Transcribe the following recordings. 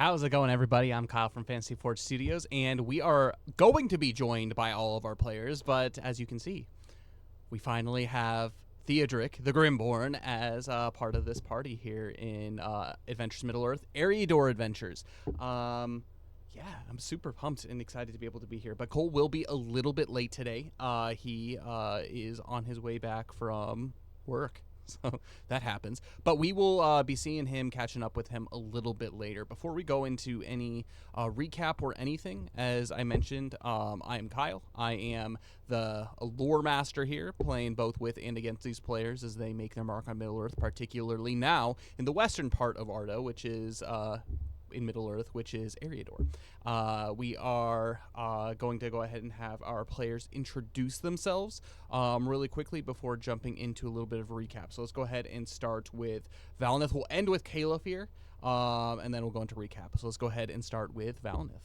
How's it going, everybody? I'm Kyle from Fantasy Forge Studios, and we are going to be joined by all of our players, but as you can see, we finally have Theodric, the Grimborn, as part of this party here in Adventures Middle-earth, Eriador Adventures. Yeah, I'm super pumped and excited to be able to be here, but Cole will be a little bit late today. He is on his way back from work. So that happens. But we will be seeing him, catching up with him a little bit later. Before we go into any recap or anything, as I mentioned, I am Kyle. I am the lore master here, playing both with and against these players as they make their mark on Middle-earth, particularly now in the western part of Ardo, which is in Middle-earth, which is Eriador. We are going to go ahead and have our players introduce themselves really quickly before jumping into a little bit of a recap. So let's go ahead and start with Valneth. We'll end with Caliph here, and then we'll go into recap. So let's go ahead and start with Valneth.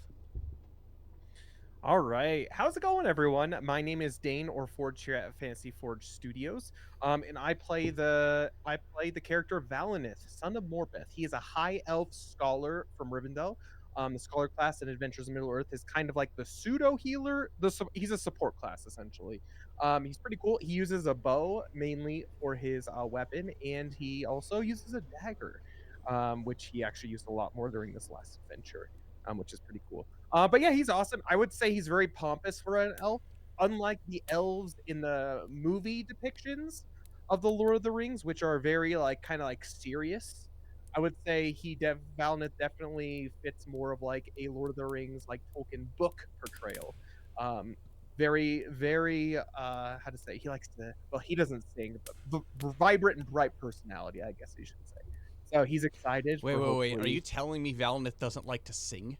All right, how's it going, everyone? My name is Dane or Forge here at Fantasy Forge Studios, and I play the character Valineth, son of Morpeth. He is a high elf scholar from Rivendell. The scholar class in Adventures in Middle Earth is kind of like the pseudo healer. He's a support class essentially. He's pretty cool. He uses a bow mainly for his weapon, and he also uses a dagger, which he actually used a lot more during this last adventure, which is pretty cool. But yeah, he's awesome. I would say he's very pompous for an elf, unlike the elves in the movie depictions of the Lord of the Rings, which are very like kind of like serious. I would say Valneth definitely fits more of like a Lord of the Rings like Tolkien book portrayal. Very how to say, he likes to, well, he doesn't sing, but vibrant and bright personality, I guess you should say. So he's excited Wait, for wait, wait. Are you hopefully. telling me Valneth doesn't like to sing?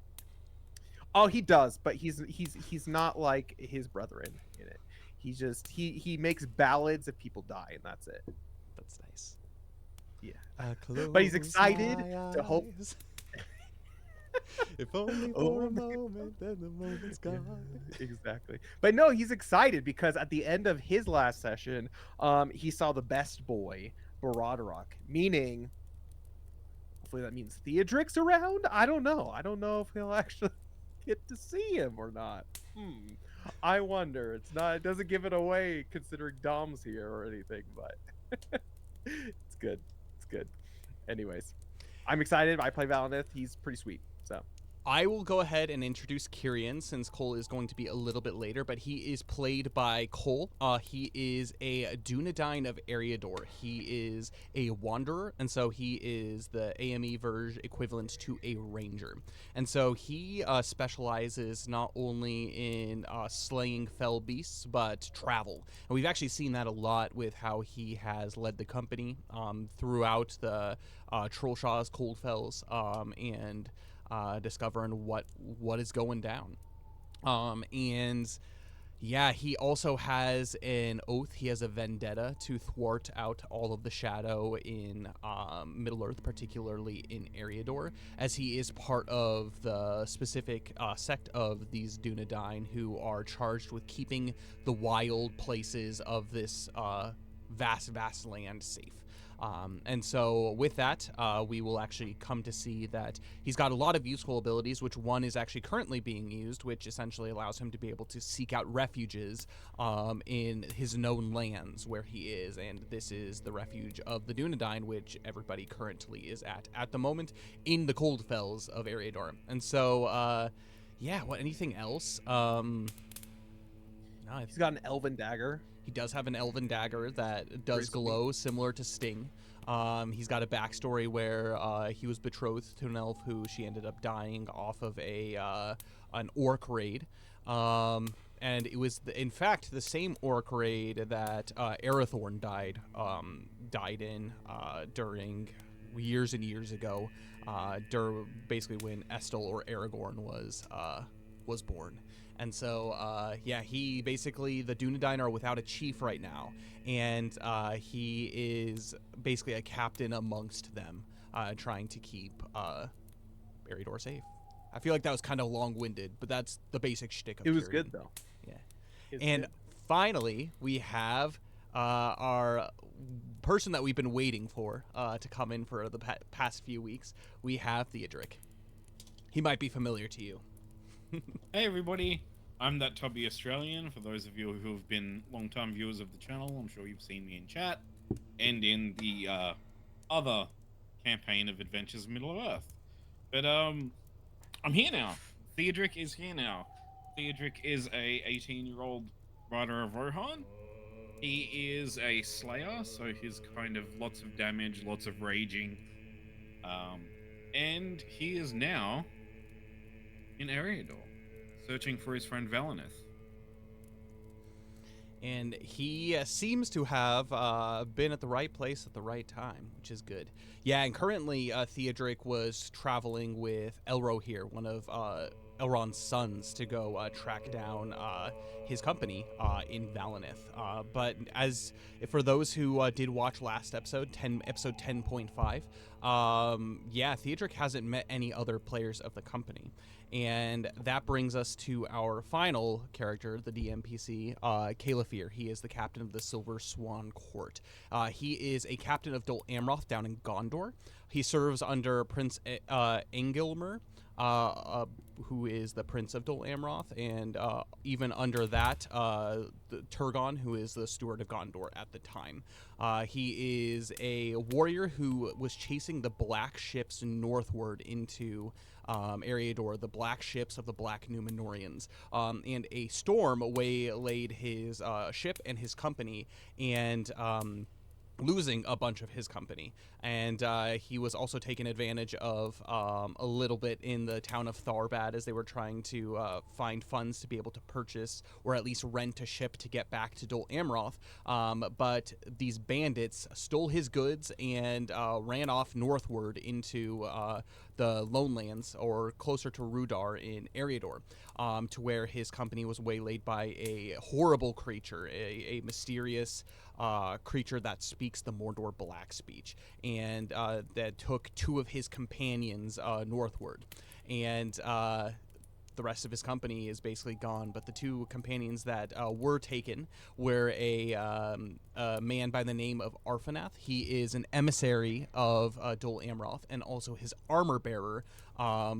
Oh, he does, but he's not like his brethren in it. He makes ballads if people die, and that's it. That's nice. Yeah, I but he's close excited my to hope. eyes. If only for Oh, a moment, then the moment's yeah, gone. exactly. But no, he's excited because at the end of his last session, he saw the best boy, Baradrock, meaning hopefully that means Theodric's around. I don't know. I don't know if he'll actually get to see him or not. I wonder. It's not. It doesn't give it away considering Dom's here or anything, but it's good. It's good. Anyways, I'm excited. I play Valineth. He's pretty sweet. So I will go ahead and introduce Kyrian since Cole is going to be a little bit later, but he is played by Cole. He is a Dunedain of Eriador. He is a wanderer, and so he is the AME version equivalent to a ranger. And so he specializes not only in slaying fell beasts, but travel. And we've actually seen that a lot with how he has led the company throughout the Trollshaw's Cold Fells and discovering what is going down. And yeah, he also has an oath. He has a vendetta to thwart out all of the shadow in Middle-earth, particularly in Eriador, as he is part of the specific sect of these Dunedain who are charged with keeping the wild places of this vast land safe. And so with that, we will actually come to see that he's got a lot of useful abilities, which one is actually currently being used, which essentially allows him to be able to seek out refuges in his known lands where he is. And this is the refuge of the Dunedain, which everybody currently is at the moment in the Cold Fells of Eriador. And so, yeah, anything else? No, he's got an elven dagger. he does have an elven dagger that does Pretty glow, similar to Sting. He's got a backstory where he was betrothed to an elf who she ended up dying off of an orc raid. And it was, in fact, the same orc raid that Arathorn died in during years and years ago, basically when Estel or Aragorn was born. And so, yeah, he basically, the Dunedain are without a chief right now, and he is basically a captain amongst them, trying to keep Eriador safe. I feel like that was kind of long-winded, but that's the basic shtick of It was Kyrian. good though. Yeah. It's And good. finally, we have our person that we've been waiting for to come in for the past few weeks. We have Theodric. He might be familiar to you. Hey everybody, I'm that Tubby Australian. For those of you who have been long-time viewers of the channel, I'm sure you've seen me in chat and in the other campaign of Adventures in Middle of Earth. But I'm here now. Theodric is here now. Theodric is a 18-year-old rider of Rohan. He is a slayer, so he's kind of lots of damage, lots of raging. And he is now in Eriador, searching for his friend Valineth. And he seems to have been at the right place at the right time, which is good. Yeah, and currently Theodric was traveling with Elro here, one of Elrond's sons, to go track down his company in Valineth. But as for those who did watch last episode 10.5, yeah, Theodric hasn't met any other players of the company. And that brings us to our final character, the DMPC, Calefir. He is the captain of the Silver Swan Court. He is a captain of Dol Amroth down in Gondor. He serves under Prince Engilmer, who is the Prince of Dol Amroth, and even under that, Turgon, who is the Steward of Gondor at the time. He is a warrior who was chasing the black ships northward into Eriador, the black ships of the Black Númenóreans, and a storm waylaid his ship and his company, and losing a bunch of his company. And he was also taken advantage of a little bit in the town of Tharbad as they were trying to find funds to be able to purchase or at least rent a ship to get back to Dol Amroth. But these bandits stole his goods and ran off northward into the Lonelands, or closer to Rudar in Eriador, to where his company was waylaid by a horrible creature, a mysterious creature that speaks the Mordor Black speech, and that took two of his companions northward. And the rest of his company is basically gone, but the two companions that were taken were a man by the name of Arfanath. He is an emissary of Dol Amroth, and also his armor bearer,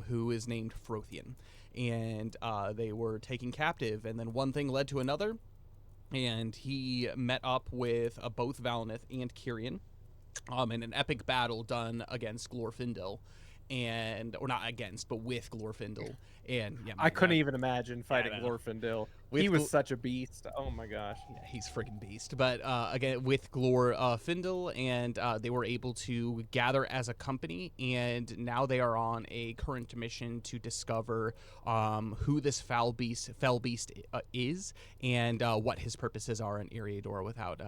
who is named Frothian. And they were taken captive, and then one thing led to another, and he met up with both Valineth and Cirion in an epic battle done against Glorfindel. And, or not against, but with Glorfindel. And yeah, I couldn't even imagine fighting I know. Glorfindel. With He was such a beast. Oh my gosh. Yeah, he's friggin' beast. But again, with Glorfindel, and they were able to gather as a company, and now they are on a current mission to discover who this fell beast is, and what his purposes are in Eriador without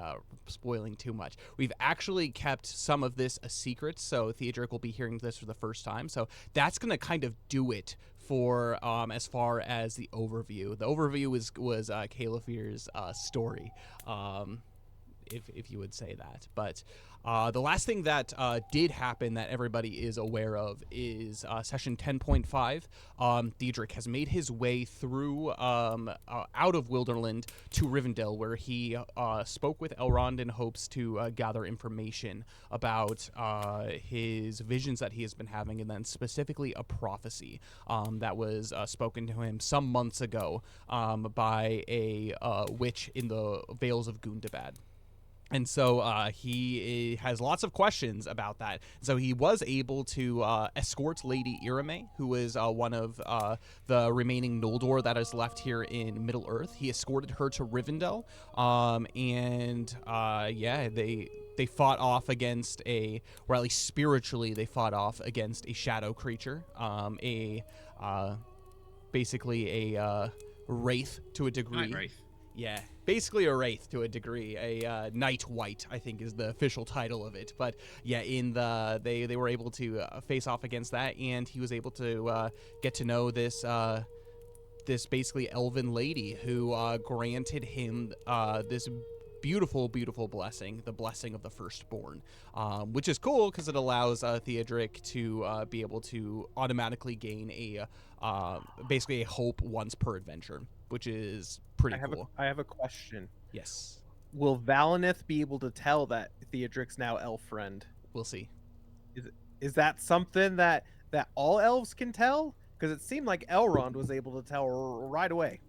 spoiling too much. We've actually kept some of this a secret, so Theodric will be hearing this for the first time. So that's going to kind of do it for as far as the overview. The overview was Calefir's story, if you would say that. But the last thing that did happen that everybody is aware of is session 10.5. Theodric has made his way through out of Wilderland to Rivendell, where he spoke with Elrond in hopes to gather information about his visions that he has been having, and then specifically a prophecy that was spoken to him some months ago by a witch in the Vales of Gundabad. And so he has lots of questions about that. So he was able to escort Lady Irame, who is one of the remaining Noldor that is left here in Middle-earth. He escorted her to Rivendell, and yeah, they fought off against or at least spiritually, they fought off against a shadow creature, basically a wraith to a degree. Night Wraith. Yeah, basically a wraith to a degree. A Night Wight, I think, is the official title of it. But yeah, they were able to face off against that, and he was able to get to know this basically elven lady who granted him this beautiful, beautiful blessing, the blessing of the firstborn, which is cool because it allows Theodric to be able to automatically gain basically a hope once per adventure, which is pretty cool. I have a question. Yes. Will Valineth be able to tell that Theodric's now elf friend? We'll see. Is that something that all elves can tell? Because it seemed like Elrond was able to tell right away.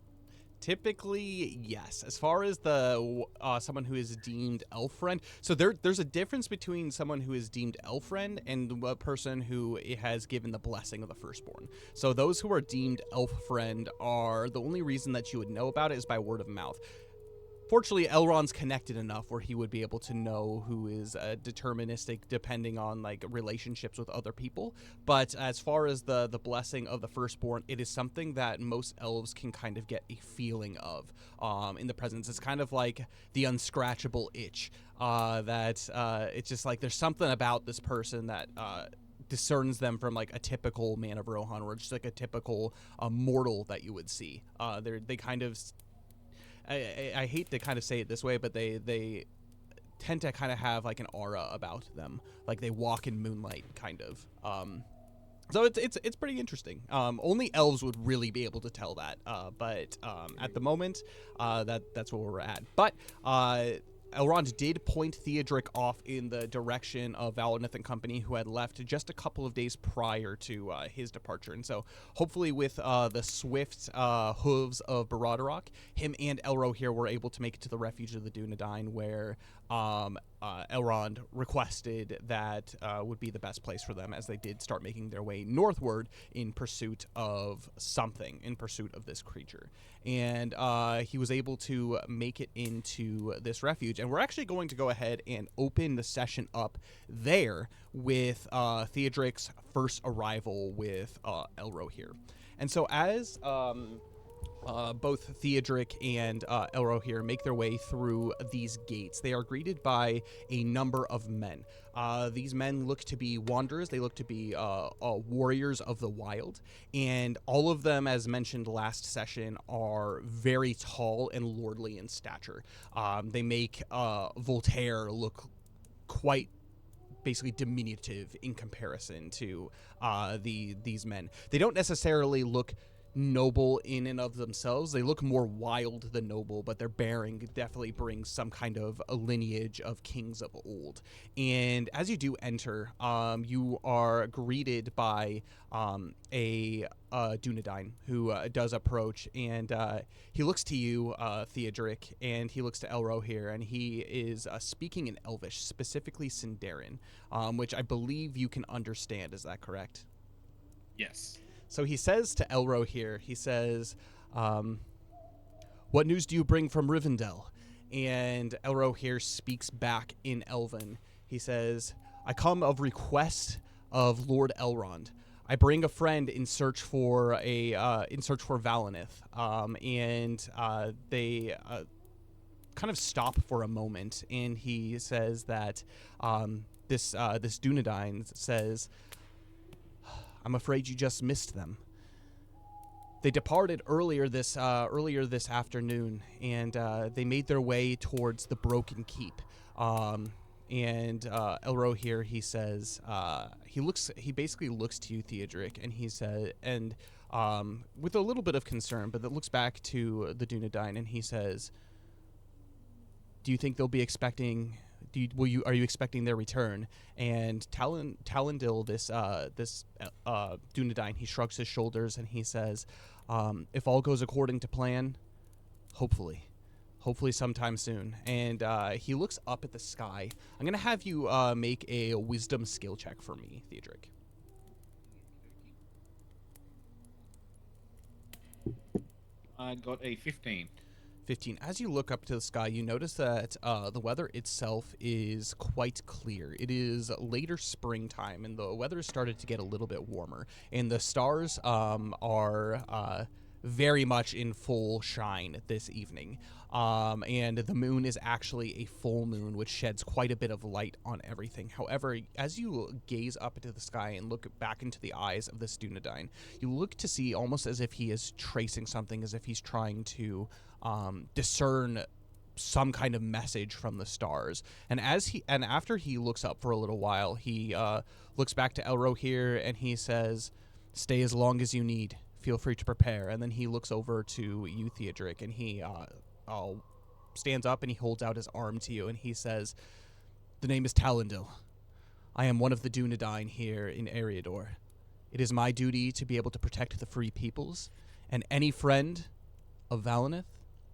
Typically, yes. As far as the someone who is deemed elf friend, so there's a difference between someone who is deemed elf friend and a person who has given the blessing of the firstborn. So those who are deemed elf friend are the only reason that you would know about it is by word of mouth. Fortunately, Elrond's connected enough where he would be able to know who is deterministic depending on like relationships with other people. But as far as the blessing of the firstborn, it is something that most elves can kind of get a feeling of in the presence. It's kind of like the unscratchable itch that it's just like there's something about this person that discerns them from like a typical man of Rohan or just like a typical mortal that you would see. They kind of I hate to kind of say it this way, but they tend to kind of have like an aura about them, like they walk in moonlight, kind of. So it's pretty interesting. Only elves would really be able to tell that, but at the moment, that's where we're at. But Elrond did point Theodric off in the direction of Valineth and company, who had left just a couple of days prior to his departure. And so hopefully with the swift hooves of Barad-dûrc, him and Elro here were able to make it to the refuge of the Dunedain, where Elrond requested that would be the best place for them, as they did start making their way northward in pursuit of something, in pursuit of this creature. And he was able to make it into this refuge. And we're actually going to go ahead and open the session up there with Theodric's first arrival with Elro here. And so as both Theodric and Elro here make their way through these gates, they are greeted by a number of men. These men look to be wanderers. They look to be warriors of the wild. And all of them, as mentioned last session, are very tall and lordly in stature. They make Voltaire look quite basically diminutive in comparison to these men. They don't necessarily look noble in and of themselves. They look more wild than noble, but their bearing definitely brings some kind of a lineage of kings of old. And as you do enter, you are greeted by a Dunedain who does approach, and he looks to you, Theodric, and he looks to Elro here, and he is speaking in Elvish, specifically Sindarin, which I believe you can understand. Is that correct? Yes. So he says to Elro here, he says, what news do you bring from Rivendell? And Elro here speaks back in Elven. He says, I come of request of Lord Elrond. I bring a friend in search for Valineth. And they kind of stop for a moment, and he says that this Dunedain says, I'm afraid you just missed them. They departed earlier this afternoon, and they made their way towards the Broken Keep. And Elro here, he says, he basically looks to you, Theodric, and he said, and with a little bit of concern, but that looks back to the Dunedain, and he says, do you think they'll be expecting? Are you expecting their return? And Talendil, this Dunedain, he shrugs his shoulders and he says, if all goes according to plan, hopefully sometime soon. And he looks up at the sky. I'm gonna have you make a wisdom skill check for me, Theodric. I got a 15. 15. As you look up to the sky, you notice that the weather itself is quite clear. It is later springtime, and the weather has started to get a little bit warmer. And the stars are very much in full shine this evening. And the moon is actually a full moon, which sheds quite a bit of light on everything. However, as you gaze up into the sky and look back into the eyes of this Dunedain, you look to see almost as if he is tracing something, as if he's trying to discern some kind of message from the stars. And after he looks up for a little while, he looks back to Elro here and he says, stay as long as you need. Feel free to prepare. And then he looks over to you, Theodric, and he stands up and he holds out his arm to you and he says, the name is Talendil. I am one of the Dunedain here in Eriador. It is my duty to be able to protect the free peoples, and any friend of Valineth,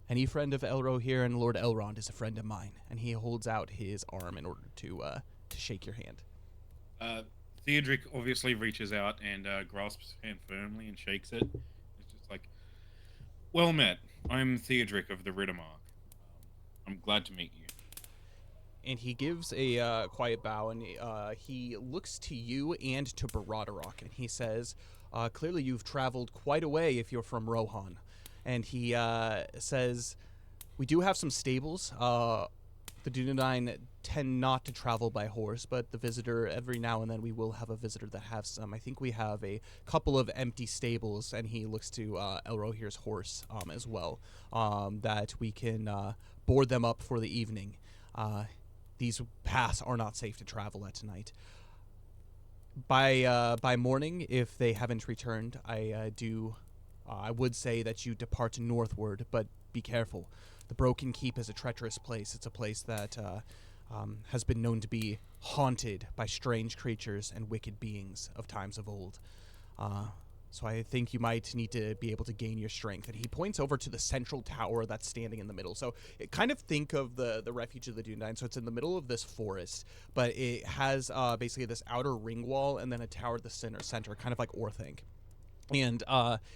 any friend of Elro here and Lord Elrond is a friend of mine. And he holds out his arm in order to shake your hand. Theodric obviously reaches out and grasps his hand firmly and shakes it. It's just like, well met. I'm Theodric of the Riddermark. I'm glad to meet you. And he gives a quiet bow, and he looks to you and to Baradarok, and he says, clearly you've traveled quite a way if you're from Rohan. And he says, we do have some stables. The Dunedain tend not to travel by horse, but the visitor, every now and then we will have a visitor that has some. I think we have a couple of empty stables, and he looks to Elrohir's horse as well, that we can board them up for the evening. These paths are not safe to travel at night. By morning, if they haven't returned, I would say that you depart northward, but be careful. The Broken Keep is a treacherous place. It's a place that has been known to be haunted by strange creatures and wicked beings of times of old. So I think you might need to be able to gain your strength. And he points over to the central tower that's standing in the middle. So kind of think of the refuge of the Dunedain. So it's in the middle of this forest, but it has basically this outer ring wall and then a tower at the center, kind of like Orthanc. And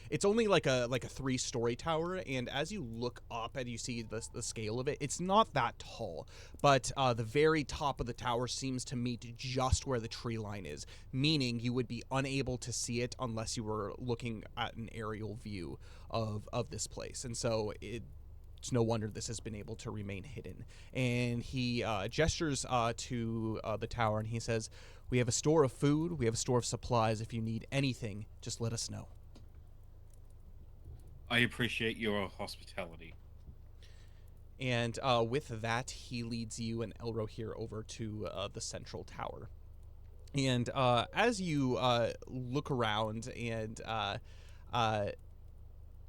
it's only like a 3-story tower, and as you look up and you see the scale of it, it's not that tall, but the very top of the tower seems to meet just where the tree line is, meaning you would be unable to see it unless you were looking at an aerial view of this place. And so it's no wonder this has been able to remain hidden. And he gestures to the tower, and he says, we have a store of food, we have a store of supplies. If you need anything, just let us know. I appreciate your hospitality. And with that, he leads you and Elrohir over to the central tower. And as you look around and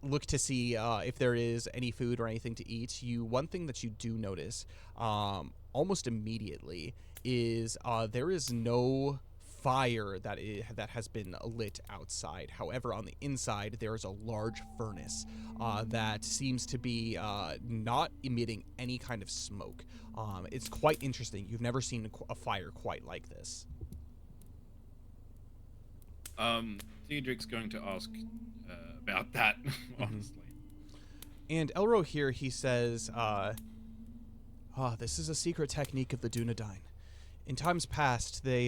look to see if there is any food or anything to eat, one thing that you do notice almost immediately is there is no fire that has been lit outside. However, on the inside, there is a large furnace that seems to be not emitting any kind of smoke. It's quite interesting. You've never seen a fire quite like this. Theodric's going to ask about that, honestly. And Elrohir, he says, this is a secret technique of the Dunedain. In times past, they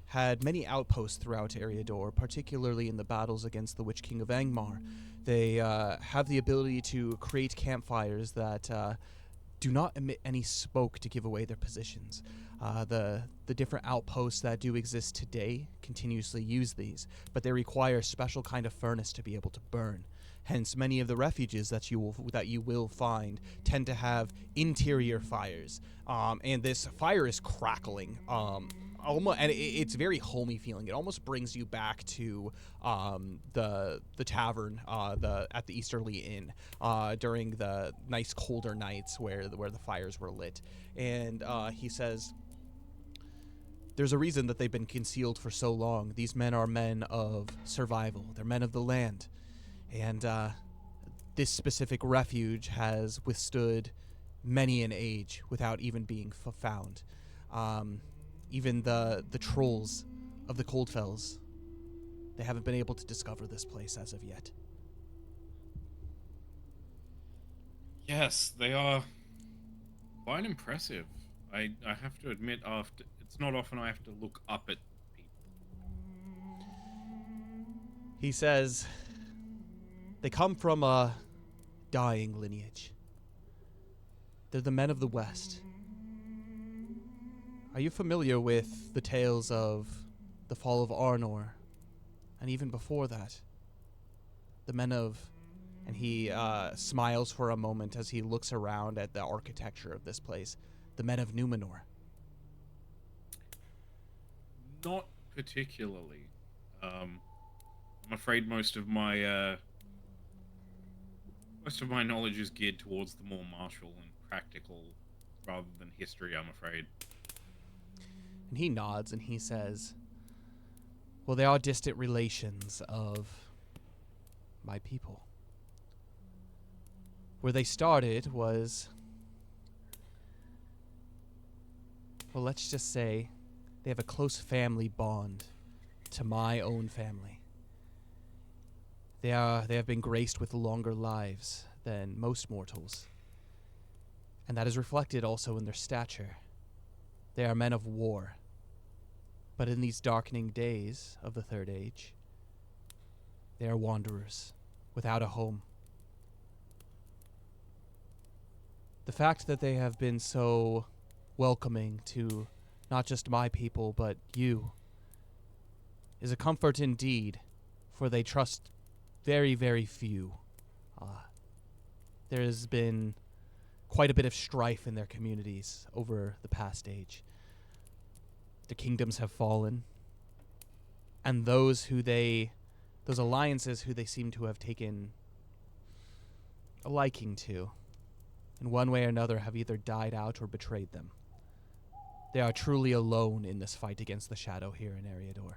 had many outposts throughout Eriador, particularly in the battles against the Witch King of Angmar. They have the ability to create campfires that do not emit any smoke to give away their positions. The different outposts that do exist today continuously use these, but they require a special kind of furnace to be able to burn. Hence, many of the refuges that you will find tend to have interior fires, and this fire is crackling. Almost, and it's very homey feeling. It almost brings you back to the tavern at the Easterly Inn during the nice colder nights where the fires were lit. And he says, there's a reason that they've been concealed for so long. These men are men of survival. They're men of the land. And this specific refuge has withstood many an age without even being found. Even the trolls of the Coldfells, they haven't been able to discover this place as of yet. Yes, they are quite impressive. I have to admit, it's not often I have to look up at people. He says, they come from a dying lineage. They're the men of the West. Are you familiar with the tales of the fall of Arnor? And even before that, the men of... And he smiles for a moment as he looks around at the architecture of this place. The men of Numenor. Not particularly. I'm afraid most of my knowledge is geared towards the more martial and practical rather than history, I'm afraid. And he nods and he says, Well, they are distant relations of my people. Where they started was, well, let's just say they have a close family bond to my own family. They have been graced with longer lives than most mortals, and that is reflected also in their stature. They are men of war, but in these darkening days of the Third Age, they are wanderers without a home. The fact that they have been so welcoming to not just my people, but you, is a comfort indeed, for they trust very, very few. There has been quite a bit of strife in their communities over the past age. The kingdoms have fallen, and those alliances who they seem to have taken a liking to, in one way or another, have either died out or betrayed them. They are truly alone in this fight against the shadow here in Eriador.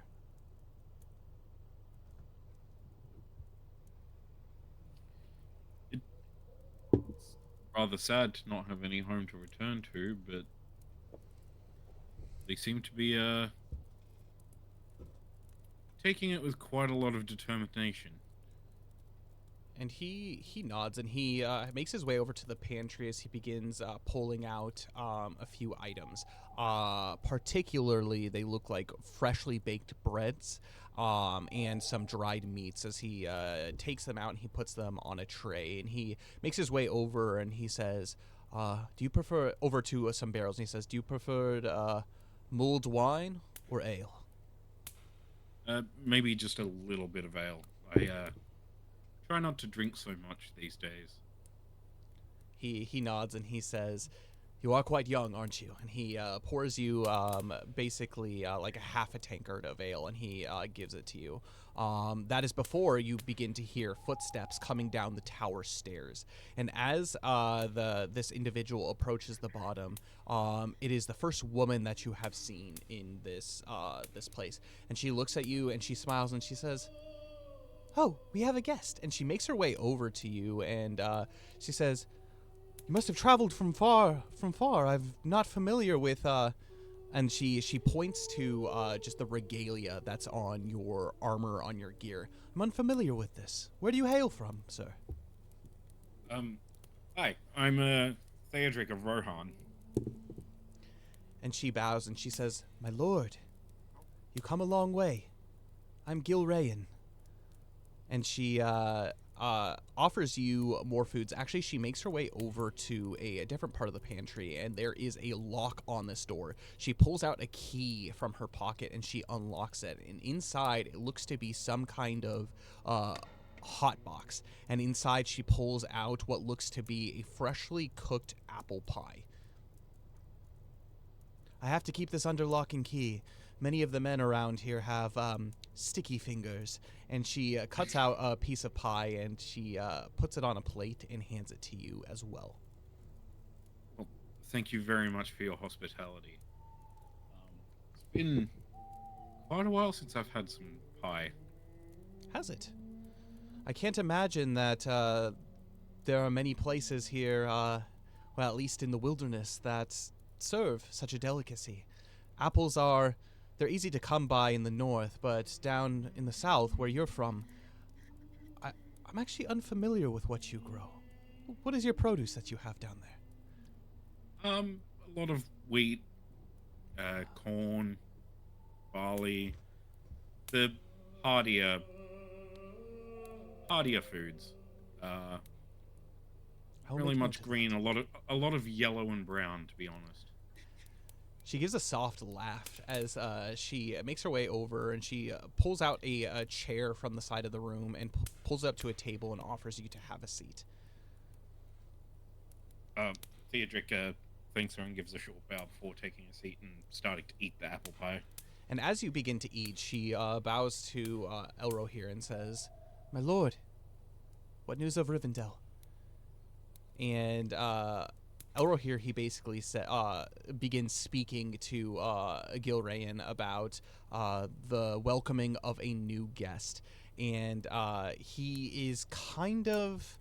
Rather sad to not have any home to return to, but they seem to be taking it with quite a lot of determination. And he nods, and he makes his way over to the pantry as he begins pulling out a few items. Particularly, they look like freshly baked breads and some dried meats as he takes them out and he puts them on a tray. And he makes his way over and he says, do you prefer, over to some barrels, and he says, do you prefer mulled wine or ale? Maybe just a little bit of ale. I try not to drink so much these days. He nods and he says, you are quite young, aren't you? And he pours you basically like a half a tankard of ale, and he gives it to you. That is before you begin to hear footsteps coming down the tower stairs. And as this individual approaches the bottom, it is the first woman that you have seen in this place. And she looks at you and she smiles and she says, oh, we have a guest. And she makes her way over to you and she says, you must have traveled from far. I'm not familiar with, and she points to just the regalia that's on your armor, on your gear. I'm unfamiliar with this. Where do you hail from, sir? Hi, I'm Theodric of Rohan. And she bows and she says, my lord, you come a long way. I'm Gilrayan. And she offers you more foods. Actually, she makes her way over to a different part of the pantry, and there is a lock on this door. She pulls out a key from her pocket, and she unlocks it. And inside, it looks to be some kind of hot box. And inside, she pulls out what looks to be a freshly cooked apple pie. I have to keep this under lock and key. Many of the men around here have sticky fingers. And she cuts out a piece of pie and she puts it on a plate and hands it to you as well. Well, thank you very much for your hospitality. It's been quite a while since I've had some pie. Has it? I can't imagine that there are many places here, well, at least in the wilderness, that serve such a delicacy. Apples they're easy to come by in the north, but down in the south, where you're from, I'm actually unfamiliar with what you grow. What is your produce that you have down there? A lot of wheat, corn, barley, the hardier foods. Really much green, a lot of yellow and brown, to be honest. She gives a soft laugh as she makes her way over and she pulls out a chair from the side of the room and pulls it up to a table and offers you to have a seat. Theodric thanks her and gives a short bow before taking a seat and starting to eat the apple pie. And as you begin to eat, she bows to Elro here and says, my lord, what news of Rivendell? And Elro here, he basically begins speaking to Gilrayan about the welcoming of a new guest. And he is kind of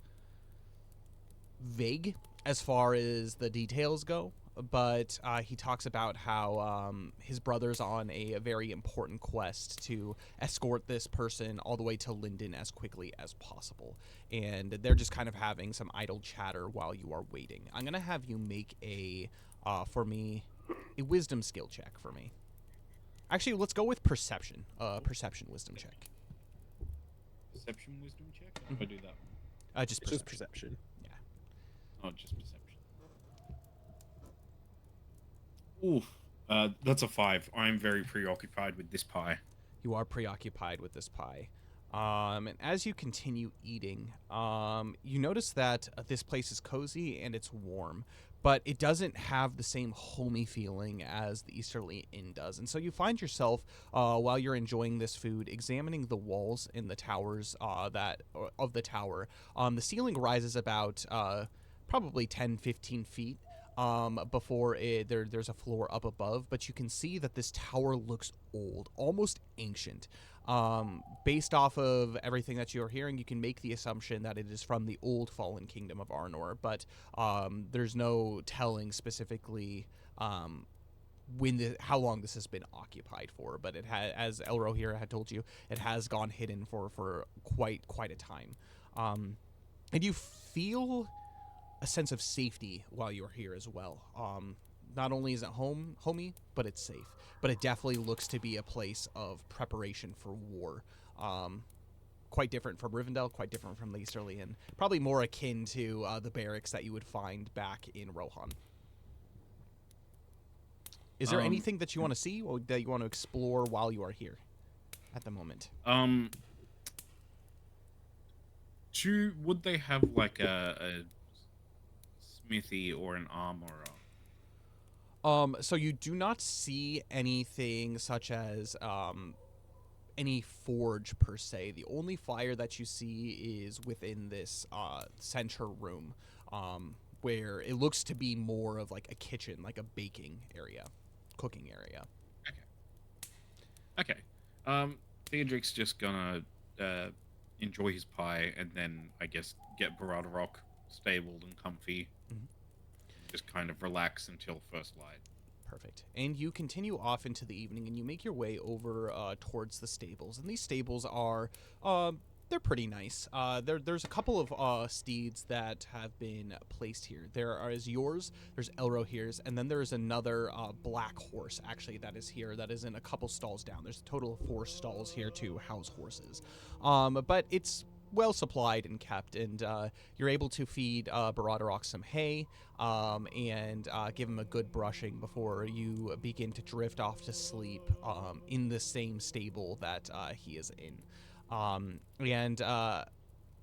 vague as far as the details go, but he talks about how his brother's on a very important quest to escort this person all the way to Linden as quickly as possible. And they're just kind of having some idle chatter while you are waiting. I'm going to have you make for me, a wisdom skill check for me. Actually, let's go with perception. Perception wisdom check. Perception wisdom check? How do I do that? Just It's perception. just perception. Yeah. Oh, just perception. Oof. That's a 5. I'm very preoccupied with this pie. You are preoccupied with this pie. And as you continue eating, you notice that this place is cozy and it's warm, but it doesn't have the same homey feeling as the Easterly Inn does. And so you find yourself, while you're enjoying this food, examining the walls in the towers of the tower. The ceiling rises about probably 10, 15 feet. Before there's a floor up above, but you can see that this tower looks old, almost ancient. Based off of everything that you're hearing, you can make the assumption that it is from the old fallen kingdom of Arnor, but there's no telling specifically how long this has been occupied for. But it as Elro here had told you, it has gone hidden for quite a time. And you feel a sense of safety while you're here as well. Not only is it homey, but it's safe. But it definitely looks to be a place of preparation for war. Quite different from Rivendell, quite different from the Easterly Inn. Probably more akin to the barracks that you would find back in Rohan. Is there anything that you want to see or that you want to explore while you are here at the moment? Would they have like a smithy or an armorer? So you do not see anything such as any forge per se. The only fire that you see is within this center room, where it looks to be more of like a kitchen, like a baking area, cooking area. Okay. Theodric's just gonna enjoy his pie and then I guess get Baradorok stabled and comfy. Just kind of relax until first light. Perfect. And you continue off into the evening, and you make your way over towards the stables. And these stables are, they're pretty nice. There's a couple of steeds that have been placed here. There is yours, there's Elro here's, and then there's another black horse, actually, that is here, that is in a couple stalls down. There's a total of 4 stalls here to house horses. But it's well supplied and kept, and you're able to feed Baradorok some hay and give him a good brushing before you begin to drift off to sleep in the same stable that he is in. And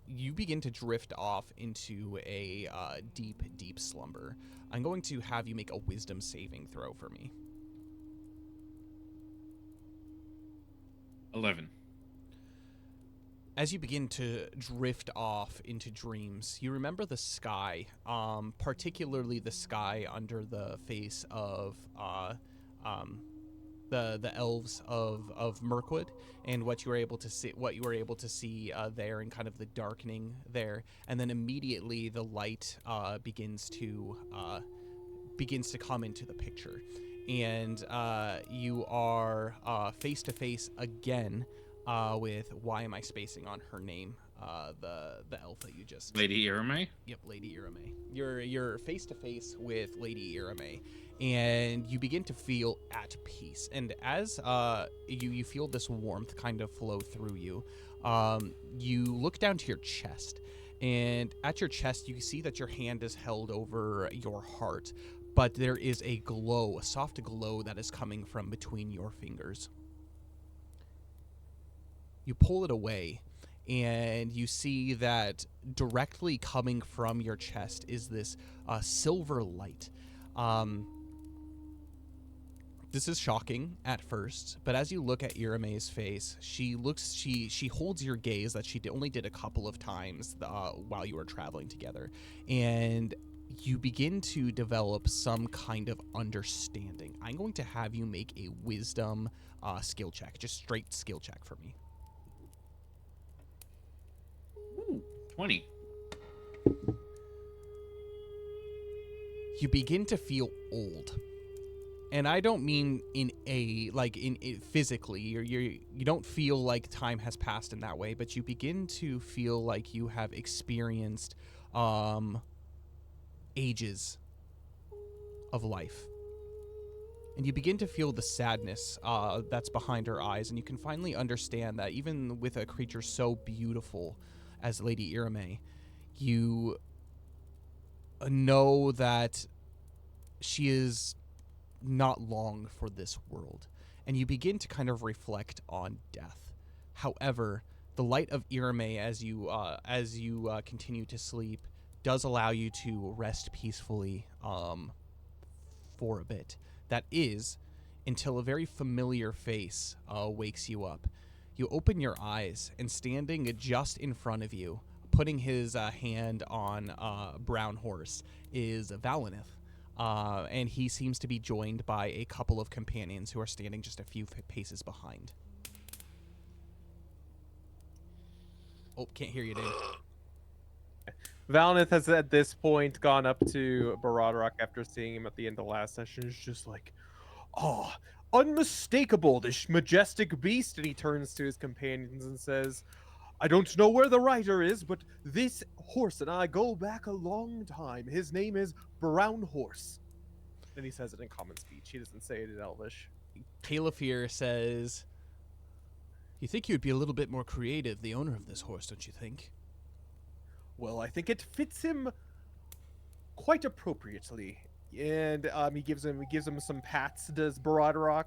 you begin to drift off into a deep slumber. I'm going to have you make a wisdom saving throw for me. 11. As you begin to drift off into dreams, you remember the sky, particularly the sky under the face of the elves of Mirkwood, and what you were able to see there, and kind of the darkening there, and then immediately the light begins to come into the picture, and you are face to face again. With why am I spacing on her name? The elf that you just Lady Irame? Yep, Lady Irame. You're face to face with Lady Irame, and you begin to feel at peace. And as you feel this warmth kind of flow through you, you look down to your chest, and at your chest you see that your hand is held over your heart, but there is a glow, a soft glow that is coming from between your fingers. You pull it away, and you see that directly coming from your chest is this silver light. This is shocking at first, but as you look at Irame's face, she holds your gaze that she only did a couple of times while you were traveling together, and you begin to develop some kind of understanding. I'm going to have you make a wisdom skill check, just straight skill check for me. Ooh, 20. You begin to feel old. And I don't mean in physically. You don't feel like time has passed in that way, but you begin to feel like you have experienced ages of life. And you begin to feel the sadness that's behind her eyes, and you can finally understand that even with a creature so beautiful as Lady Irame, you know that she is not long for this world. And you begin to kind of reflect on death. However, the light of Irame as you continue to sleep does allow you to rest peacefully for a bit. That is, until a very familiar face wakes you up. You open your eyes, and standing just in front of you, putting his hand on Brown Horse, is Valineth. And he seems to be joined by a couple of companions who are standing just a few paces behind. Oh, can't hear you, Dave. Valineth has at this point gone up to Baradrock after seeing him at the end of the last session. Is just like, oh, unmistakable, this majestic beast. And he turns to his companions and says, I don't know where the writer is, but this horse and I go back a long time. His name is Brown Horse. And he says it in common speech. He doesn't say it in Elvish. Calefir says, you think you'd be a little bit more creative, the owner of this horse, don't you think? Well, I think it fits him quite appropriately. And he gives him some pats. Does Baradrock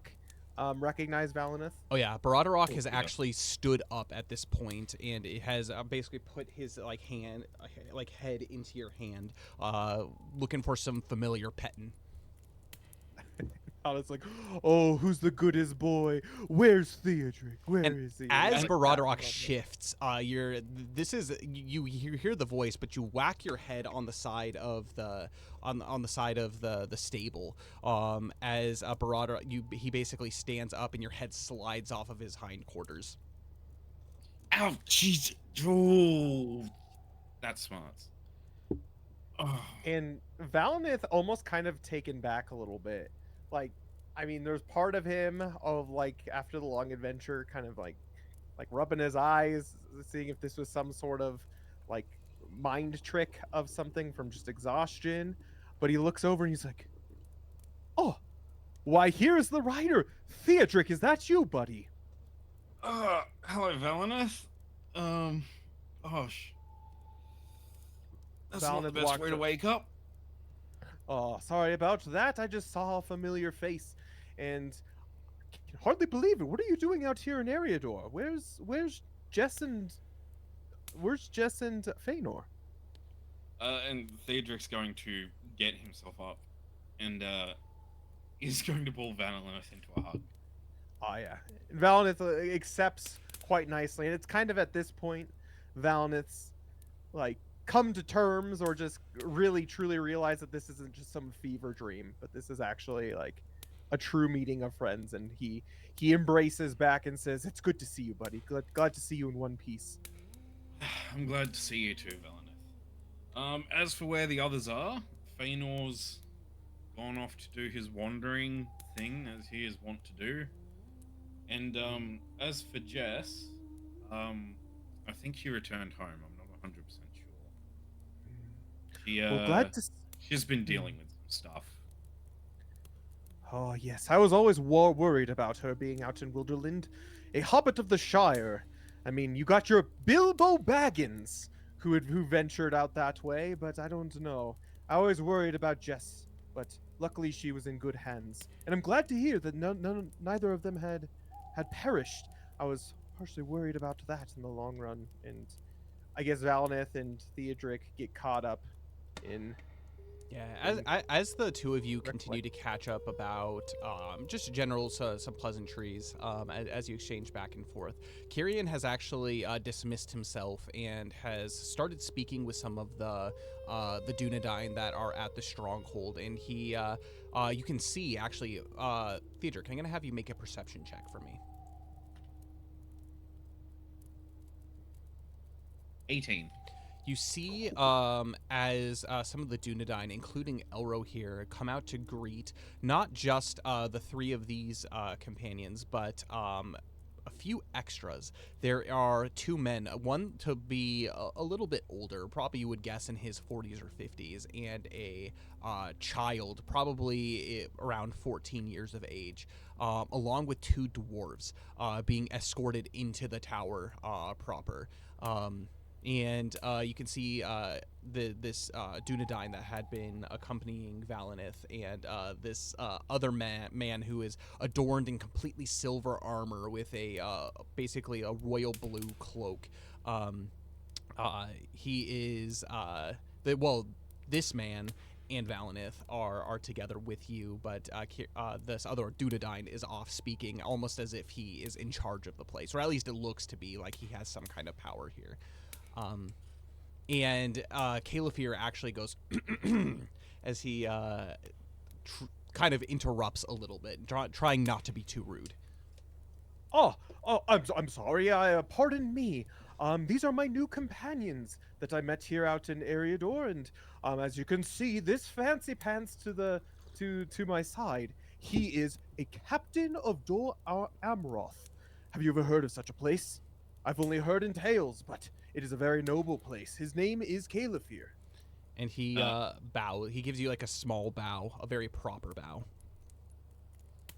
recognize Valineth? Oh yeah, Baradrock has actually stood up at this point, and it has basically put his head into your hand, looking for some familiar petting. It's like, oh, who's the goodest boy? Where's Theodric? Where is he? As Baradrock shifts, you hear the voice, but you whack your head on the side of the on the side of the stable. As Baradrock, he basically stands up, and your head slides off of his hindquarters. Ow, jeez. Oh, that's smart. Oh. And Valineth almost kind of taken back a little bit. Like, I mean, there's part of him of like after the long adventure, kind of like rubbing his eyes, seeing if this was some sort of like mind trick of something from just exhaustion. But he looks over and he's like, "Oh, why here's the writer, Theodric. Is that you, buddy?" Hello, Valineth. Gosh, that's not the best way to wake up. Oh, sorry about that. I just saw a familiar face, and I can hardly believe it. What are you doing out here in Eriador? Where's Jess and Feanor? And Theodric's going to get himself up, and he's going to pull Valineth into a hug. Oh yeah, Valineth accepts quite nicely, and it's kind of at this point, Valineth's like come to terms or just really truly realize that this isn't just some fever dream, but this is actually like a true meeting of friends. And he embraces back and says, "It's good to see you, buddy. Glad to see you in one piece." I'm glad to see you too, Valineth. As for where the others are, Feanor's gone off to do his wandering thing as he is wont to do. And as for Jess, I think she returned home. I'm not 100% sure. She's been dealing with some stuff. Oh yes, I was always worried about her being out in Wilderland, a hobbit of the Shire. I mean, you got your Bilbo Baggins, who ventured out that way, but I don't know. I always worried about Jess, but luckily she was in good hands, and I'm glad to hear that neither of them had perished. I was partially worried about that in the long run, and I guess Valineth and Theodric get caught up in Yeah, as the two of you Rick, continue to catch up about just general some pleasantries as you exchange back and forth, Kyrian has actually dismissed himself and has started speaking with some of the Dunedain that are at the stronghold, and he you can see actually Theodric, I'm gonna have you make a perception check for me. 18. You see, as some of the Dunedain, including Elro here, come out to greet not just the three of these companions, but a few extras. There are two men, one to be a little bit older, probably you would guess in his 40s or 50s, and a child, probably around 14 years of age, along with two dwarves being escorted into the tower proper. And you can see this Dunedain that had been accompanying Valinith, and this other man who is adorned in completely silver armor with a basically a royal blue cloak. He is this man and Valinith are together with you, but this other Dunedain is off speaking, almost as if he is in charge of the place, or at least it looks to be like he has some kind of power here. And Caliphyr actually goes as he kind of interrupts a little bit, trying not to be too rude. I'm sorry. Pardon me. These are my new companions that I met here out in Eriador, and as you can see, this fancy pants to my side, he is a captain of Dol Amroth. Have you ever heard of such a place? I've only heard in tales, but it is a very noble place. His name is Caliphyr. And he bow. He gives you like a small bow, a very proper bow.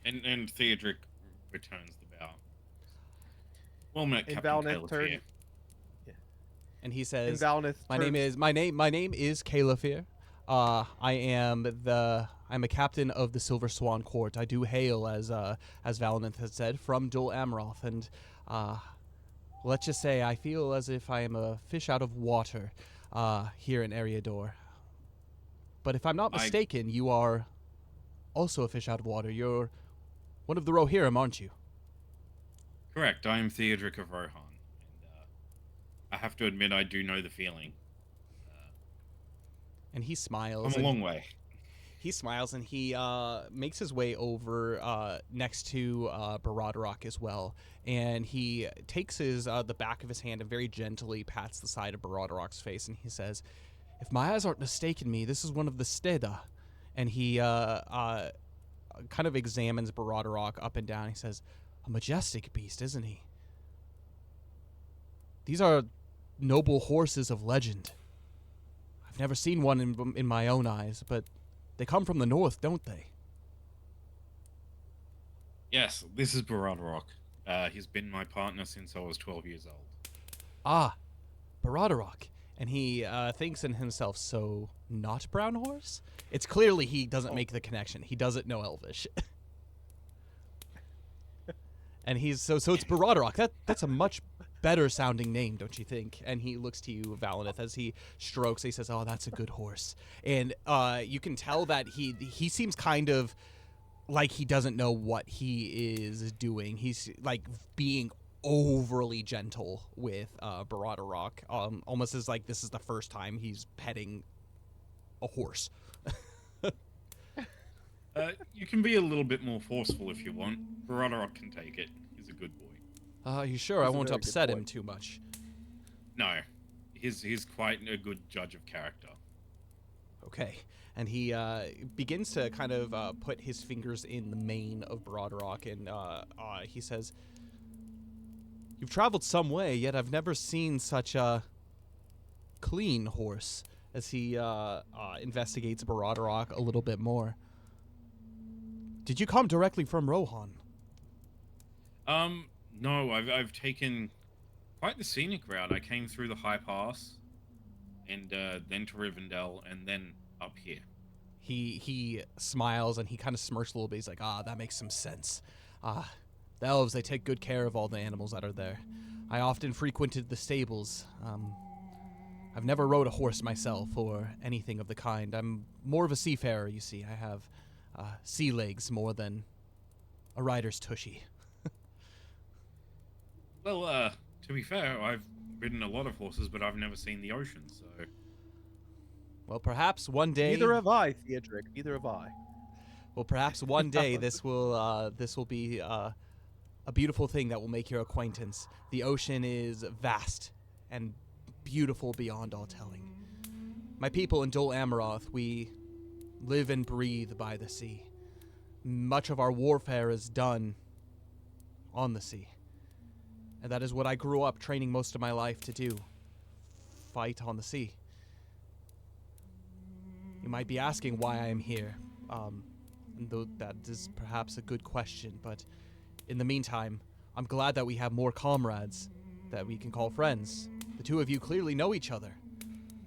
And Theodric returns the bow. Well met, And Captain Valinith Caliphyr. And he says, And Valinith my name is Caliphyr. I'm a captain of the Silver Swan Court. I do hail, as Valinith has said, from Dol Amroth, and let's just say I feel as if I am a fish out of water here in Eriador. But if I'm not mistaken, you are also a fish out of water. You're one of the Rohirrim, aren't you? Correct. I am Theodric of Rohan. And I have to admit, I do know the feeling. And he smiles. Come a long way. He smiles and he makes his way over next to Baradorok as well, and he takes his the back of his hand and very gently pats the side of Baradorok's face, and he says, "If my eyes aren't mistaken me, this is one of the Steda." And he kind of examines Baradorok up and down. He says, "A majestic beast, isn't he? These are noble horses of legend. I've never seen one in my own eyes, but they come from the north, don't they?" Yes, this is Baradorok. He's been my partner since I was 12 years old. Ah, Baradorok. And he thinks in himself, so not Brown Horse? It's clearly he doesn't make the connection. He doesn't know Elvish. And he's so it's Baradorok. That's a much better sounding name, don't you think? And he looks to you, Valinith, as he strokes. He says, "Oh, that's a good horse." And you can tell that he seems kind of like he doesn't know what he is doing. He's like being overly gentle with Baradorok, almost as like this is the first time he's petting a horse. You can be a little bit more forceful if you want. Baradorok can take it. He's a good boy. Are you sure I won't upset him too much? No. He's quite a good judge of character. Okay. And he begins to kind of put his fingers in the mane of Baradorok, and he says, "You've traveled some way, yet I've never seen such a clean horse," as he investigates Baradorok a little bit more. "Did you come directly from Rohan?" No, I've taken quite the scenic route. I came through the High Pass, and then to Rivendell, and then up here. He smiles and he kind of smirks a little bit. He's like, that makes some sense. The elves, they take good care of all the animals that are there. I often frequented the stables. I've never rode a horse myself or anything of the kind. I'm more of a seafarer, you see. I have sea legs more than a rider's tushy. Well, to be fair, I've ridden a lot of horses, but I've never seen the ocean, so... Well, perhaps one day... Neither have I, Theodric. Neither have I. Well, perhaps one day this will be a beautiful thing that will make your acquaintance. The ocean is vast and beautiful beyond all telling. My people in Dol Amroth, we live and breathe by the sea. Much of our warfare is done on the sea. And that is what I grew up training most of my life to do. Fight on the sea. You might be asking why I am here. And though that is perhaps a good question, but in the meantime, I'm glad that we have more comrades that we can call friends. The two of you clearly know each other.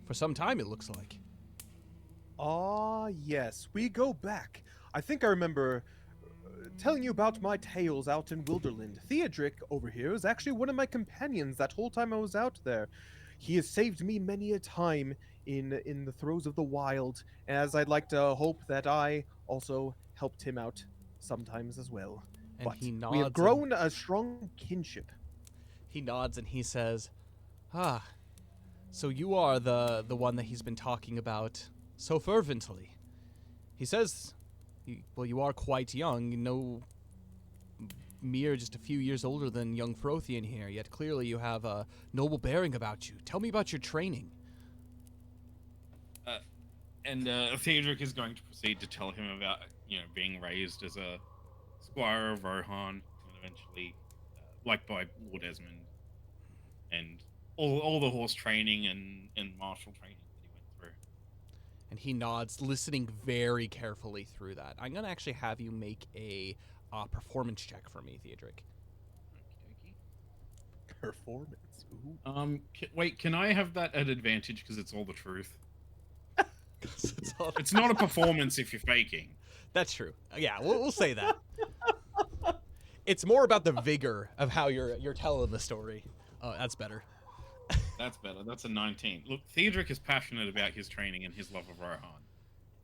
For some time, it looks like. Ah, yes, we go back. I think I remember telling you about my tales out in Wilderland. Theodric over here is actually one of my companions that whole time I was out there. He has saved me many a time in the throes of the wild, as I'd like to hope that I also helped him out sometimes as well. And But he nods. we have grown a strong kinship. He nods and he says, "Ah, so you are the one that he's been talking about so fervently." He says, well, you are quite young, mere just a few years older than young Frothian here, yet clearly you have a noble bearing about you. Tell me about your training. And Theodric is going to proceed to tell him about, being raised as a squire of Rohan, and eventually, like by Lord Esmond, and all the horse training and martial training that he went through. And he nods, listening very carefully through that. I'm going to actually have you make a performance check for me, Theodric. Performance. Ooh. Wait, can I have that at advantage because it's all the truth? It's It's not a performance if you're faking. That's true. Yeah, we'll say that. It's more about the vigor of how you're telling the story. Oh, that's better. That's better. That's a 19. Look, Theodric is passionate about his training and his love of Rohan.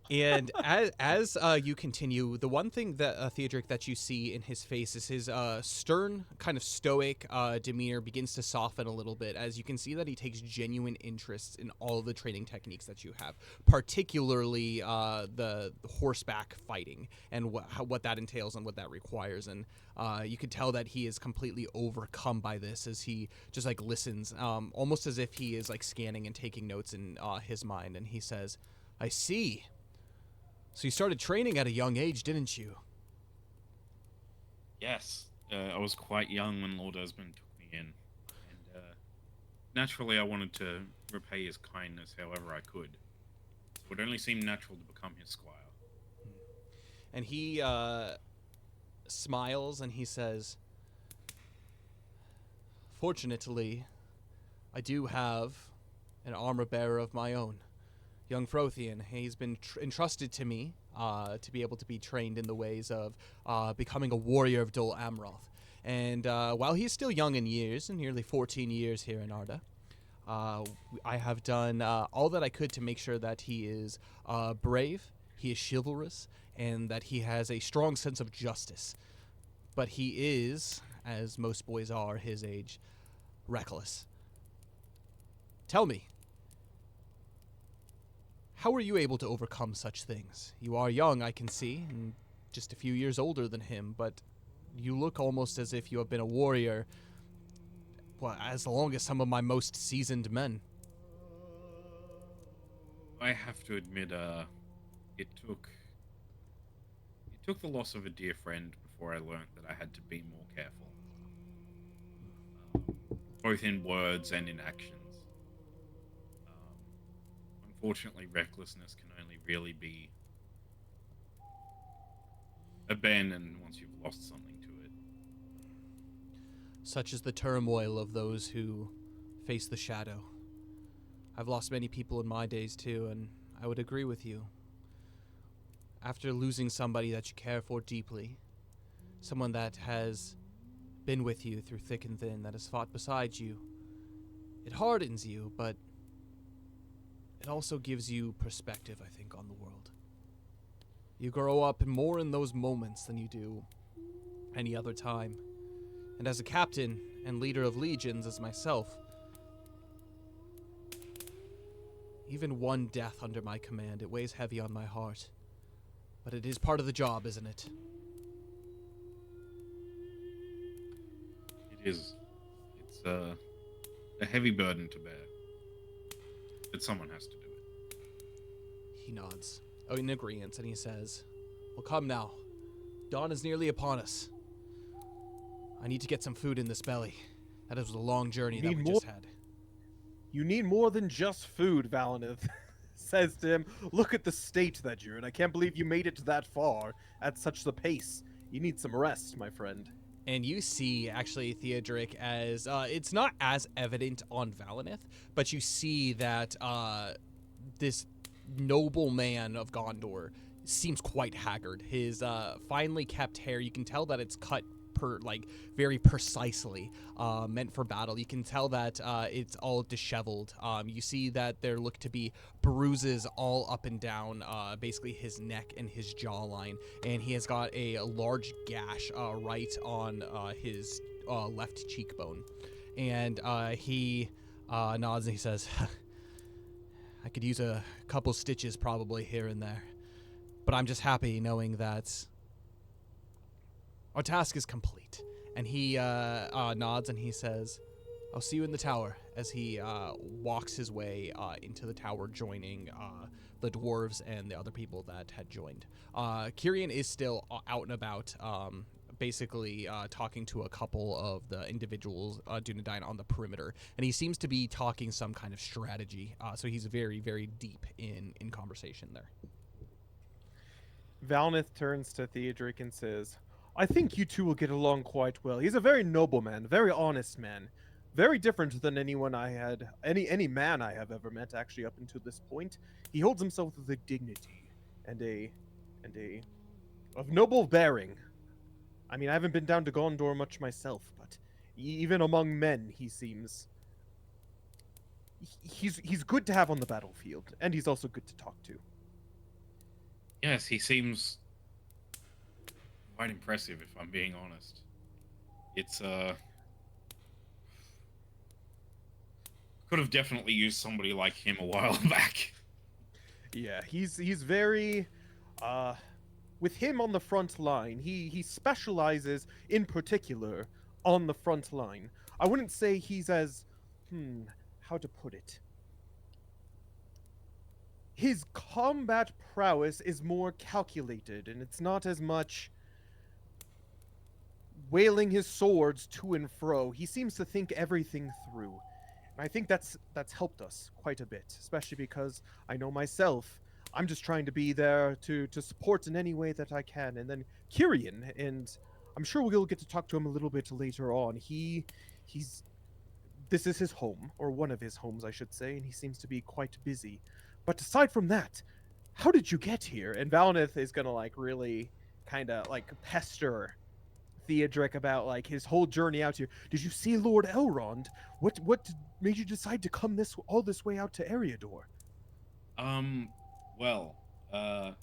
And as you continue, the one thing that Theodric that you see in his face is his stern, kind of stoic demeanor begins to soften a little bit, as you can see that he takes genuine interest in all of the training techniques that you have, particularly the horseback fighting and what that entails and what that requires. And you could tell that he is completely overcome by this as he just like listens, almost as if he is like scanning and taking notes in his mind. And he says, "I see. So you started training at a young age, didn't you?" Yes. I was quite young when Lord Esmond took me in. And naturally, I wanted to repay his kindness however I could. So it only seemed natural to become his squire. And he smiles and he says, "Fortunately, I do have an armor bearer of my own. Young Frothian, he's been entrusted to me to be able to be trained in the ways of becoming a warrior of Dol Amroth. And while he's still young in years, nearly 14 years here in Arda, I have done all that I could to make sure that he is brave, he is chivalrous, and that he has a strong sense of justice. But he is, as most boys are his age, reckless. Tell me, how are you able to overcome such things? You are young, I can see, and just a few years older than him, but you look almost as if you have been a warrior, well, as long as some of my most seasoned men." I have to admit, it took the loss of a dear friend before I learned that I had to be more careful, both in words and in actions. Unfortunately, recklessness can only really be abandoned once you've lost something to it. Such is the turmoil of those who face the shadow. I've lost many people in my days too, and I would agree with you. After losing somebody that you care for deeply, someone that has been with you through thick and thin, that has fought beside you, it hardens you, but it also gives you perspective, I think, on the world. You grow up more in those moments than you do any other time. And as a captain and leader of legions as myself, even one death under my command, it weighs heavy on my heart. But it is part of the job, isn't it? It is. It's a heavy burden to bear. But someone has to do it. He nods, in agreement, and he says, well, come now. Dawn is nearly upon us. I need to get some food in this belly. That was a long journey that we just had. You need more than just food, Valinith says to him. Look at the state that you're in. I can't believe you made it that far at such a pace. You need some rest, my friend. And you see, actually, Theodoric, as it's not as evident on Valinith, but you see that this noble man of Gondor seems quite haggard. His finely kept hair, you can tell that it's cut very precisely, meant for battle. You can tell that it's all disheveled. You see that there look to be bruises all up and down basically his neck and his jawline, and he has got a large gash right on his left cheekbone. And he nods and he says, I could use a couple stitches probably here and there, but I'm just happy knowing that our task is complete. And he nods and he says, I'll see you in the tower, as he walks his way into the tower, joining the dwarves and the other people that had joined. Kyrian is still out and about, basically talking to a couple of the individuals, Dunedain, on the perimeter. And he seems to be talking some kind of strategy, so he's very, very deep in conversation there. Valinith turns to Theodoric and says, I think you two will get along quite well. He's a very noble man, very honest man, very different than anyone I had, any man I have ever met, actually, up until this point. He holds himself with a dignity and of noble bearing. I mean, I haven't been down to Gondor much myself, but even among men, he seems he's good to have on the battlefield, and he's also good to talk to. Yes, he seems quite impressive, if I'm being honest. It's could have definitely used somebody like him a while back. Yeah, he's very with him on the front line, he specializes in particular on the front line. I wouldn't say he's as how to put it. His combat prowess is more calculated, and it's not as much wailing his swords to and fro. He seems to think everything through. And I think that's helped us quite a bit, especially because I know myself, I'm just trying to be there to support in any way that I can. And then Kyrian, and I'm sure we'll get to talk to him a little bit later on. This is his home, or one of his homes, I should say, and he seems to be quite busy. But aside from that, how did you get here? And Valinith is gonna really kind of pester Theodoric about his whole journey out here. Did you see Lord Elrond? What made you decide to come all this way out to Eriador? Well, a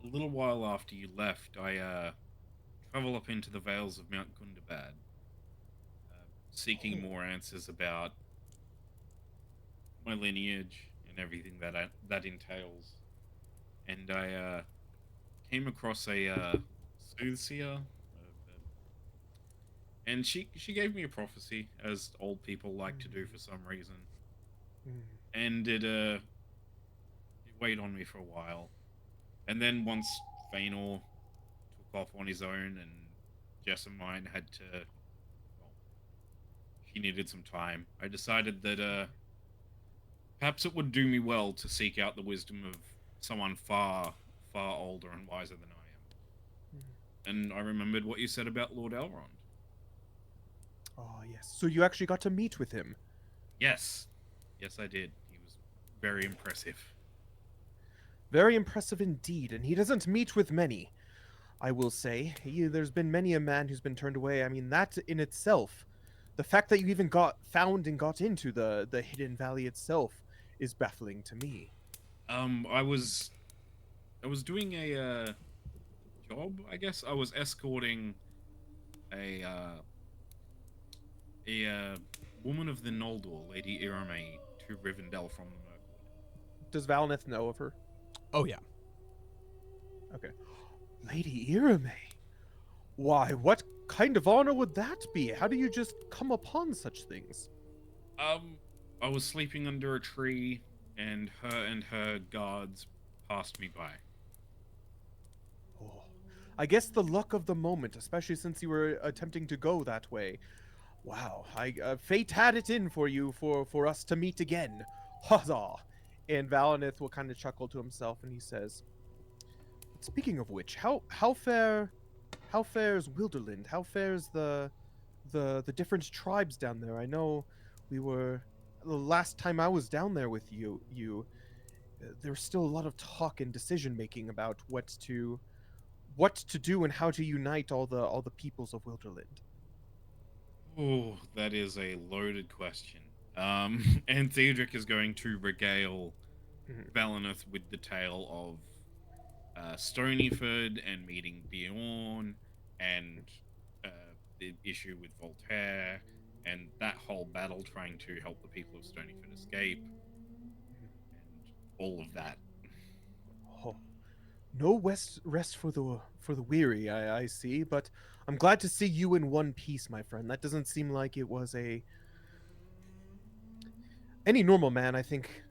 little while after you left, I travel up into the Vales of Mount Gundabad, seeking more answers about my lineage and everything that entails. And I came across a soothsayer. And she gave me a prophecy, as old people like to do for some reason. And it weighed on me for a while. And then once Fëanor took off on his own and Jessamine had to, well, she needed some time, I decided that perhaps it would do me well to seek out the wisdom of someone far, far older and wiser than I am. And I remembered what you said about Lord Elrond. Oh, yes. So you actually got to meet with him? Yes. Yes, I did. He was very impressive. Very impressive indeed, and he doesn't meet with many, I will say. There's been many a man who's been turned away. I mean, that in itself, the fact that you even got found and got into the Hidden Valley itself is baffling to me. I was doing a job, I guess. I was escorting a woman of the Noldor, Lady Irame, to Rivendell from the Mirkwood. Does Valineth know of her? Oh yeah. Okay. Lady Irame. Why, what kind of honor would that be? How do you just come upon such things? I was sleeping under a tree, and her guards passed me by. Oh, I guess the luck of the moment, especially since you were attempting to go that way. Wow, fate had it in for you for us to meet again. Huzzah! And Valineth will kind of chuckle to himself, and he says, "Speaking of which, how fares Wilderland? How fares the different tribes down there? I know the last time I was down there with you, there's still a lot of talk and decision making about what to do and how to unite all the peoples of Wilderland." Oh, that is a loaded question. And Theodric is going to regale Valineth with the tale of Stonyford and meeting Bjorn and the issue with Voltaire and that whole battle trying to help the people of Stonyford escape and all of that. Oh, no rest for the weary, I see, but I'm glad to see you in one piece, my friend. That doesn't seem like it was any normal man. I think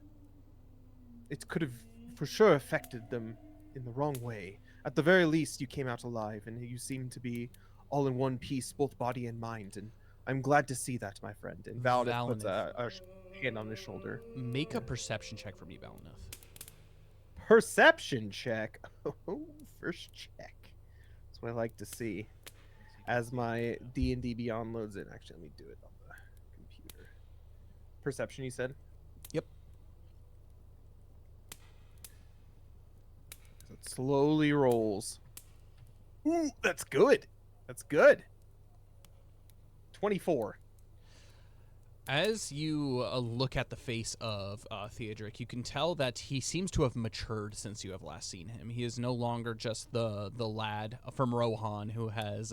it could have for sure affected them in the wrong way. At the very least, you came out alive, and you seem to be all in one piece, both body and mind, and I'm glad to see that, my friend. And Valineth puts a hand on his shoulder. Make a perception check for me, Valineth. Perception check. Oh, first check. That's what I like to see. As my D&D Beyond loads in. Actually, let me do it on the computer. Perception, you said? Yep. So it slowly rolls. Ooh, that's good. That's good. 24. As you look at the face of Theodric, you can tell that he seems to have matured since you have last seen him. He is no longer just the lad from Rohan who has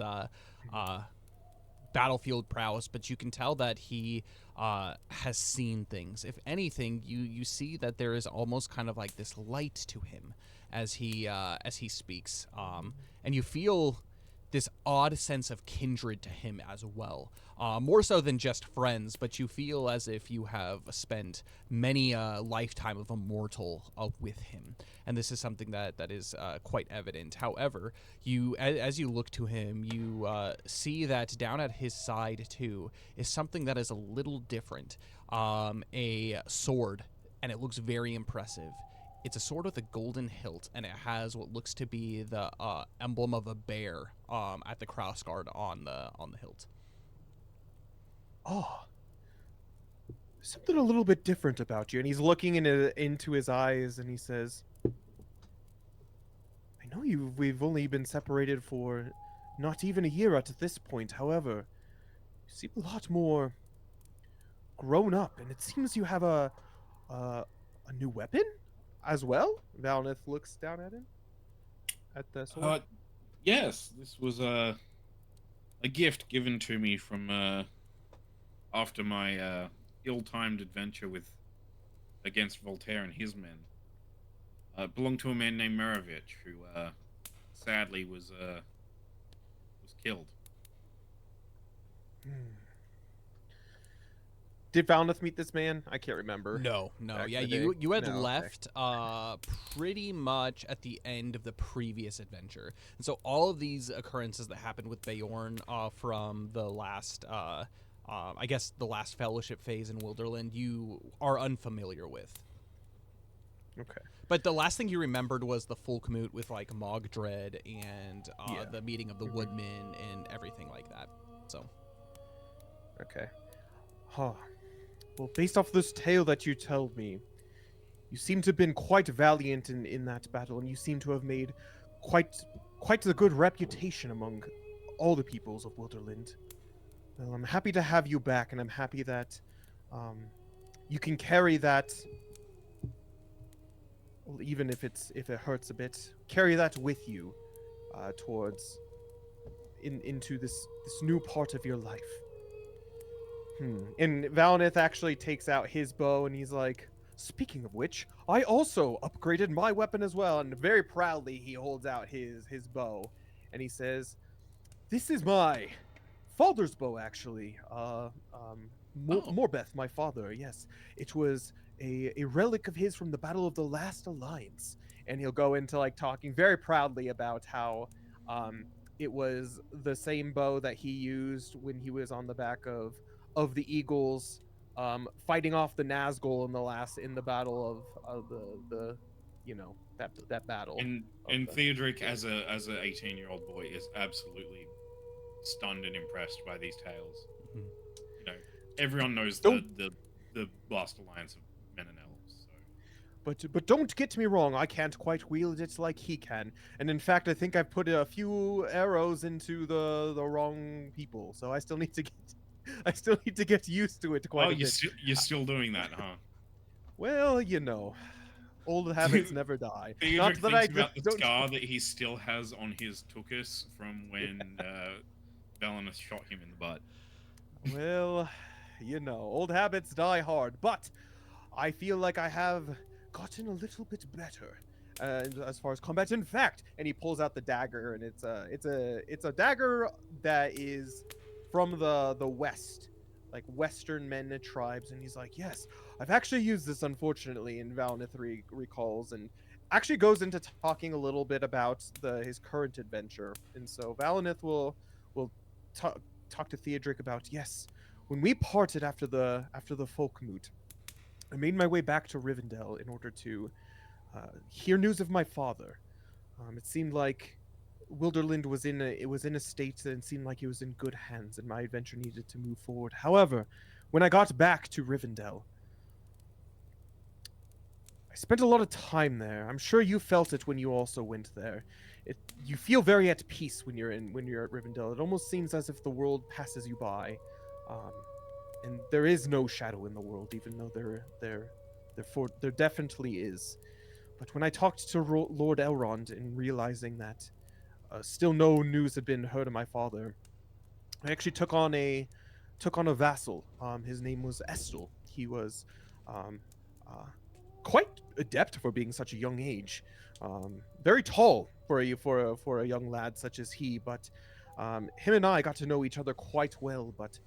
battlefield prowess, but you can tell that he has seen things. If anything, you see that there is almost kind of like this light to him as he speaks, and you feel this odd sense of kindred to him as well. More so than just friends, but you feel as if you have spent many a lifetime of a mortal with him. And this is something that is quite evident. However, as you look to him, you see that down at his side, too, is something that is a little different. A sword, and it looks very impressive. It's a sword with a golden hilt, and it has what looks to be the emblem of a bear at the crossguard on the hilt. Oh, something a little bit different about you. And he's looking into his eyes, and he says, "I know we've only been separated for not even a year at this point. However, you seem a lot more grown up, and it seems you have a new weapon as well." Valineth looks down at him. At the sword. Yes, this was a gift given to me from after my ill-timed adventure against Voltaire and his men. It belonged to a man named Merovich, who sadly was killed. Did Valineth meet this man? I can't remember. No. Yeah, you had left pretty much at the end of the previous adventure. And so all of these occurrences that happened with Bjorn from the last, I guess the last fellowship phase in Wilderland, you are unfamiliar with. Okay. But the last thing you remembered was the full commute with like Mogdred and the meeting of the Woodmen and everything like that. So. Okay. Huh. Well, based off this tale that you told me, you seem to have been quite valiant in that battle, and you seem to have made quite a good reputation among all the peoples of Wilderland. Well, I'm happy to have you back, and I'm happy that you can carry that well, even if it hurts a bit, carry that with you towards into this new part of your life. And Valinith actually takes out his bow and he's like, speaking of which, I also upgraded my weapon as well. And very proudly he holds out his bow and he says, this is my father's bow, actually. Oh, Morbeth, my father, yes. It was a relic of his from the Battle of the Last Alliance. And he'll go into like talking very proudly about how it was the same bow that he used when he was on the back of the Eagles, fighting off the Nazgul in the battle of the that battle and of the Theodoric as a 18-year-old boy is absolutely stunned and impressed by these tales. Mhm. You know, everyone knows don't the Last Alliance of Men and Elves. So but don't get me wrong, I can't quite wield it like he can. And in fact, I think I've put a few arrows into the wrong people. So I still need to get I still need to get used to it oh, quite a bit. you're still doing that, huh? Well, old habits never die. Not Theodoric that I thinks about the don't scar that he still has on his tuchus from when Valinus shot him in the butt. well, old habits die hard, but I feel like I have gotten a little bit better as far as combat. In fact, and he pulls out the dagger, and it's a dagger that is from the west, like Western men tribes. And he's like, yes, I've actually used this, unfortunately. And Valinith recalls and actually goes into talking a little bit about his current adventure. And so Valinith will talk to Theodric about, yes, when we parted after the Folkmoot, I made my way back to Rivendell in order to hear news of my father. It seemed like Wilderland was in a state that seemed like it was in good hands, and my adventure needed to move forward. However, when I got back to Rivendell, I spent a lot of time there. I'm sure you felt it when you also went there. You feel very at peace when you're at Rivendell. It almost seems as if the world passes you by. Um, and there is no shadow in the world, even though there definitely is. But when I talked to Lord Elrond and realizing that still no news had been heard of my father, I actually took on a vassal. His name was Estel. He was um, uh, quite adept for being such a young age. Very tall for a young lad such as he. But him and I got to know each other quite well. But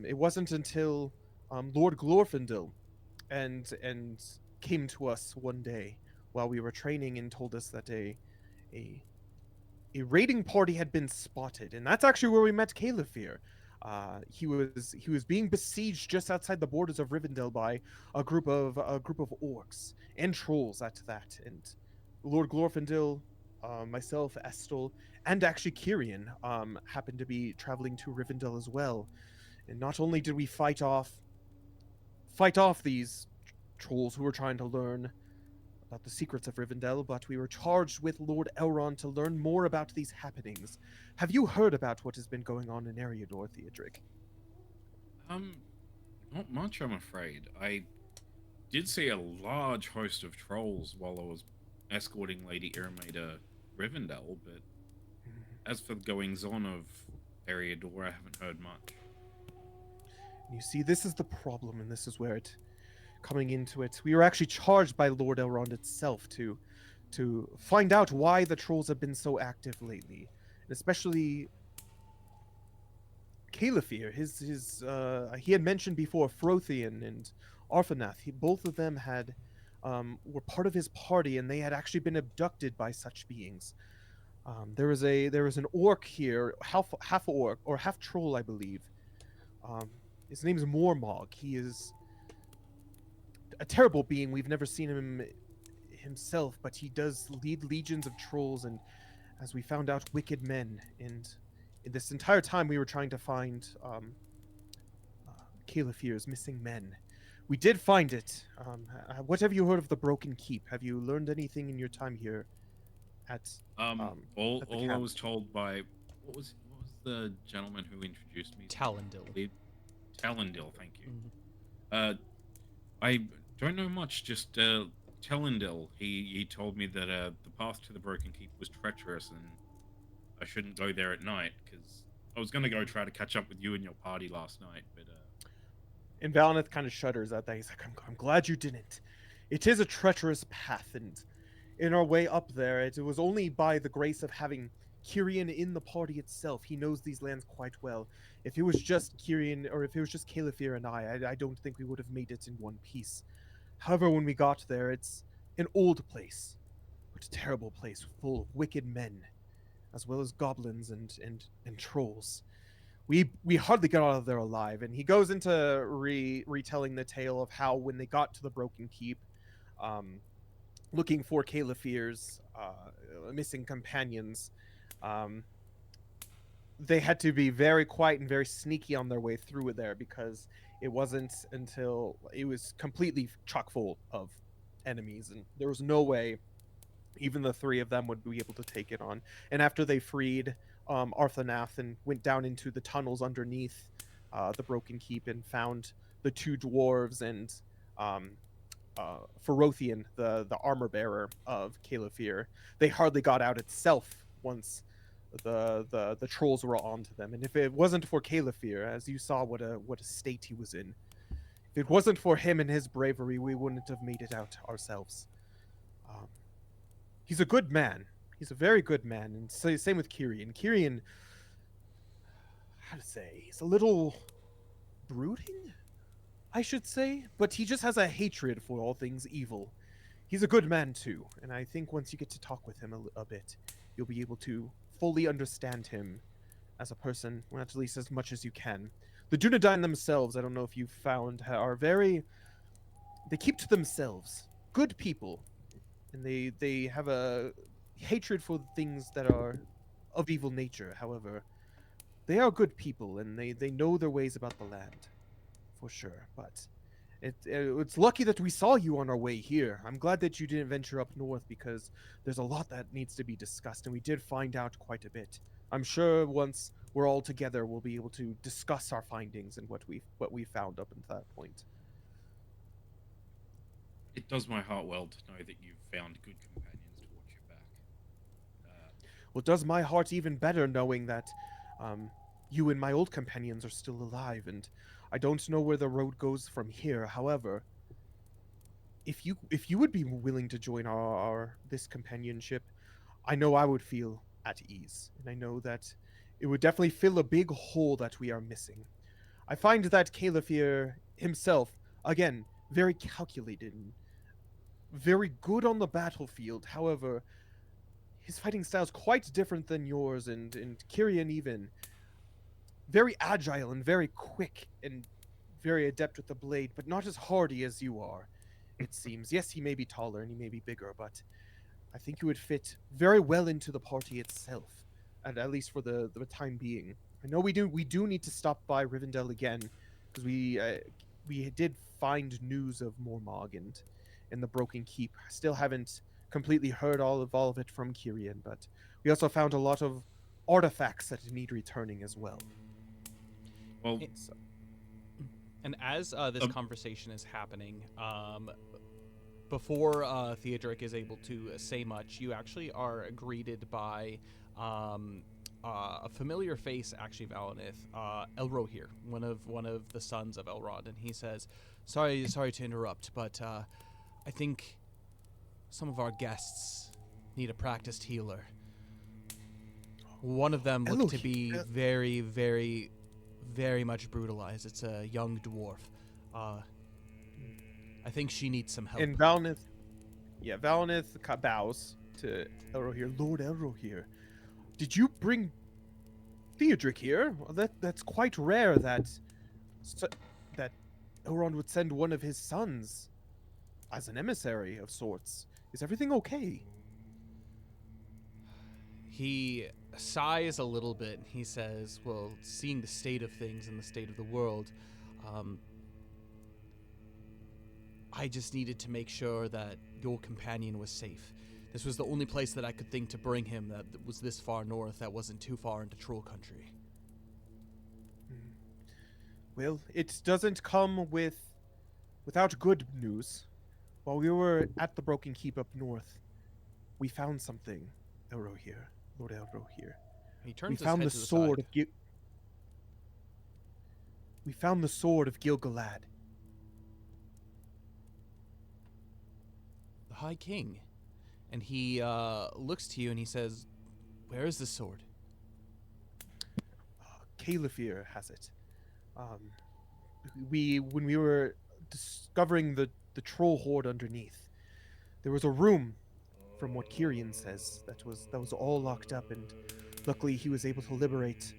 it wasn't until Lord Glorfindel and came to us one day while we were training and told us that a a raiding party had been spotted, and that's actually where we met Calefir. He was being besieged just outside the borders of Rivendell by a group of orcs and trolls at that. And Lord Glorfindel, myself, Estel, and actually Kyrian happened to be traveling to Rivendell as well. And not only did we fight off these trolls who were trying to learn about the secrets of Rivendell, but we were charged with Lord Elrond to learn more about these happenings. Have you heard about what has been going on in Eriador, Theodric? Um, not much, I'm afraid. I did see a large host of trolls while I was escorting Lady Irma to Rivendell, but as for the goings on of Eriador, I haven't heard much. You see, this is the problem, and this is where it coming into it. We were actually charged by Lord Elrond itself to find out why the trolls have been so active lately, and especially Calefir. He had mentioned before Frothian and Arthanath. Both of them had were part of his party, and they had actually been abducted by such beings. There was an orc here, half orc or half troll, I believe. His name is Mormog. He is a terrible being. We've never seen him himself, but he does lead legions of trolls, and as we found out, wicked men. And in this entire time, we were trying to find Calefir's missing men. We did find it. What have you heard of the Broken Keep? Have you learned anything in your time here at at the All I camp? was told by what was the gentleman who introduced me? Talendil. Talendil, thank you. Mhm. Uh, I don't know much. Just Telendil, he told me that the path to the Broken Keep was treacherous and I shouldn't go there at night because I was gonna go try to catch up with you and your party last night, but And Valineth kind of shudders at that. He's like, I'm glad you didn't. It is a treacherous path, and in our way up there, it was only by the grace of having Kyrian in the party itself. He knows these lands quite well. If it was just Kyrian, or if it was just Calithir and I don't think we would have made it in one piece. However, when we got there, it's an old place, but a terrible place full of wicked men, as well as goblins and trolls. We hardly got out of there alive. And he goes into retelling the tale of how when they got to the Broken Keep, um, looking for Calithir's missing companions, um, they had to be very quiet and very sneaky on their way through there because it wasn't until it was completely chock full of enemies, and there was no way even the three of them would be able to take it on. And after they freed Arthanath and went down into the tunnels underneath the Broken Keep and found the two dwarves and um, Ferothian, the armor bearer of Calithir, they hardly got out itself once the trolls were onto them. And if it wasn't for Calithir, as you saw what a state he was in, if it wasn't for him and his bravery, we wouldn't have made it out ourselves. He's a good man. He's a very good man. And same with Kyrian. Kyrian, how to say, he's a little brooding, I should say, but he just has a hatred for all things evil. He's a good man too, and I think once you get to talk with him a bit, you'll be able to fully understand him as a person, or at least as much as you can. The Dunedain themselves, I don't know if you've found, are very... They keep to themselves. Good people. And they have a hatred for things that are of evil nature. However, they are good people, and they know their ways about the land, for sure. But it's lucky that we saw you on our way here. I'm glad that you didn't venture up north because there's a lot that needs to be discussed, and we did find out quite a bit. I'm sure once we're all together, we'll be able to discuss our findings and what we found up until that point. it does my heart well to know that you've found good companions to watch your back. Well, it does my heart even better knowing that you and my old companions are still alive, and I don't know where the road goes from here. However, if you would be willing to join our this companionship, I know I would feel at ease, and I know that it would definitely fill a big hole that we are missing. I find that Calithir himself, again, very calculated and very good on the battlefield. However, his fighting style is quite different than yours, and Kyrian even very agile and very quick and very adept with the blade, but not as hardy as you are, it seems. Yes, he may be taller and he may be bigger, but I think you would fit very well into the party itself, at least for the time being. I know we do need to stop by Rivendell again because we did find news of Mormog and the Broken Keep. Still haven't completely heard all of it from Kyrian, but we also found a lot of artifacts that need returning as well. Well, So, And as this conversation is happening, before Theodoric is able to say much, you actually are greeted by a familiar face, actually, Valinith, Elro here, one of the sons of Elrond, and he says, "Sorry to interrupt, but I think some of our guests need a practiced healer. One of them looked to be very, very, very much brutalized. It's a young dwarf. I think she needs some help." and Valinith bows to Elro here. Lord Elro here, did you bring Theodoric here? Well, that's quite rare that Elrond would send one of his sons as an emissary of sorts. Is everything okay? He sighs a little bit. He says, "Well, seeing the state of things and the state of the world, I just needed to make sure that your companion was safe. This was the only place that I could think to bring him that was this far north, that wasn't too far into troll country." Well, it doesn't come without good news. while we were at the Broken Keep up north, we found something, Elro here, Lord Elro here. He We turns his found head the to the sword side. of We found the sword of Gil-galad. The High King. And he looks to you and he says, "Where is the sword?" Califir has it. When we were discovering the troll horde underneath, there was a room, from what Kyrian says, that was all locked up, and luckily he was able to liberate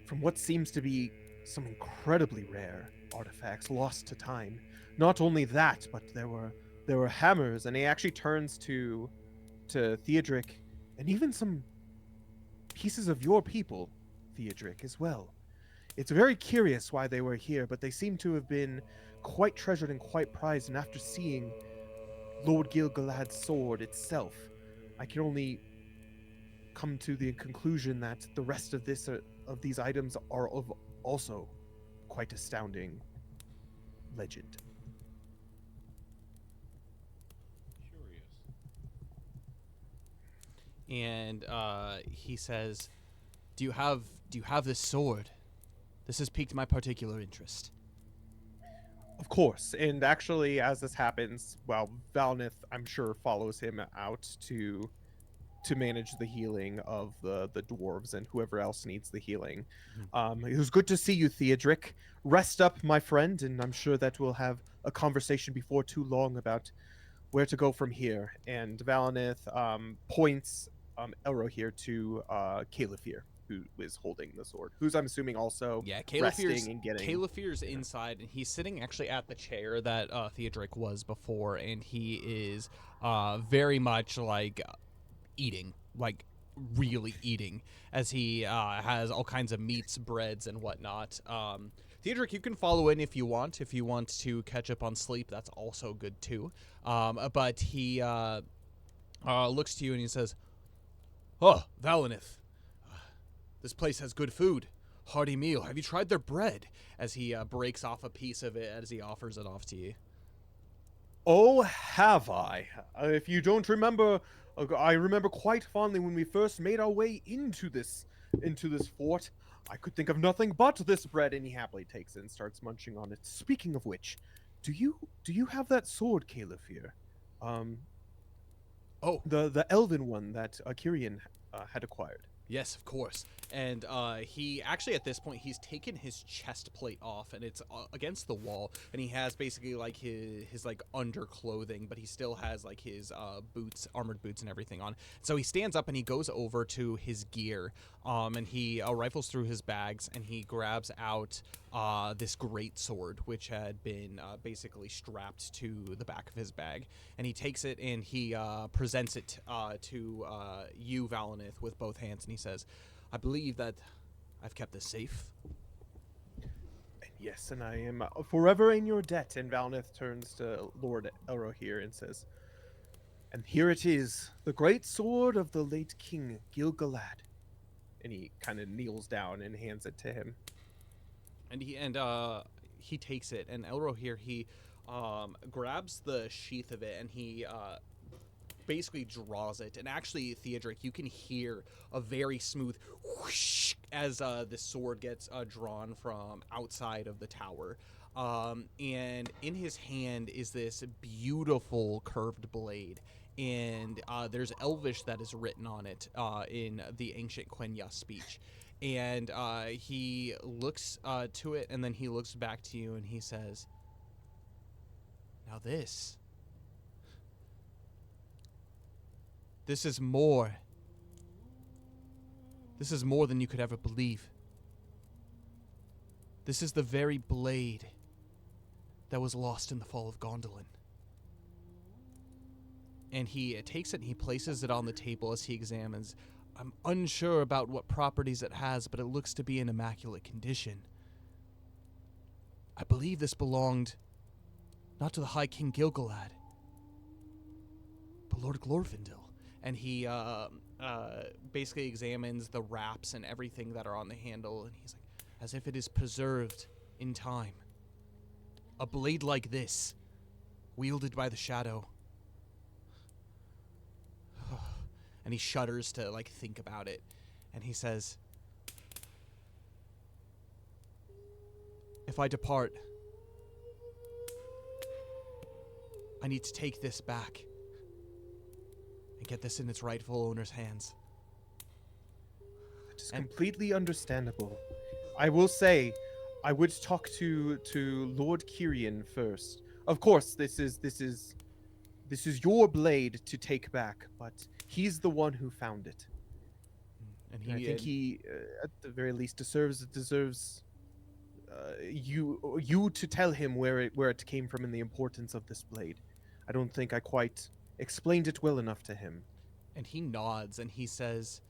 from what seems to be some incredibly rare artifacts lost to time. Not only that, but there were hammers, and he actually turns to Theodric, and even some pieces of your people, Theodric, as well. It's very curious why they were here, but they seem to have been quite treasured and quite prized, and after seeing Lord Gil-galad's sword itself, I can only come to the conclusion that the rest of these items are of also quite astounding legend. Curious. And he says, "Do you have this sword? This has piqued my particular interest." Of course, and actually, as this happens, well, Valnith, I'm sure, follows him out to manage the healing of the dwarves and whoever else needs the healing. It was good to see you, Theodric. Rest up, my friend, and I'm sure that we'll have a conversation before too long about where to go from here. And Valinith points Elro here to Califir, who is holding the sword, who's I'm assuming also Yeah, resting and getting. Califir's inside, and he's sitting actually at the chair that Theodric was before, and he is very much like eating, like really eating, as he has all kinds of meats, breads, and whatnot. Theodric, you can follow in if you want. If you want to catch up on sleep, that's also good too. But he looks to you and he says, "Oh, Valinith, this place has good food. Hearty meal. Have you tried their bread?" As he breaks off a piece of it as he offers it off to you. Oh, have I? If you don't remember, I remember quite fondly when we first made our way into this fort. I could think of nothing but this bread, and he happily takes it and starts munching on it. Speaking of which, do you have that sword, Califir? Oh, The elven one that Kyrian had acquired. yes, of course. And he actually, at this point, he's taken his chest plate off, and it's against the wall. And he has basically like his like underclothing, but he still has like his boots, armored boots, and everything on. So he stands up and he goes over to his gear, and he rifles through his bags, and he grabs out this great sword, which had been basically strapped to the back of his bag. And he takes it and he presents it to you, Valinith, with both hands, and he says, "I believe that I've kept this safe." Yes, and I am forever in your debt. And Valnith turns to Lord Elro here and says, "And here it is, the great sword of the late King Gil-galad." And he kind of kneels down and hands it to him. And he takes it, and Elro here, he grabs the sheath of it, and he basically draws it. And actually, Theodric, you can hear a very smooth whoosh as the sword gets drawn from outside of the tower. And in his hand is this beautiful curved blade. And there's Elvish that is written on it in the ancient Quenya speech. And he looks to it, and then he looks back to you, and he says, "Now this is more. This is more than you could ever believe. This is the very blade that was lost in the fall of Gondolin." And he takes it and he places it on the table as he examines. "I'm unsure about what properties it has, but it looks to be in immaculate condition. I believe this belonged not to the High King Gil-galad, but Lord Glorfindel." And he basically examines the wraps and everything that are on the handle, and he's like, "As if it is preserved in time. A blade like this wielded by the shadow. And he shudders to, like, think about it. And he says, if I depart, I need to take this back and get this in its rightful owner's hands. It is completely understandable. I will say, I would talk to Lord Kyrian first. Of course, this is your blade to take back, but he's the one who found it. And I think he, at the very least, deserves you to tell him where it came from and the importance of this blade. I don't think I quite explained it well enough to him. And he nods and he says,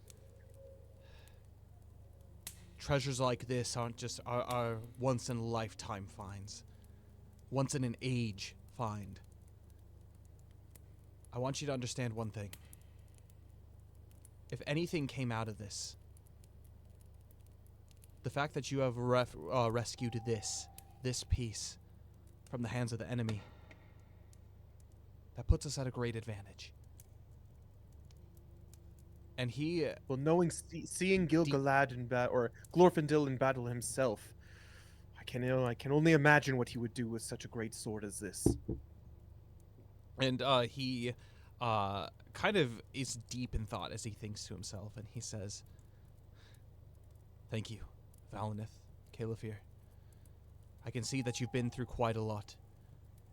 treasures like this aren't just are once in a lifetime finds. Once in an age find. I want you to understand one thing. If anything came out of this, the fact that you have rescued this piece from the hands of the enemy, that puts us at a great advantage. And he... Well, seeing Gil-galad or Glorfindel in battle himself, I can only imagine what he would do with such a great sword as this. And he kind of is deep in thought as he thinks to himself, and he says, thank you, Valineth, Calafir. I can see that you've been through quite a lot.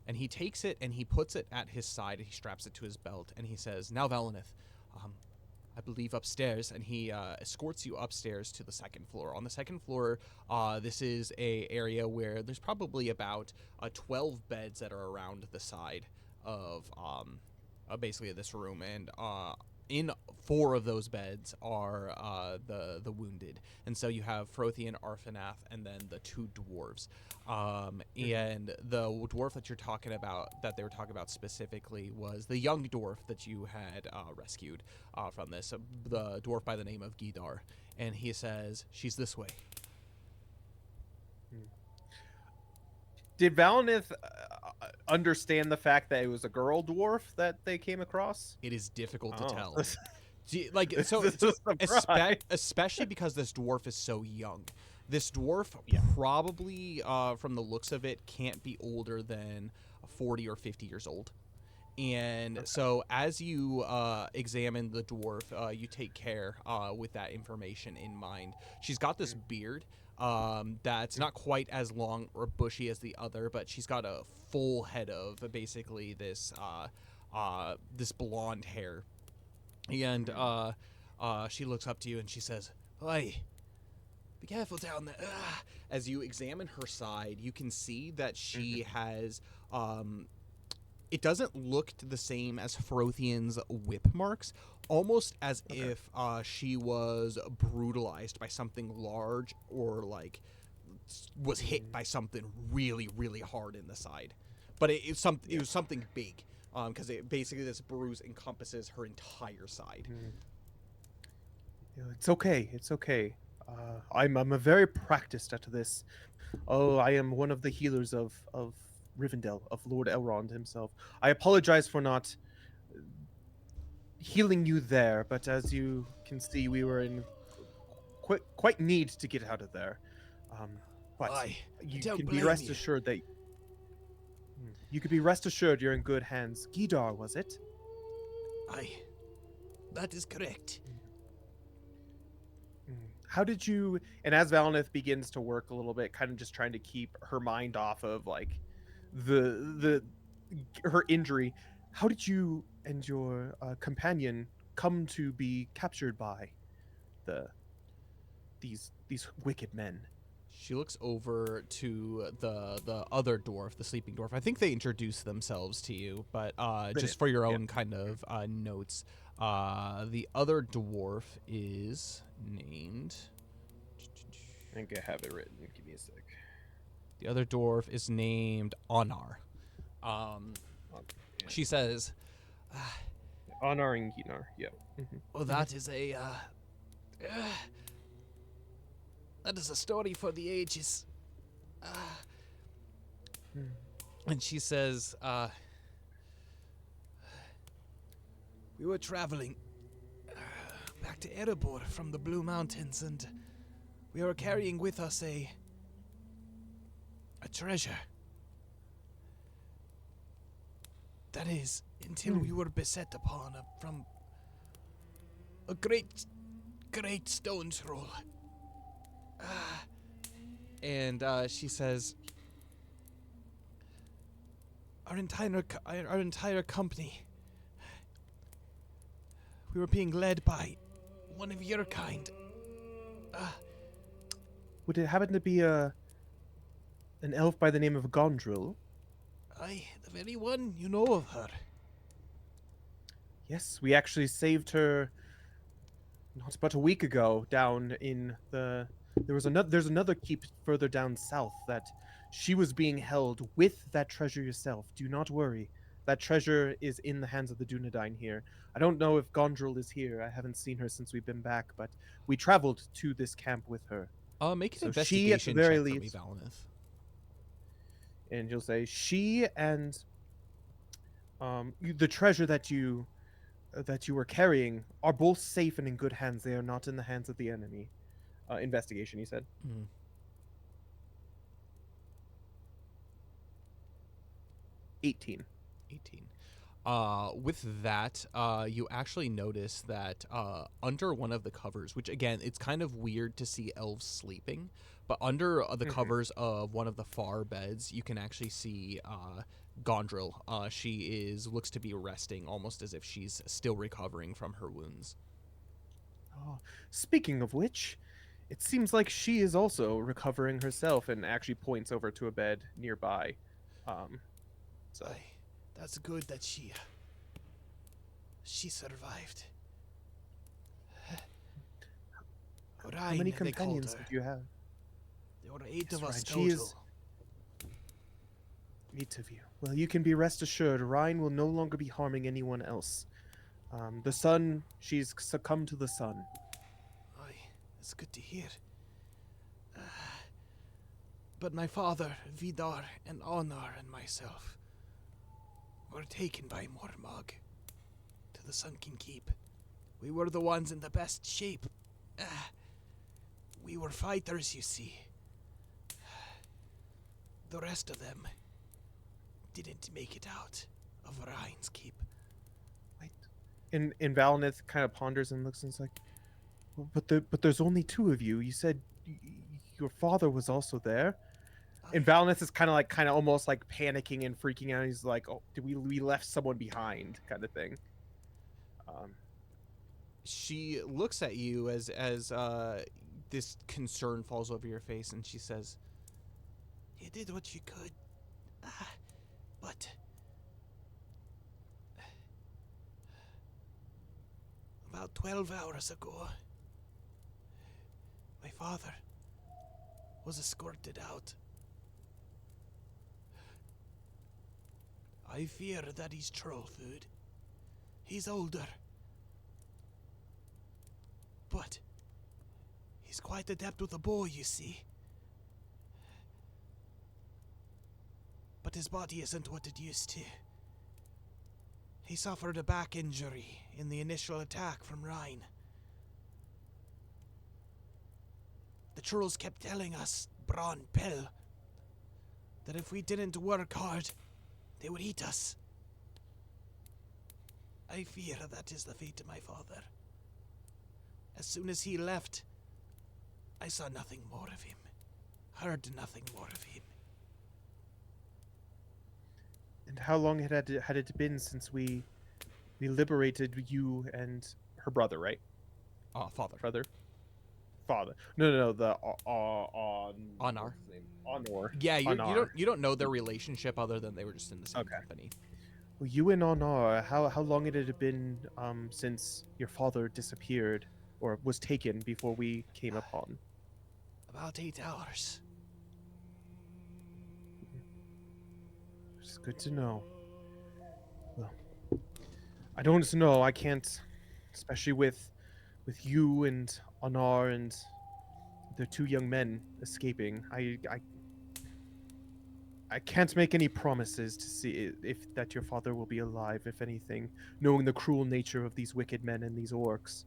And he takes it and he puts it at his side, and he straps it to his belt, and he says, now, Valineth, I believe upstairs, and he escorts you upstairs to the second floor. On the second floor, this is a area where there's probably about 12 beds that are around the side of basically this room, and in 4 of those beds are the wounded, and so you have Frothian, Arfanath, and then the 2 dwarves. And the dwarf that they were talking about specifically was the young dwarf that you had rescued from this, the dwarf by the name of Gidar. And he says, she's this way. Did Valineth understand the fact that it was a girl dwarf that they came across? It is difficult to tell. Like, so, This is a surprise. especially because this dwarf is so young. This dwarf probably, from the looks of it, can't be older than 40 or 50 years old. And so as you examine the dwarf, you take care with that information in mind. She's got this beard that's not quite as long or bushy as the other, but she's got a full head of basically this this blonde hair. And she looks up to you and she says, "Oi, be careful down there." As you examine her side, you can see that she has it doesn't look the same as Frothian's whip marks, almost as if she was brutalized by something large, or like was hit by something really, really hard in the side. But it was something big, because basically this bruise encompasses her entire side. It's okay. It's okay. I'm a very practiced at this. Oh, I am one of the healers of Rivendell, of Lord Elrond himself. I apologize for not healing you there, but as you can see, we were in quite need to get out of there. But you can be rest assured that you're in good hands. Gidar, was it? Aye, that is correct. How did you? And as Valineth begins to work a little bit, kind of just trying to keep her mind off of like her injury, how did you and your companion come to be captured by these wicked men? She looks over to the other dwarf, the sleeping dwarf. I think they introduced themselves to you, but just for your own kind of notes, the other dwarf is named... I think I have it written. Give me a sec. The other dwarf is named Anar. She says... Anar and Ginar, yeah. Well, that is a... that is a story for the ages. And she says, We were traveling back to Eriador from the Blue Mountains, and we were carrying with us a treasure. That is, until we were beset upon from a great stone scroll. And she says, our entire company, we were being led by one of your kind. Would it happen to be an elf by the name of Gondril? Aye, the very one. You know of her. Yes, we actually saved her not but a week ago down in there's another keep further down south that she was being held with that treasure yourself. Do not worry. That treasure is in the hands of the Dunedain here. I don't know if Gondril is here. I haven't seen her since we've been back, but we traveled to this camp with her. Make an So investigation she, at the very check for me, least, Valinith. and you'll say she and the treasure that you were carrying are both safe and in good hands. They are not in the hands of the enemy. Investigation, he said. 18. With that, you actually notice that under one of the covers, which again, it's kind of weird to see elves sleeping, but under the covers of one of the far beds, you can actually see Gondril. She looks to be resting, almost as if she's still recovering from her wounds. Oh, speaking of which, it seems like she is also recovering herself, and actually points over to a bed nearby. So Aye, that's good that she survived. how many companions did you have? There were 8 of Yes, us Ryan, total. she is 8 of you. Well, you can be rest assured, Ryan will no longer be harming anyone else. The sun, she's succumbed to the sun. Aye, that's good to hear. But my father, Vidar, and Honor, and myself were taken by Mormog to the Sunken Keep. We were the ones in the best shape. We were fighters, you see. The rest of them didn't make it out of Ryan's Keep. Wait. And Valinith kind of ponders and looks and is like, well, but there's only 2 of you. You said your father was also there. And Valinith is kind of almost like panicking and freaking out. He's like, "Oh, we left someone behind?" kind of thing. She looks at you as this concern falls over your face, and she says, "You did what you could, but about 12 hours ago, my father was escorted out. I fear that he's troll food. He's older, but he's quite adept with a bow, you see. But his body isn't what it used to. He suffered a back injury in the initial attack from Rhine. The trolls kept telling us, Braun Pill, that if we didn't work hard, they would eat us. I fear that is the fate of my father. As soon as he left, I saw nothing more of him, heard nothing more of him. And how long had it been since we liberated you and her brother, right? Father. Father. No. The Anar. Honor. Yeah, Anar. you don't know their relationship other than they were just in the same company. Well, you and Honor, how long had it been since your father disappeared or was taken before we came upon? About 8 hours. It's good to know. Well, I don't know. I can't, especially with you and Anar and the 2 young men escaping. I can't make any promises to see if that your father will be alive, if anything, knowing the cruel nature of these wicked men and these orcs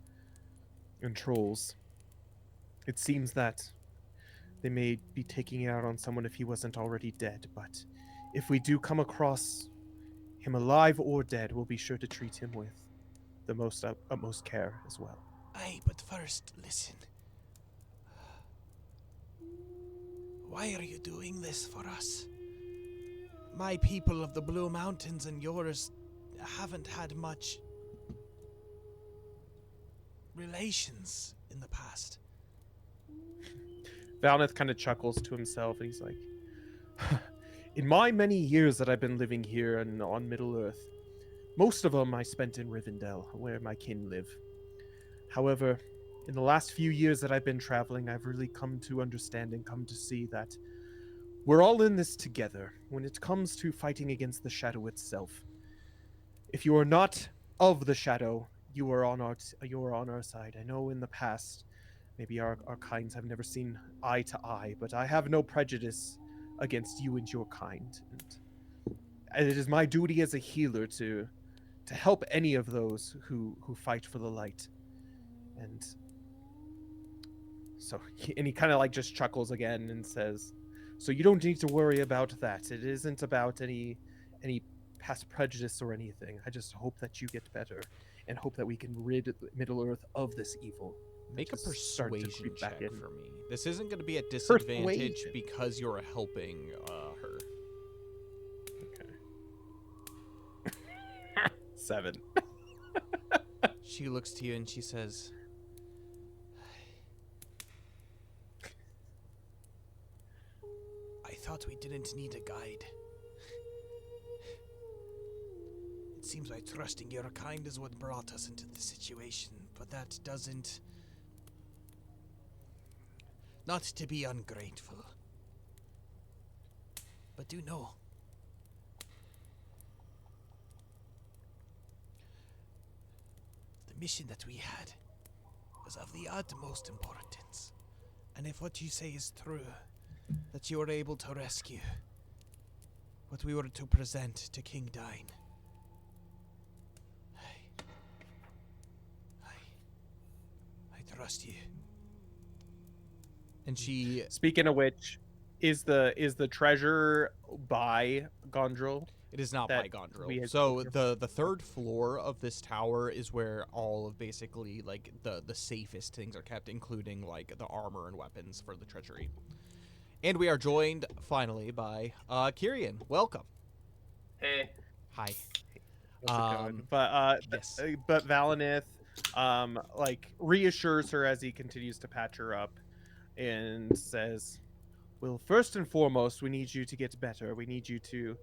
and trolls. It seems that they may be taking it out on someone if he wasn't already dead, but if we do come across him alive or dead, we'll be sure to treat him with the most utmost care as well. Aye, but first, listen. Why are you doing this for us? My people of the Blue Mountains and yours haven't had much relations in the past. Valneth kind of chuckles to himself and he's like, in my many years that I've been living here and on Middle Earth, most of them I spent in Rivendell, where my kin live. However, in the last few years that I've been traveling, I've really come to understand and come to see that we're all in this together when it comes to fighting against the shadow itself. If you are not of the shadow, you are on our side. I know in the past, maybe our kinds have never seen eye to eye, but I have no prejudice against you and your kind. And it is my duty as a healer to help any of those who fight for the light. And so he kind of like just chuckles again and says, so you don't need to worry about that. It isn't about any past prejudice or anything. I just hope that you get better and hope that we can rid Middle Earth of this evil. Make a Just start to persuasion creep back check in. for me. This isn't going to be at disadvantage Persuasion. because you're helping her. Okay. 7. She looks to you and she says, I thought we didn't need a guide. It seems like trusting your kind is what brought us into this situation, but that doesn't... Not to be ungrateful, but do know the mission that we had was of the utmost importance. And if what you say is true, that you were able to rescue what we were to present to King Dain, I trust you. And she... Speaking of which, is the treasure by Gondrel? It is not that by Gondrel. we had So spoken the third floor of this tower is where all of basically like the safest things are kept, including like the armor and weapons for the treasury. And we are joined finally by Kyrian. Welcome. Hey. Hi. How's it going? But yes. but Valinith like reassures her as he continues to patch her up and says, well, first and foremost, we need you to get better. We need you to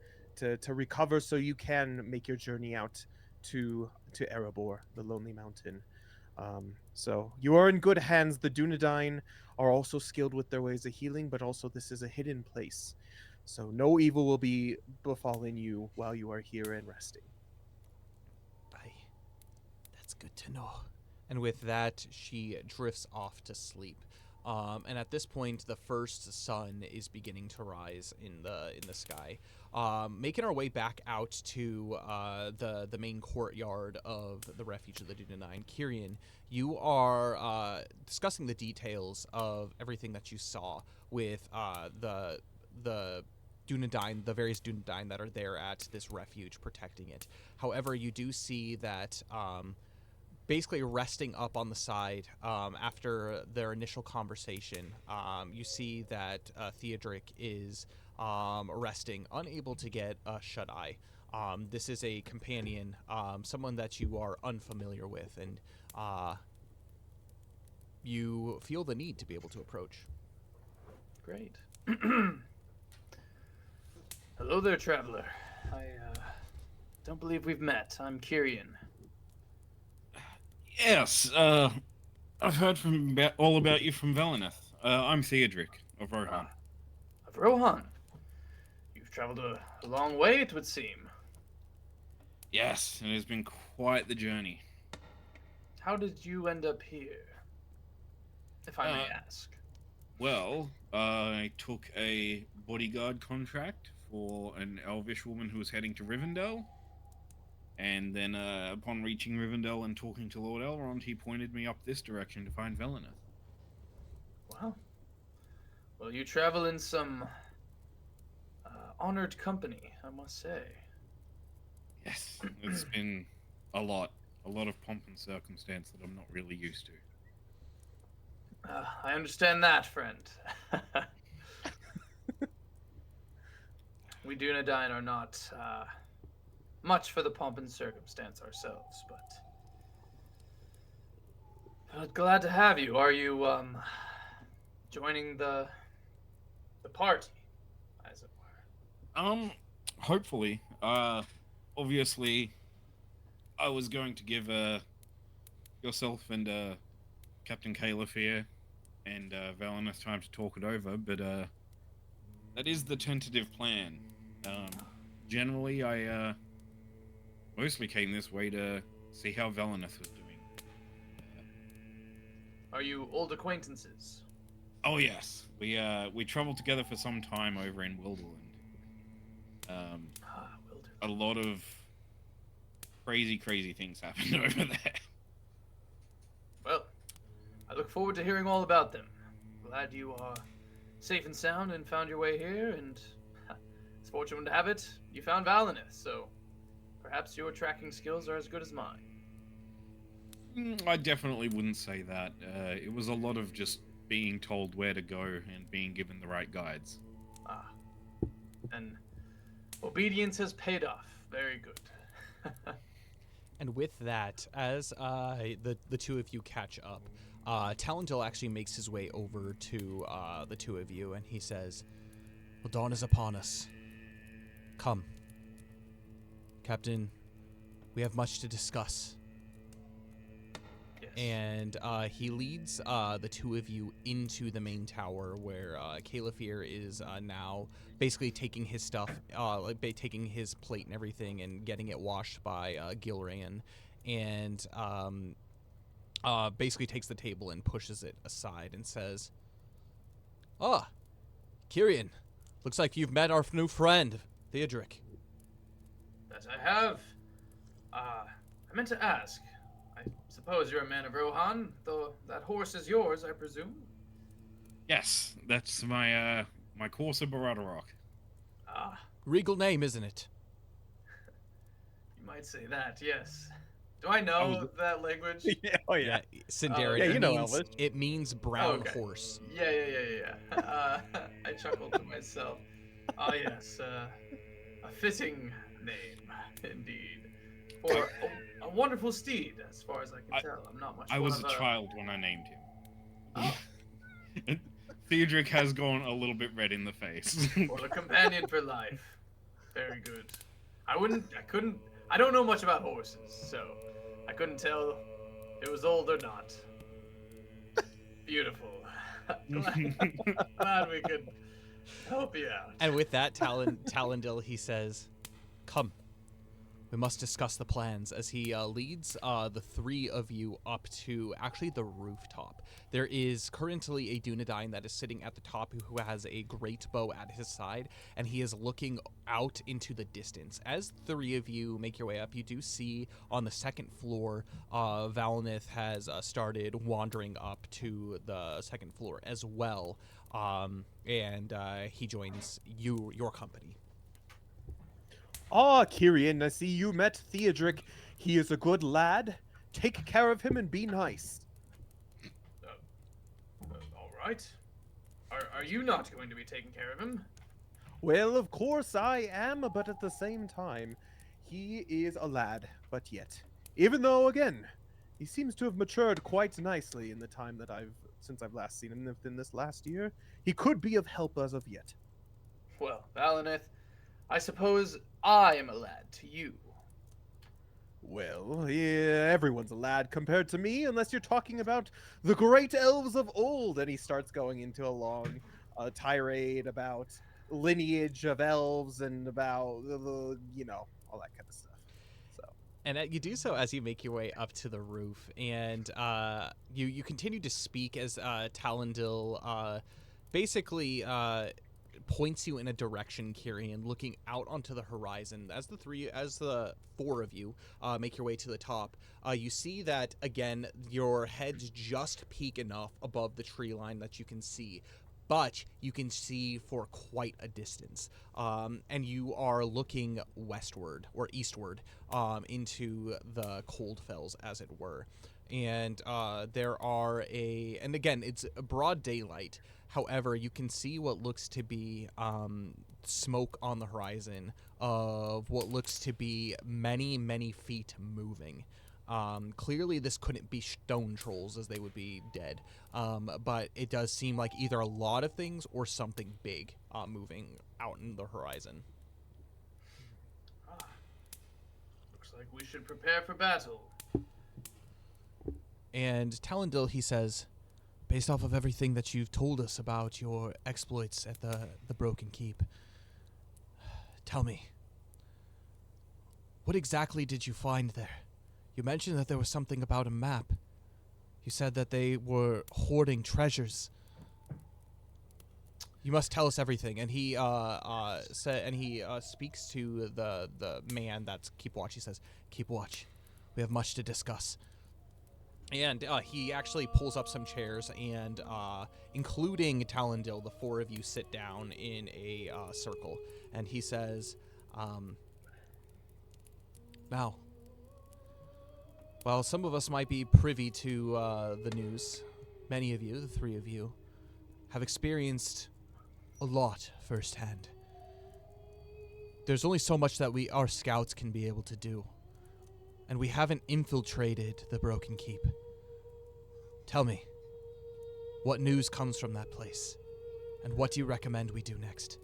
recover so you can make your journey out to Erebor, the Lonely Mountain. So you are in good hands. The Dunedain are also skilled with their ways of healing, but also this is a hidden place. So no evil will be befalling you while you are here and resting. That's good to know. And with that, she drifts off to sleep. And at this point, the first sun is beginning to rise in the sky. Making our way back out to the main courtyard of the refuge of the Dunedain. Kyrian, you are discussing the details of everything that you saw with the Dunedain, the various Dunedain that are there at this refuge protecting it. However, you do see that basically resting up on the side after their initial conversation, you see that Theodric is resting, unable to get a shut-eye. This is a companion, someone that you are unfamiliar with, and you feel the need to be able to approach. Great. Hello there, traveler. I don't believe we've met. I'm Kyrian. Yes, I've heard all about you from Valinith. I'm Theodric of Rohan. Of Rohan. You've traveled a long way, it would seem. Yes, it has been quite the journey. How did you end up here? If I may ask. Well, I took a bodyguard contract for an elvish woman who was heading to Rivendell. And then, upon reaching Rivendell and talking to Lord Elrond, he pointed me up this direction to find Velenith. Wow. Well, you travel in some honored company, I must say. Yes, it's been a lot of pomp and circumstance that I'm not really used to. I understand that, friend. We Dunedain are not much for the pomp and circumstance ourselves, but glad to have you. Are you joining the party, as it were? Hopefully. Obviously, I was going to give yourself and Captain Caliph here and Valenus time to talk it over, but that is the tentative plan. Generally, I mostly came this way to see how Valenus was doing. Are you old acquaintances? Oh yes, we traveled together for some time over in Wilderland. Wilder. A lot of crazy things happened over there. Well, I look forward to hearing all about them. Glad you are safe and sound and found your way here, and it's fortunate to have it. You found Valenith, so perhaps your tracking skills are as good as mine. I definitely wouldn't say that. It was a lot of just being told where to go and being given the right guides. And obedience has paid off. Very good. And with that, as the two of you catch up, Talendil actually makes his way over to the two of you, and he says, "Well, dawn is upon us. Come. Captain, we have much to discuss." Yes. And he leads the two of you into the main tower, where Caliph is now basically taking his stuff, taking his plate and everything, and getting it washed by Gilran, and basically takes the table and pushes it aside and says, "Ah, Kyrian, looks like you've met our new friend, Theodric." That I have. I meant to ask. I suppose you're a man of Rohan, though that horse is yours, I presume? Yes, that's my my Corsa Baradorok. Regal name, isn't it? You might say that, yes. Do I know that language? Oh yeah. Sindari. Yeah, It you know means, Elvish. it means brown okay. horse. Yeah. I chuckled to myself. Yes, a fitting name, indeed. For a wonderful steed, as far as I can tell. I'm not much I was a child when I named him. Theodric has gone a little bit red in the face. Well, a companion for life. Very good. I don't know much about horses, so I couldn't tell if it was old or not. Beautiful. Glad we could help you out. And with that, Talendil, he says, "Come. We must discuss the plans," as he leads the three of you up to actually the rooftop. There is currently a Dunedain that is sitting at the top who has a great bow at his side, and he is looking out into the distance. As the three of you make your way up, you do see on the second floor, Valenith has started wandering up to the second floor as well, and he joins your company. Ah, Kyrian, I see you met Theodric. He is a good lad. Take care of him and be nice. All right. Are you not going to be taking care of him? Well, of course I am, but at the same time, he is a lad, but yet. Even though, again, he seems to have matured quite nicely in the time that since I've last seen him within this last year. He could be of help as of yet. Well, Valenith, I suppose I am a lad to you. Well, yeah, everyone's a lad compared to me, unless you're talking about the great elves of old. And he starts going into a long tirade about lineage of elves and about all that kind of stuff. So, And you do so as you make your way up to the roof, and you continue to speak as Talendil basically points you in a direction, Kyrian, looking out onto the horizon. As the four of you make your way to the top, you see that again your heads just peak enough above the tree line that you can see, but you can see for quite a distance, and you are looking westward or eastward into the cold fells, as it were. And and again, it's broad daylight. However, you can see what looks to be smoke on the horizon of what looks to be many, many feet moving. Clearly, this couldn't be stone trolls, as they would be dead. But it does seem like either a lot of things or something big moving out in the horizon. Looks like we should prepare for battle. And Talendil, he says, based off of everything that you've told us about your exploits at the Broken Keep, tell me, what exactly did you find there? You mentioned that there was something about a map. You said that they were hoarding treasures. You must tell us everything. And he speaks to the man that's keep watch. He says, "Keep watch. We have much to discuss." And he actually pulls up some chairs, and including Talendil, the four of you sit down in a circle. And he says, now, while some of us might be privy to the news, many of you, the three of you, have experienced a lot firsthand. There's only so much that our scouts can be able to do. And we haven't infiltrated the Broken Keep. Tell me, what news comes from that place? And what do you recommend we do next?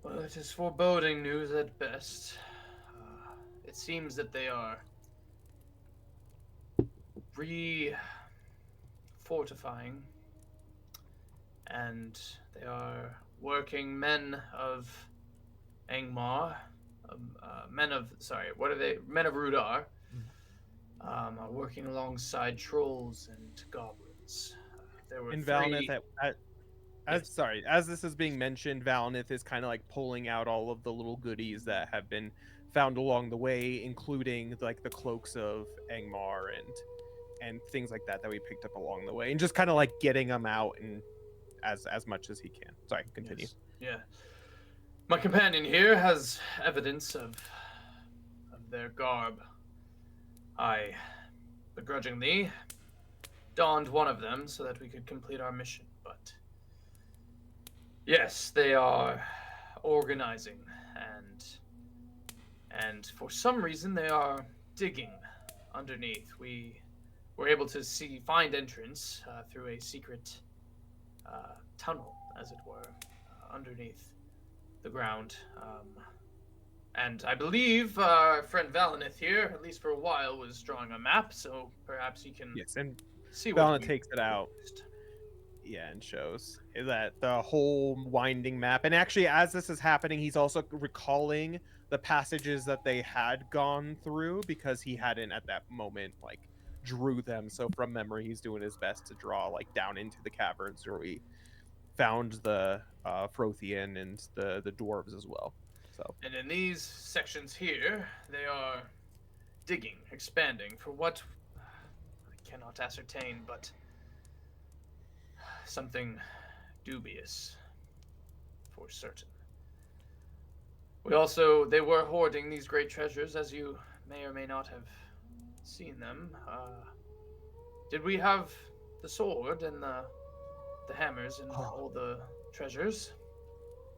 Well, it is foreboding news at best. It seems that they are re-fortifying, and they are working men of Angmar, men of Rudar, are working alongside trolls and goblins. There were In three... Valnith, as this is being mentioned, Valnith is kind of like pulling out all of the little goodies that have been found along the way, including like the cloaks of Angmar and things like that we picked up along the way, and just kind of like getting them out and as much as he can. Sorry, continue. Yes. Yeah. My companion here has evidence of their garb. I begrudgingly donned one of them so that we could complete our mission, but yes, they are organizing, and for some reason they are digging underneath. We were able to find entrance through a secret tunnel, as it were, underneath the ground. And I believe our friend Valinith here, at least for a while, was drawing a map, so perhaps he can see what Valinith takes it out. Yeah, and shows that the whole winding map. And actually, as this is happening, he's also recalling the passages that they had gone through, because he hadn't at that moment like drew them. So from memory, he's doing his best to draw like down into the caverns where we found the Frothian and the dwarves as well. So, and in these sections here, they are digging, expanding for what I cannot ascertain, but something dubious for certain. They were hoarding these great treasures, as you may or may not have seen them. Did we have the sword and the hammers and all the treasures?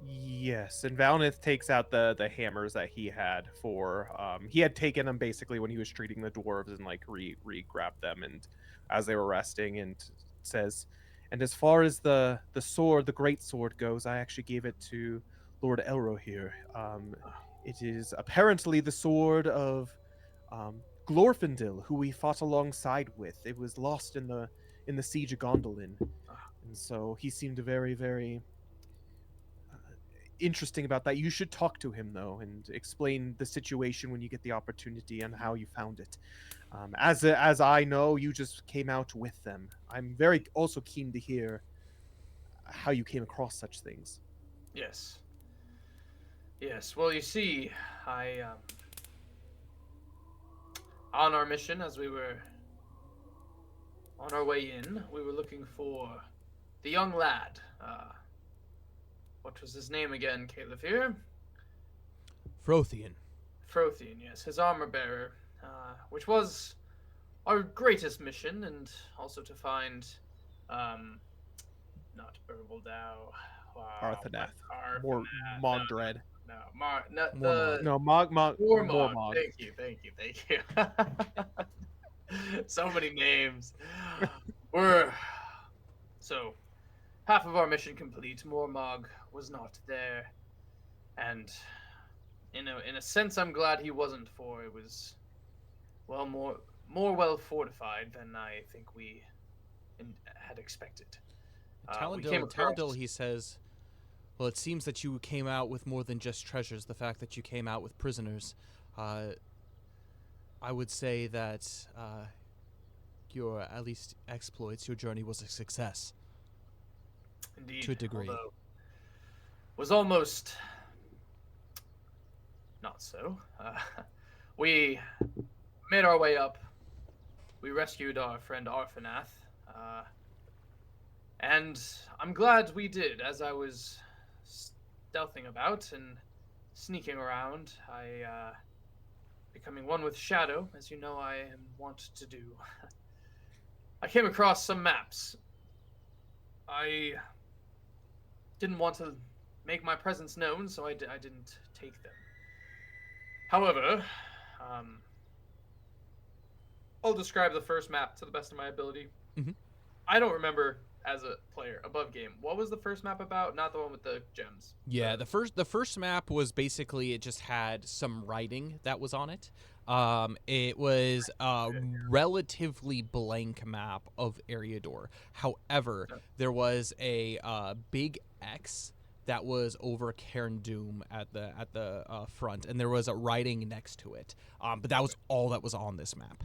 yes, and Valnith takes out the hammers that he had for he had taken them basically when he was treating the dwarves, and like re-grabbed them and as they were resting, and says, and as far as the sword, the great sword goes, I actually gave it to Lord Elro here. It is apparently the sword of Glorfindel, who we fought alongside with. It was lost in the siege of Gondolin, and so he seemed very, very interesting about that. You should talk to him though and explain the situation when you get the opportunity and how you found it. As I know, you just came out with them. I'm very also keen to hear how you came across such things. Yes. Yes. Well, you see, on our mission, as we were on our way in, we were looking for the young lad. What was his name again, Caleb here? Frothian. Frothian, yes, his armor bearer, which was our greatest mission, and also to find, not Burbaldow, Arthanath. Arthanath, Mogdred. Mormog. No, Mormog. Mormog. Thank you. So many names. We're so half of our mission complete. Mormog was not there, and in a sense, I'm glad he wasn't. For it was well more well fortified than I think we had expected. We came across... Talendil, he says, well, it seems that you came out with more than just treasures. The fact that you came out with prisoners, I would say that your, at least, exploits, your journey was a success. Indeed. To a degree. Although was almost not so. We made our way up. We rescued our friend Arthanath. And I'm glad we did. As I was stealthing about and sneaking around, I becoming one with Shadow, as you know I am wont to do. I came across some maps. I didn't want to make my presence known, so I didn't take them. However, I'll describe the first map to the best of my ability. Mhm. I don't remember as a player above game. What was the first map about? Not the one with the gems. Yeah, the first map was basically, it just had some writing that was on it. It was a relatively blank map of Eriador. However, there was a big X that was over Cairn Doom at the front, and there was a writing next to it. But that was all that was on this map.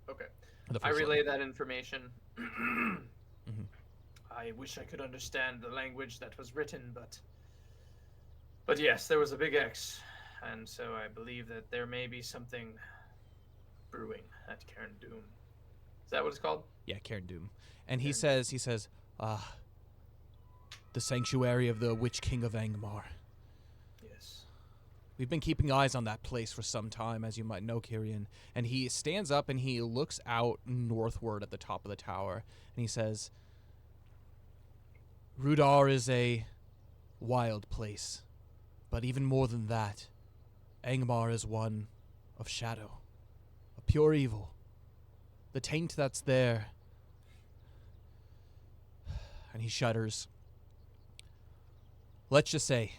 Okay. The I first relay one. that information. Mhm. I wish I could understand the language that was written, but yes, there was a big X, and so I believe that there may be something brewing at Cairn Doom. Is that what it's called? Yeah, Cairn Doom. And he says, the sanctuary of the Witch King of Angmar. Yes. We've been keeping eyes on that place for some time, as you might know, Kyrian. And he stands up and he looks out northward at the top of the tower, and he says, Rudar is a wild place, but even more than that, Angmar is one of shadow, a pure evil. The taint that's there. And he shudders. Let's just say,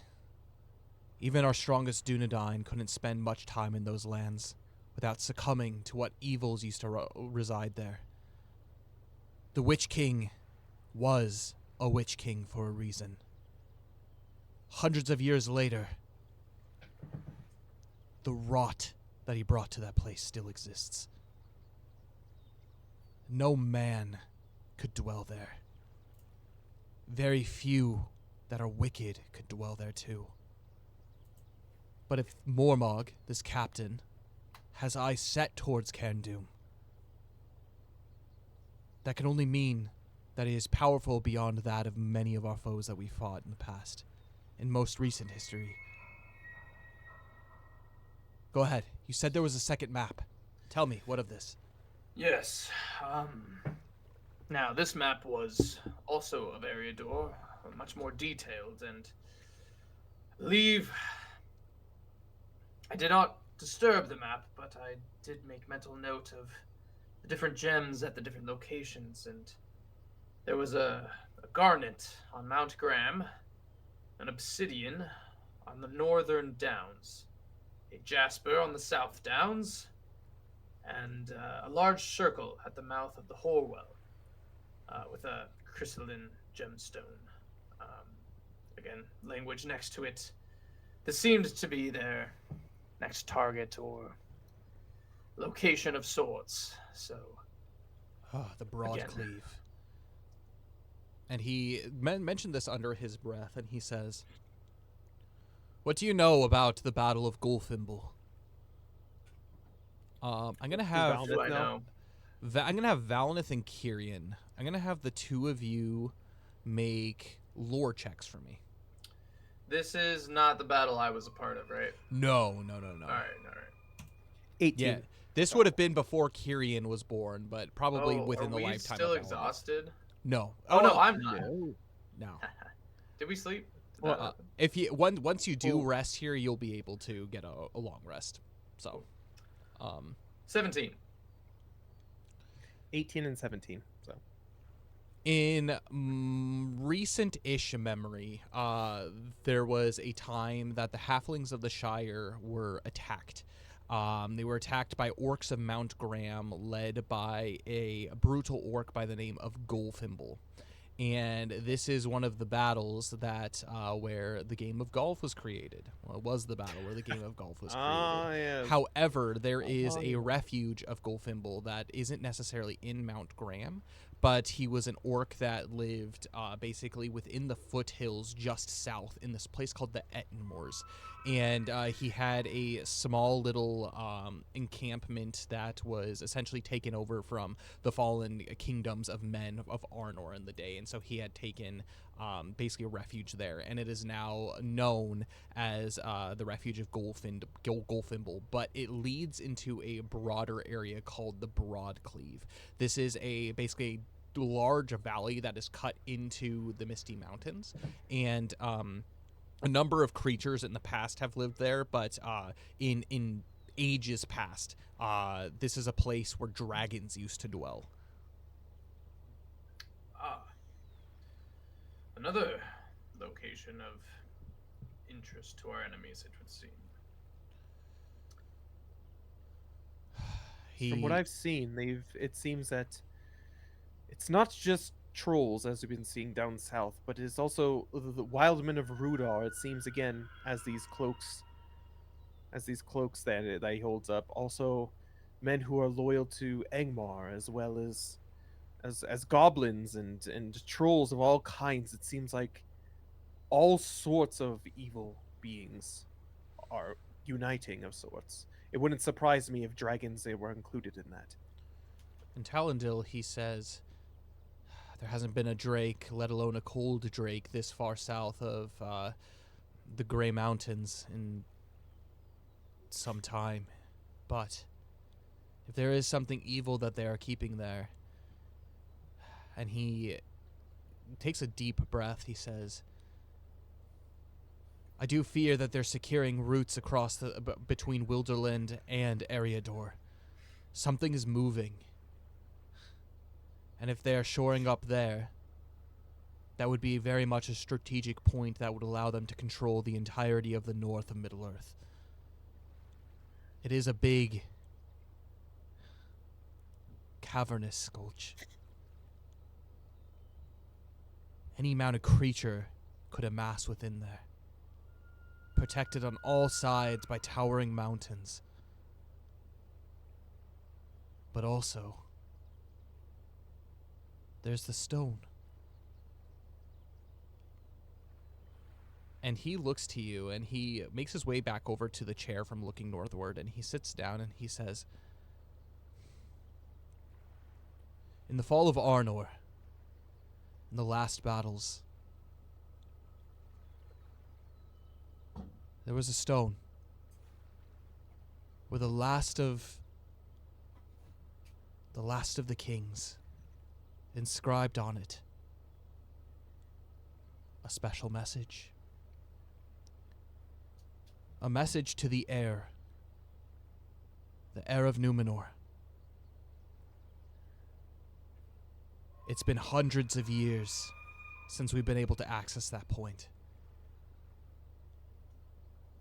even our strongest Dunedain couldn't spend much time in those lands without succumbing to what evils used to reside there. The Witch King was a Witch King for a reason. Hundreds of years later, the rot that he brought to that place still exists. No man could dwell there. Very few that are wicked could dwell there too. But if Mormog, this captain, has eyes set towards Cairn Doom, that can only mean that he is powerful beyond that of many of our foes that we fought in the past, in most recent history. Go ahead. You said there was a second map. Tell me, what of this? Yes. Now, this map was also of Eriador, much more detailed, and I believe I did not disturb the map, but I did make mental note of the different gems at the different locations, and there was a garnet on Mount Graham, an obsidian on the northern downs, a jasper on the south downs, and a large circle at the mouth of the Horwell with a crystalline gemstone. Again, language next to it. This seemed to be their next target or location of sorts. So, Ah, the broad again, cleave. And he mentioned this under his breath, and he says, "What do you know about the Battle of Gulfimble?" I'm gonna have Valnith Do I know? know? I'm gonna have Valnith and Kyrian. I'm gonna have the two of you make lore checks for me. This is not the battle I was a part of, right? No. All right, all right. 18. Yeah, this would have been before Kyrian was born, but probably Oh, within are the we lifetime still of Valnith. exhausted? No. Oh no, I'm not. No. Did we sleep? Did Well, that happen? If you once you do Well- rest here, you'll be able to get a long rest. So, 17. 18 and 17. So in recent-ish memory, there was a time that the halflings of the Shire were attacked. They were attacked by orcs of Mount Graham, led by a brutal orc by the name of Gulfimble. And this is one of the battles that where the game of golf was created. Well, it was the battle where the game of golf was created. yes. However, there is Oh, a yeah. refuge of Gulfimble that isn't necessarily in Mount Graham, but he was an orc that lived basically within the foothills just south in this place called the Ettenmoors. And he had a small little encampment that was essentially taken over from the fallen kingdoms of men of Arnor in the day. And so he had taken basically a refuge there. And it is now known as the refuge of Gulfimble, but it leads into a broader area called the Broadcleave. This is basically a large valley that is cut into the Misty Mountains. And a number of creatures in the past have lived there, but in ages past, this is a place where dragons used to dwell. Ah. Another location of interest to our enemies, it would seem. From what I've seen, it seems that it's not just trolls as we've been seeing down south, but it's also the wild men of Rudar. It seems again as these cloaks that he holds up. Also, men who are loyal to Angmar, as well as goblins and trolls of all kinds. It seems like all sorts of evil beings are uniting of sorts. It wouldn't surprise me if dragons they were included in that. In Talendil, he says, there hasn't been a drake, let alone a cold drake, this far south of the Grey Mountains in some time. But if there is something evil that they are keeping there, and he takes a deep breath, he says, I do fear that they're securing routes across between Wilderland and Eriador. Something is moving. And if they are shoring up there, that would be very much a strategic point that would allow them to control the entirety of the north of Middle-earth. It is a big, cavernous sculpture. Any mounted creature could amass within there, protected on all sides by towering mountains. But also, there's the stone. And he looks to you, and he makes his way back over to the chair from looking northward, and he sits down and he says, in the fall of Arnor, in the last battles, there was a stone where the last of the kings, inscribed on it, a special message. A message to the heir of Numenor. It's been hundreds of years since we've been able to access that point.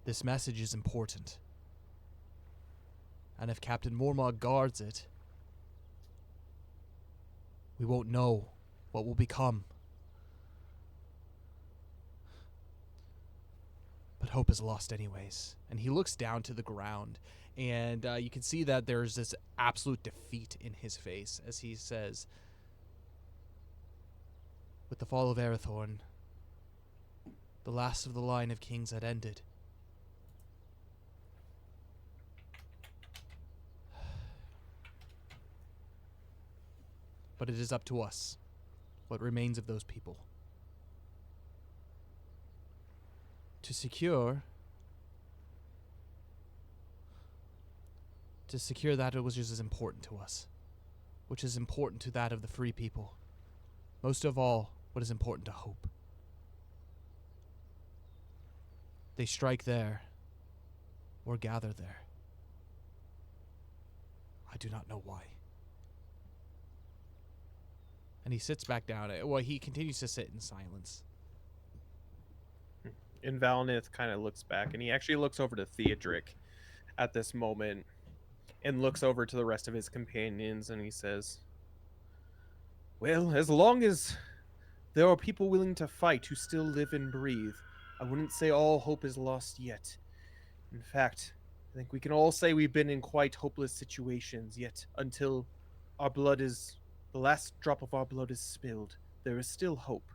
This message is important. And if Captain Mormog guards it, we won't know what will become. But hope is lost anyways. And he looks down to the ground, and you can see that there's this absolute defeat in his face as he says, with the fall of Arathorn, the last of the line of kings had ended. But it is up to us, what remains of those people, to secure that which is as important to us, which is important to that of the free people. Most of all, what is important to hope. They strike there, or gather there. I do not know why. And he sits back down. Well, he continues to sit in silence. And Valnith kind of looks back, and he actually looks over to Theodric at this moment and looks over to the rest of his companions, and he says, well, as long as there are people willing to fight who still live and breathe, I wouldn't say all hope is lost yet. In fact, I think we can all say we've been in quite hopeless situations, yet until the last drop of our blood is spilled, there is still hope.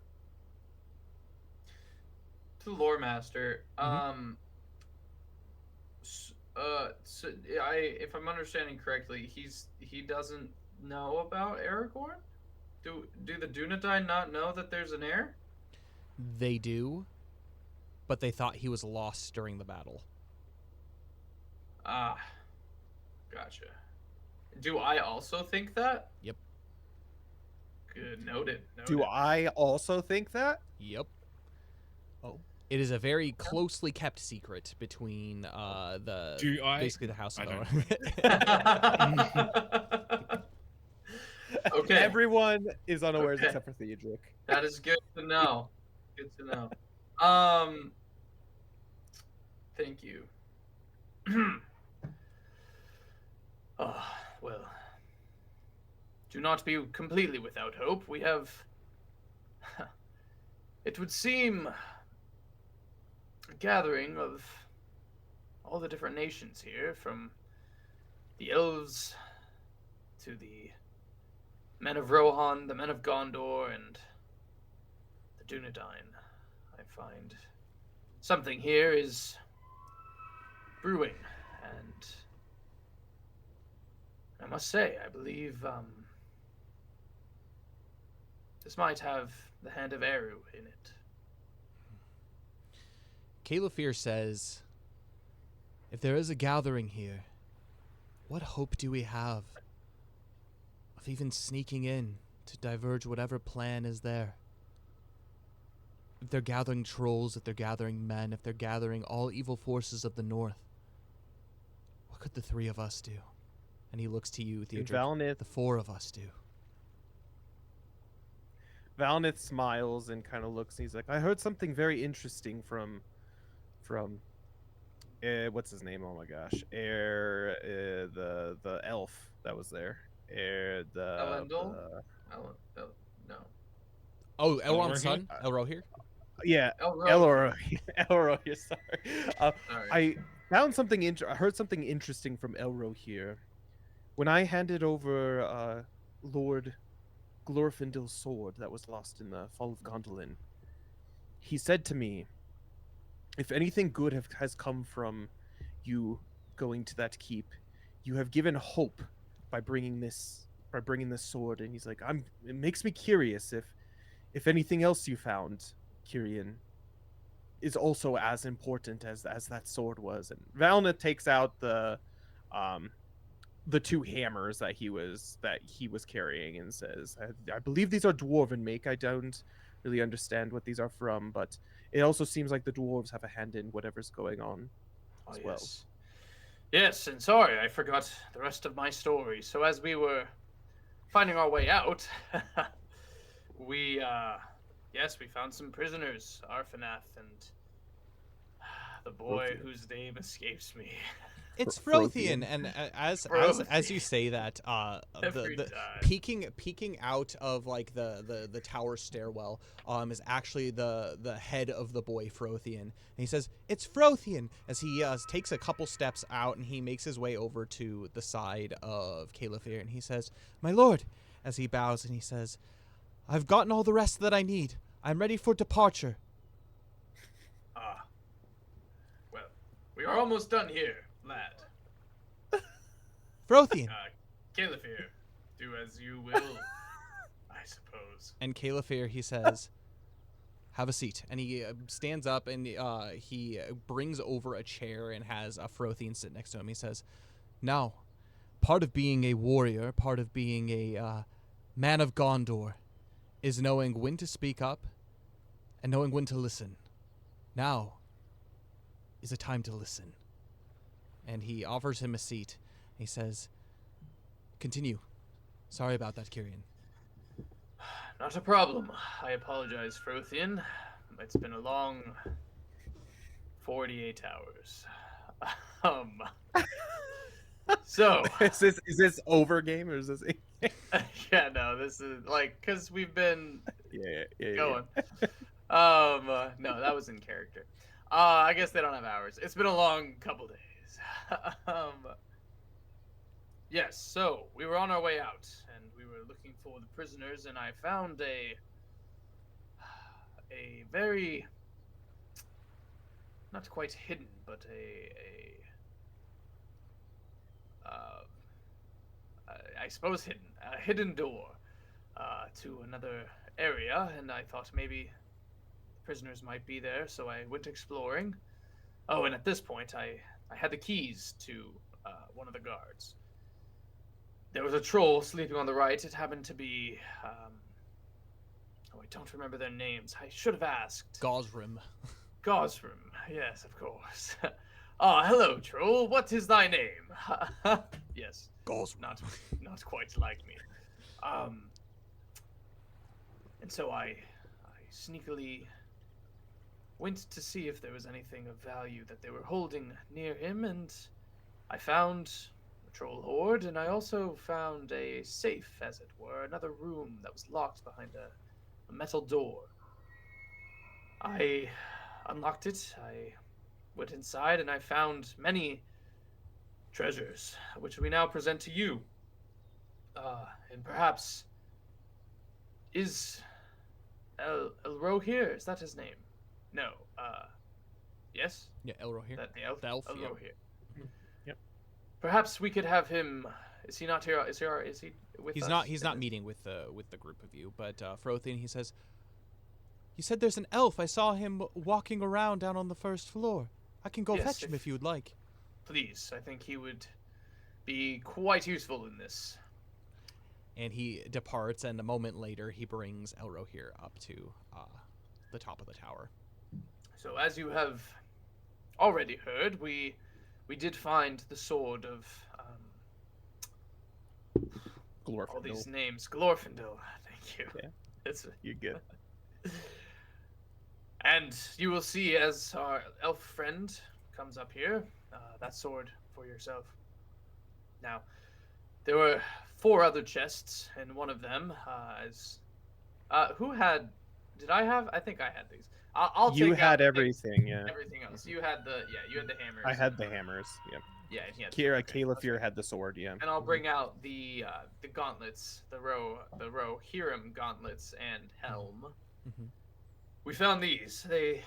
To the lore master, if I'm understanding correctly, he doesn't know about Aragorn. Do the Dunedain not know that there's an heir? They do, but they thought he was lost during the battle. Ah, gotcha. Do I also think that? Yep. Good, noted. Do I also think that? Yep. Oh. It is a very closely kept secret between basically the house of Elrond. Okay. Everyone is unawares except for Theodric. That is good to know. Good to know. Thank you. Well, do not be completely without hope. We have, it would seem, a gathering of all the different nations here, from the elves to the men of Rohan, the men of Gondor, and the Dunedain. I find something here is brewing, and I must say, I believe this might have the hand of Eru in it. Calefir says, if there is a gathering here, what hope do we have of even sneaking in to diverge whatever plan is there? If they're gathering trolls, if they're gathering men, if they're gathering all evil forces of the north, what could the three of us do? And he looks to you, Theodric. The four of us do. Valnith smiles and kind of looks, and he's like, I heard something very interesting from what's his name? Oh my gosh. The elf that was there. Elendil? No. Oh, Elrond's son? Elrohir? Yeah, Elrohir. Elrohir, sorry. I found something I heard something interesting from Elrohir. When I handed over Lord Glorfindel's sword that was lost in the fall of Gondolin, he said to me, if anything good has come from you going to that keep, you have given hope by bringing this sword. And he's like, it makes me curious if anything else you found, Kyrian, is also as important as that sword was. And Valna takes out the two hammers that he was carrying and says, I believe these are dwarven make. I don't really understand what these are from, but it also seems like the dwarves have a hand in whatever's going on as well. Yes, and sorry, I forgot the rest of my story. So as we were finding our way out, we found some prisoners, Arfanath and the boy whose name escapes me. It's Frothian, and as you say that, the peeking out of like the tower stairwell is actually the head of the boy Frothian, and he says, "It's Frothian," as he takes a couple steps out and he makes his way over to the side of Calefir, and he says, "My lord," as he bows and he says, I've gotten all the rest that I need. I'm ready for departure. Ah. Well, we are almost done here, lad. Frothian. Califir, do as you will, I suppose. And Califir, he says, have a seat. And he stands up and he brings over a chair and has Frothian sit next to him. He says, now, part of being a warrior, part of being a man of Gondor, is knowing when to speak up and knowing when to listen. Now is a time to listen. And he offers him a seat. He says, continue. Sorry about that, Kyrian. Not a problem. I apologize, Frothian. It's been a long 48 hours. So is this over game or is this? yeah, no, this is like because we've been going. Yeah. No, that was in character. I guess they don't have hours. It's been a long couple days. Yes, so we were on our way out, and we were looking for the prisoners, and I found a very not quite hidden, but I suppose a hidden door to another area, and I thought maybe prisoners might be there, so I went exploring. Oh, and at this point, I had the keys to one of the guards. There was a troll sleeping on the right. It happened to be, I don't remember their names. I should have asked. Gosrim. Gosrim, yes, of course. Ah, hello, troll. What is thy name? Yes. Gosrim. Not quite like me. And so I sneakily went to see if there was anything of value that they were holding near him, and I found a troll hoard, and I also found a safe, as it were, another room that was locked behind a metal door. I unlocked it, I went inside, and I found many treasures, which we now present to you. And perhaps is Elro here? Is that his name? No. Yes? Yeah, Elro here. That the elf? The elf, Elro yep. here. Yep. Perhaps we could have him. Is he not here? Is he with us? He's not meeting with the group of you, but Frothian, he says, you said there's an elf. I saw him walking around down on the first floor. I can go Yes, fetch him if you would like. Please, I think he would be quite useful in this. And he departs, and a moment later, he brings Elro here up to the top of the tower. So, as you have already heard, we did find the sword of all these Glorfindel. names. Glorfindel. Thank you. Yeah. It's You're good. And you will see as our elf friend comes up here, that sword for yourself. Now, there were 4 other chests, and one of them who had? Did I have? I think I had these. I'll You take had out everything, yeah. everything else. You had the hammers. I had the hammers, yeah. Yeah, and he had Kira, okay, Califir had the sword, yeah. and I'll bring out the gauntlets, the Rohirrim gauntlets and helm. Mm-hmm. We found these. They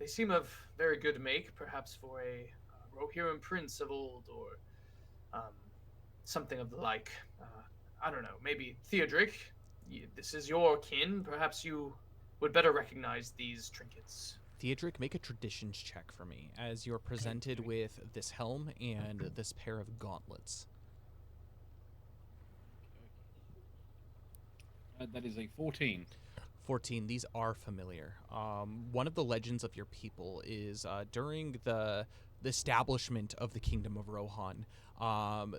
seem of very good make, perhaps for a Rohirrim prince of old, or something of the like. I don't know. Maybe Theodric. This is your kin. Perhaps you would better recognize these trinkets. Theodric, make a traditions check for me as you're presented with this helm and this pair of gauntlets. That is a 14. 14. These are familiar. One of the legends of your people is during the establishment of the Kingdom of Rohan,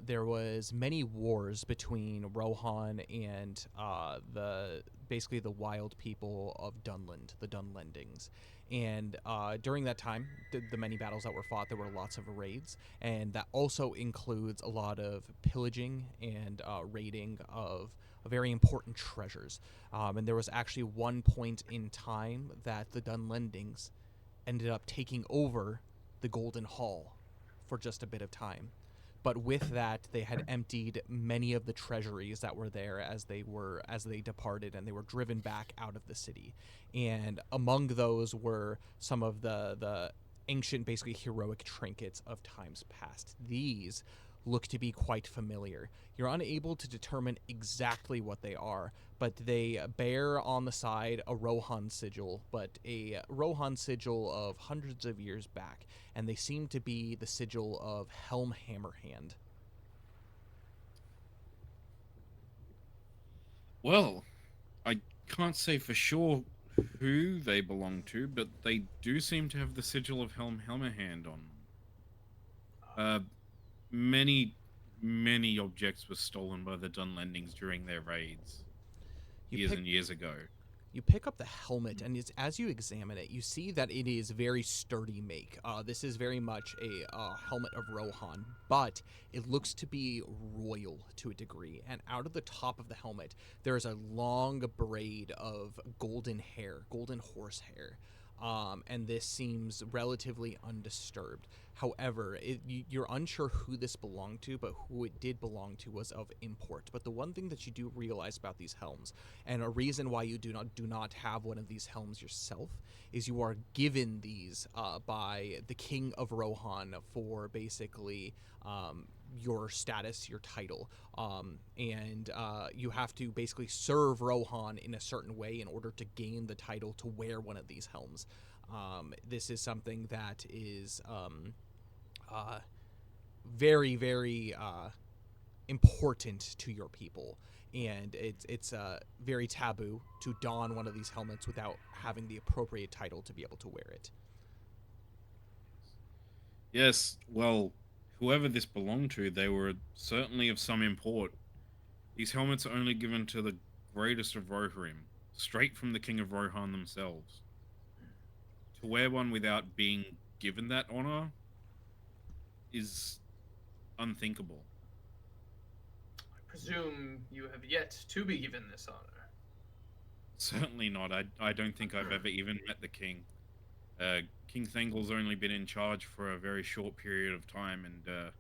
there was many wars between Rohan and basically the wild people of Dunland, the Dunlendings. And during that time, the many battles that were fought, there were lots of raids, and that also includes a lot of pillaging and raiding of very important treasures. And there was actually one point in time that the Dunlendings ended up taking over the Golden Hall for just a bit of time. but with that, they had emptied many of the treasuries that were there as they departed, and they were driven back out of the city. And among those were some of the ancient, basically heroic trinkets of times past. These look to be quite familiar. You're unable to determine exactly what they are, but they bear on the side a Rohan sigil, but a Rohan sigil of hundreds of years back, and they seem to be the sigil of Helm Hammerhand. Well, I can't say for sure who they belong to, but they do seem to have the sigil of Helm Hammerhand on them. Many, many objects were stolen by the Dunlendings during their raids years and years ago. You pick up the helmet, and as you examine it, you see that it is very sturdy make. This is very much a helmet of Rohan, but it looks to be royal to a degree. And out of the top of the helmet, there is a long braid of golden hair, golden horsehair. And this seems relatively undisturbed. However, you're unsure who this belonged to, but who it did belong to was of import. But the one thing that you do realize about these helms, and a reason why you do not have one of these helms yourself, is you are given these by the King of Rohan for basically your status, your title, and you have to basically serve Rohan in a certain way in order to gain the title to wear one of these helms. This is something that is very, very important to your people, and it's very taboo to don one of these helmets without having the appropriate title to be able to wear it. Yes, well, whoever this belonged to, they were certainly of some import. These helmets are only given to the greatest of Rohirrim, straight from the King of Rohan themselves. To wear one without being given that honor is unthinkable. I presume you have yet to be given this honor. Certainly not. I don't think I've ever even met the king. King Thengel's only been in charge for a very short period of time, and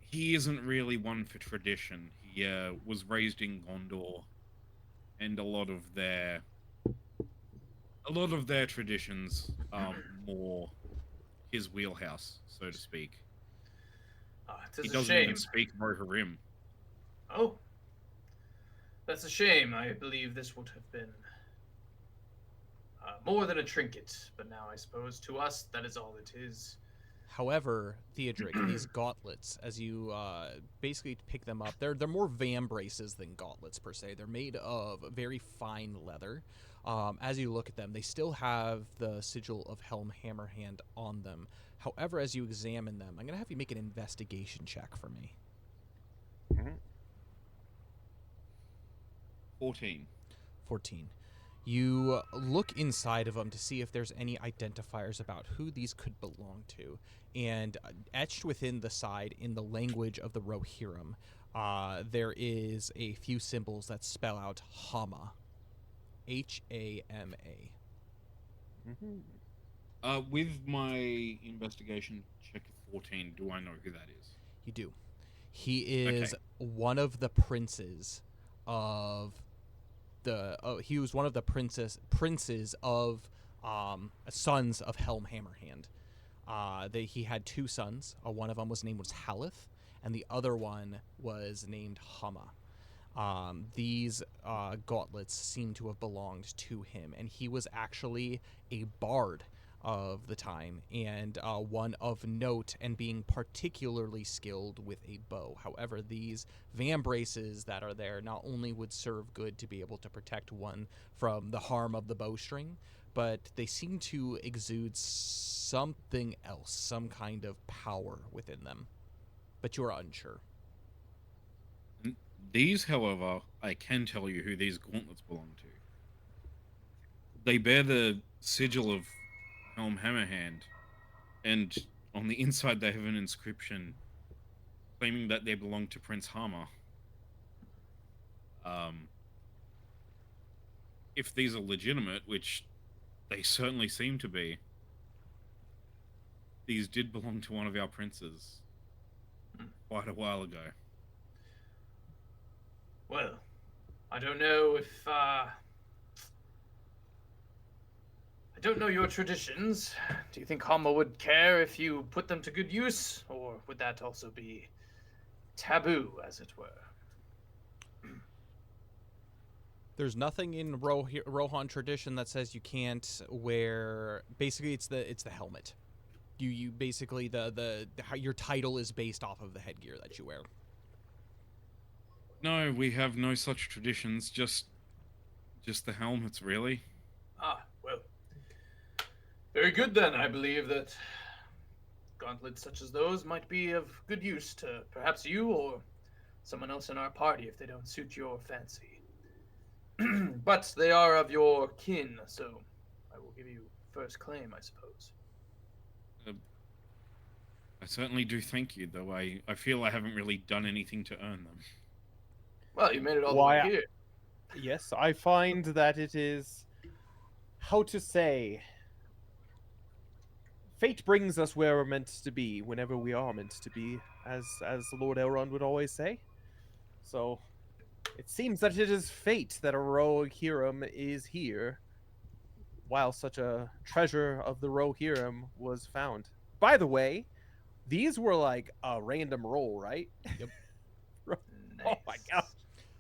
he isn't really one for tradition. He was raised in Gondor, and a lot of their traditions are more his wheelhouse, so to speak. He doesn't even speak Rohirrim. Oh, that's a shame. I believe this would have been more than a trinket, but now I suppose to us that is all it is. However, Theodric, these gauntlets, as you basically pick them up, they're more vambraces than gauntlets per se. They're made of very fine leather. As you look at them, they still have the sigil of Helm Hammerhand on them. However, as you examine them, I'm going to have you make an investigation check for me. 14. 14. You look inside of them to see if there's any identifiers about who these could belong to. And etched within the side in the language of the Rohirrim, there is a few symbols that spell out Hama. H-A-M-A. With my investigation check of 14, do I know who that is? You do. He is one of the princes of he was one of the princes of sons of Helm Hammerhand. He had two sons. One of them was named Haleth, and the other one was named Hama. These gauntlets seem to have belonged to him, and he was actually a bard of the time, and one of note, and being particularly skilled with a bow. However, these vambraces that are there not only would serve good to be able to protect one from the harm of the bowstring, but they seem to exude something else, some kind of power within them. But you are unsure. These, however, I can tell you who these gauntlets belong to. They bear the sigil of Helm Hammerhand, and on the inside they have an inscription claiming that they belong to Prince Hama. If these are legitimate, which they certainly seem to be, these did belong to one of our princes. quite a while ago. Well, I don't know if I don't know your traditions. Do you think Hama would care if you put them to good use, or would that also be taboo, as it were? There's nothing in Rohan tradition that says you can't wear. Basically, it's the helmet. You basically how your title is based off of the headgear that you wear. No, we have no such traditions. Just the helmets, really. Ah, well. Very good then. I believe that gauntlets such as those might be of good use to perhaps you or someone else in our party if they don't suit your fancy. But they are of your kin, so I will give you first claim, I suppose. I certainly do thank you, though I feel I haven't really done anything to earn them. Well, you made it all Why, the way here. Yes, I find that it is, how to say, fate brings us where we're meant to be whenever we are meant to be, as Lord Elrond would always say. So it seems that it is fate that a Rohirrim is here, while such a treasure of the Rohirrim was found. By the way, these were like a random roll, right? Yep. Oh my god.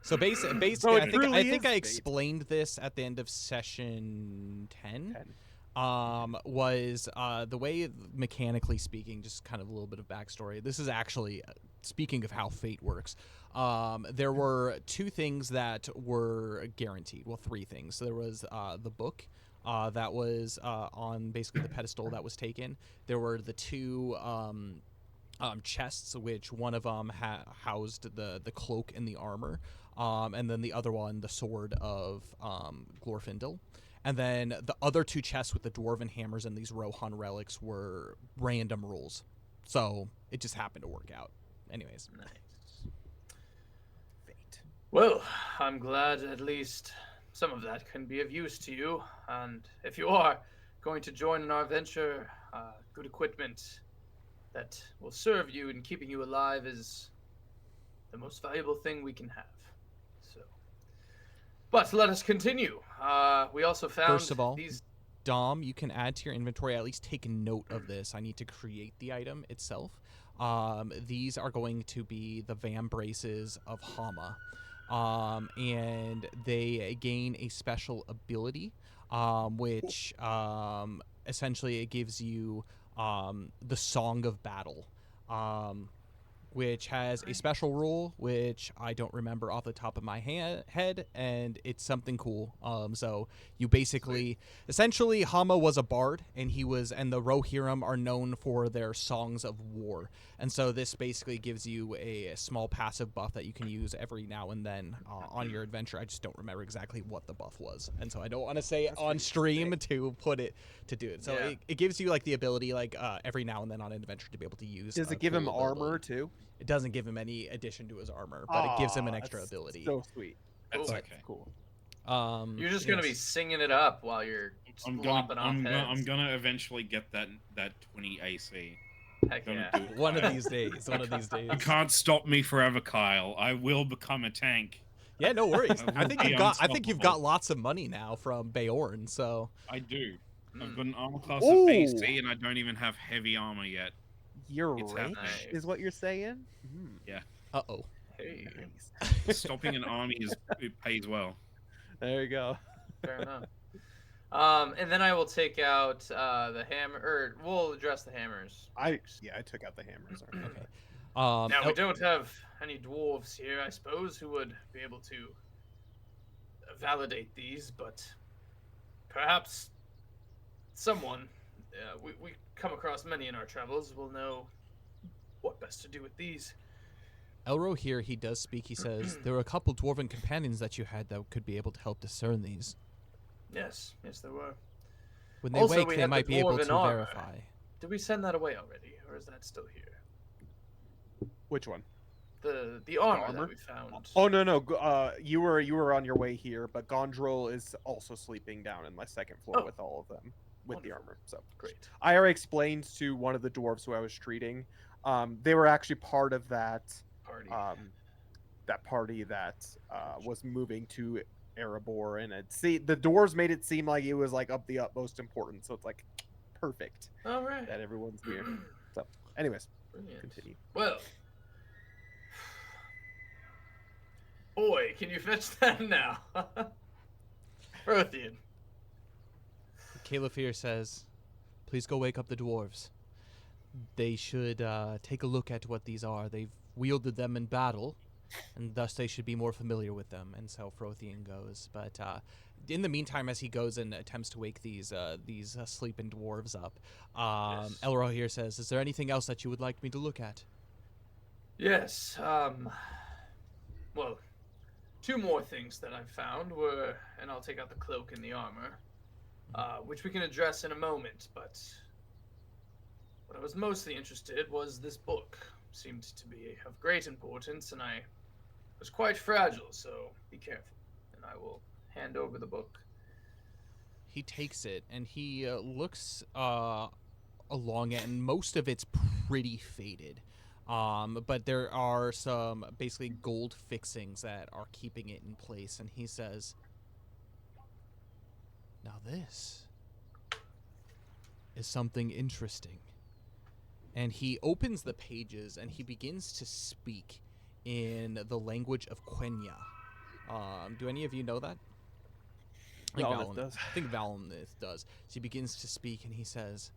So basically, So it I truly think is I fate. explained this at the end of session 10. 10. Was the way, mechanically speaking, just kind of a little bit of backstory. This is actually, speaking of how fate works, there were two things that were guaranteed. Well, three things. So there was the book that was on basically the pedestal that was taken. There were the two chests, which one of them housed the cloak and the armor, and then the other one, the sword of Glorfindel. And then the other two chests with the dwarven hammers and these Rohan relics were random rules. So it just happened to work out. Anyways. Nice. Fate. Well, I'm glad at least some of that can be of use to you. And if you are going to join in our venture, good equipment that will serve you in keeping you alive is the most valuable thing we can have. So, but let us continue. We also found First of all, these. Dom, you can add to your inventory, at least take note of this. I need to create the item itself. These are going to be the vambraces of Hama. And they gain a special ability, which essentially it gives you the Song of Battle, which has a special rule, which I don't remember off the top of my head, and it's something cool. So you basically, essentially, Hama was a bard, and the Rohirrim are known for their songs of war, and so this basically gives you a small passive buff that you can use every now and then on your adventure. I just don't remember exactly what the buff was, and so I don't want to say it on stream to put it to do it. So Yeah. it gives you like the ability, like every now and then on an adventure, to be able to use. Does it give cool him ability. armor too? It doesn't give him any addition to his armor, but it gives him an extra that's ability. So sweet. That's Cool. okay. Cool. You're just gonna be yes. singing it up while you're lopping off heads. I'm gonna eventually get that 20 AC. Heck Gonna yeah. do it. One of these days. One of these days. You can't stop me forever, Kyle. I will become a tank. Yeah, no worries. I I will think be you've got unstoppable. lots of money now from Beorn, so I do. I've Mm. got an armor class Ooh. of AC, and I don't even have heavy armor yet. You're It's rich, happening. is what you're saying? uh-oh. Hey, Nice. Stopping an army it pays well. There you go. fair enough. And then I will take out the hammer, or we'll address the hammers. I took out the hammers. Okay. Now we don't have any dwarves here, I suppose, who would be able to validate these, but perhaps someone we come across many in our travels will know what best to do with these. Elro here, he does speak. He says, there were a couple dwarven companions that you had that could be able to help discern these. Yes, there were. When they Also, wake, we they had the might be able dwarven to armor. verify. Did we send that away already, or is that still here? Which one? The armor, armor? that we found. Oh no. You were on your way here, but Gondrel is also sleeping down in my second floor Oh. with all of them with the Wonderful. armor. So Great. I already explained to one of the dwarves who I was treating They were actually part of that Party. party that was moving to Erebor, and the dwarves made it seem like it was like of the utmost importance. So it's like perfect All right. that everyone's here. So, anyways, Brilliant. continue. Well, boy, can you fetch that now? Rothian. Calefir says, please go wake up the dwarves. They should take a look at what these are. They've wielded them in battle, and thus they should be more familiar with them. And so Frothian goes. But in the meantime, as he goes and attempts to wake these sleeping dwarves up, Yes. Elro here says, is there anything else that you would like me to look at? Yes. Well, two more things that I found were, and I'll take out the cloak and the armor, which we can address in a moment. But what I was mostly interested was this book. Seemed to be of great importance, and I was quite fragile, so be careful. And I will hand over the book. He takes it and he looks along it, and most of it's pretty faded. But there are some basically gold fixings that are keeping it in place, and he says, now this is something interesting. And he opens the pages and he begins to speak in the language of Quenya. Do any of you know that? Valnith does. I think Valnith does. So he begins to speak and he says,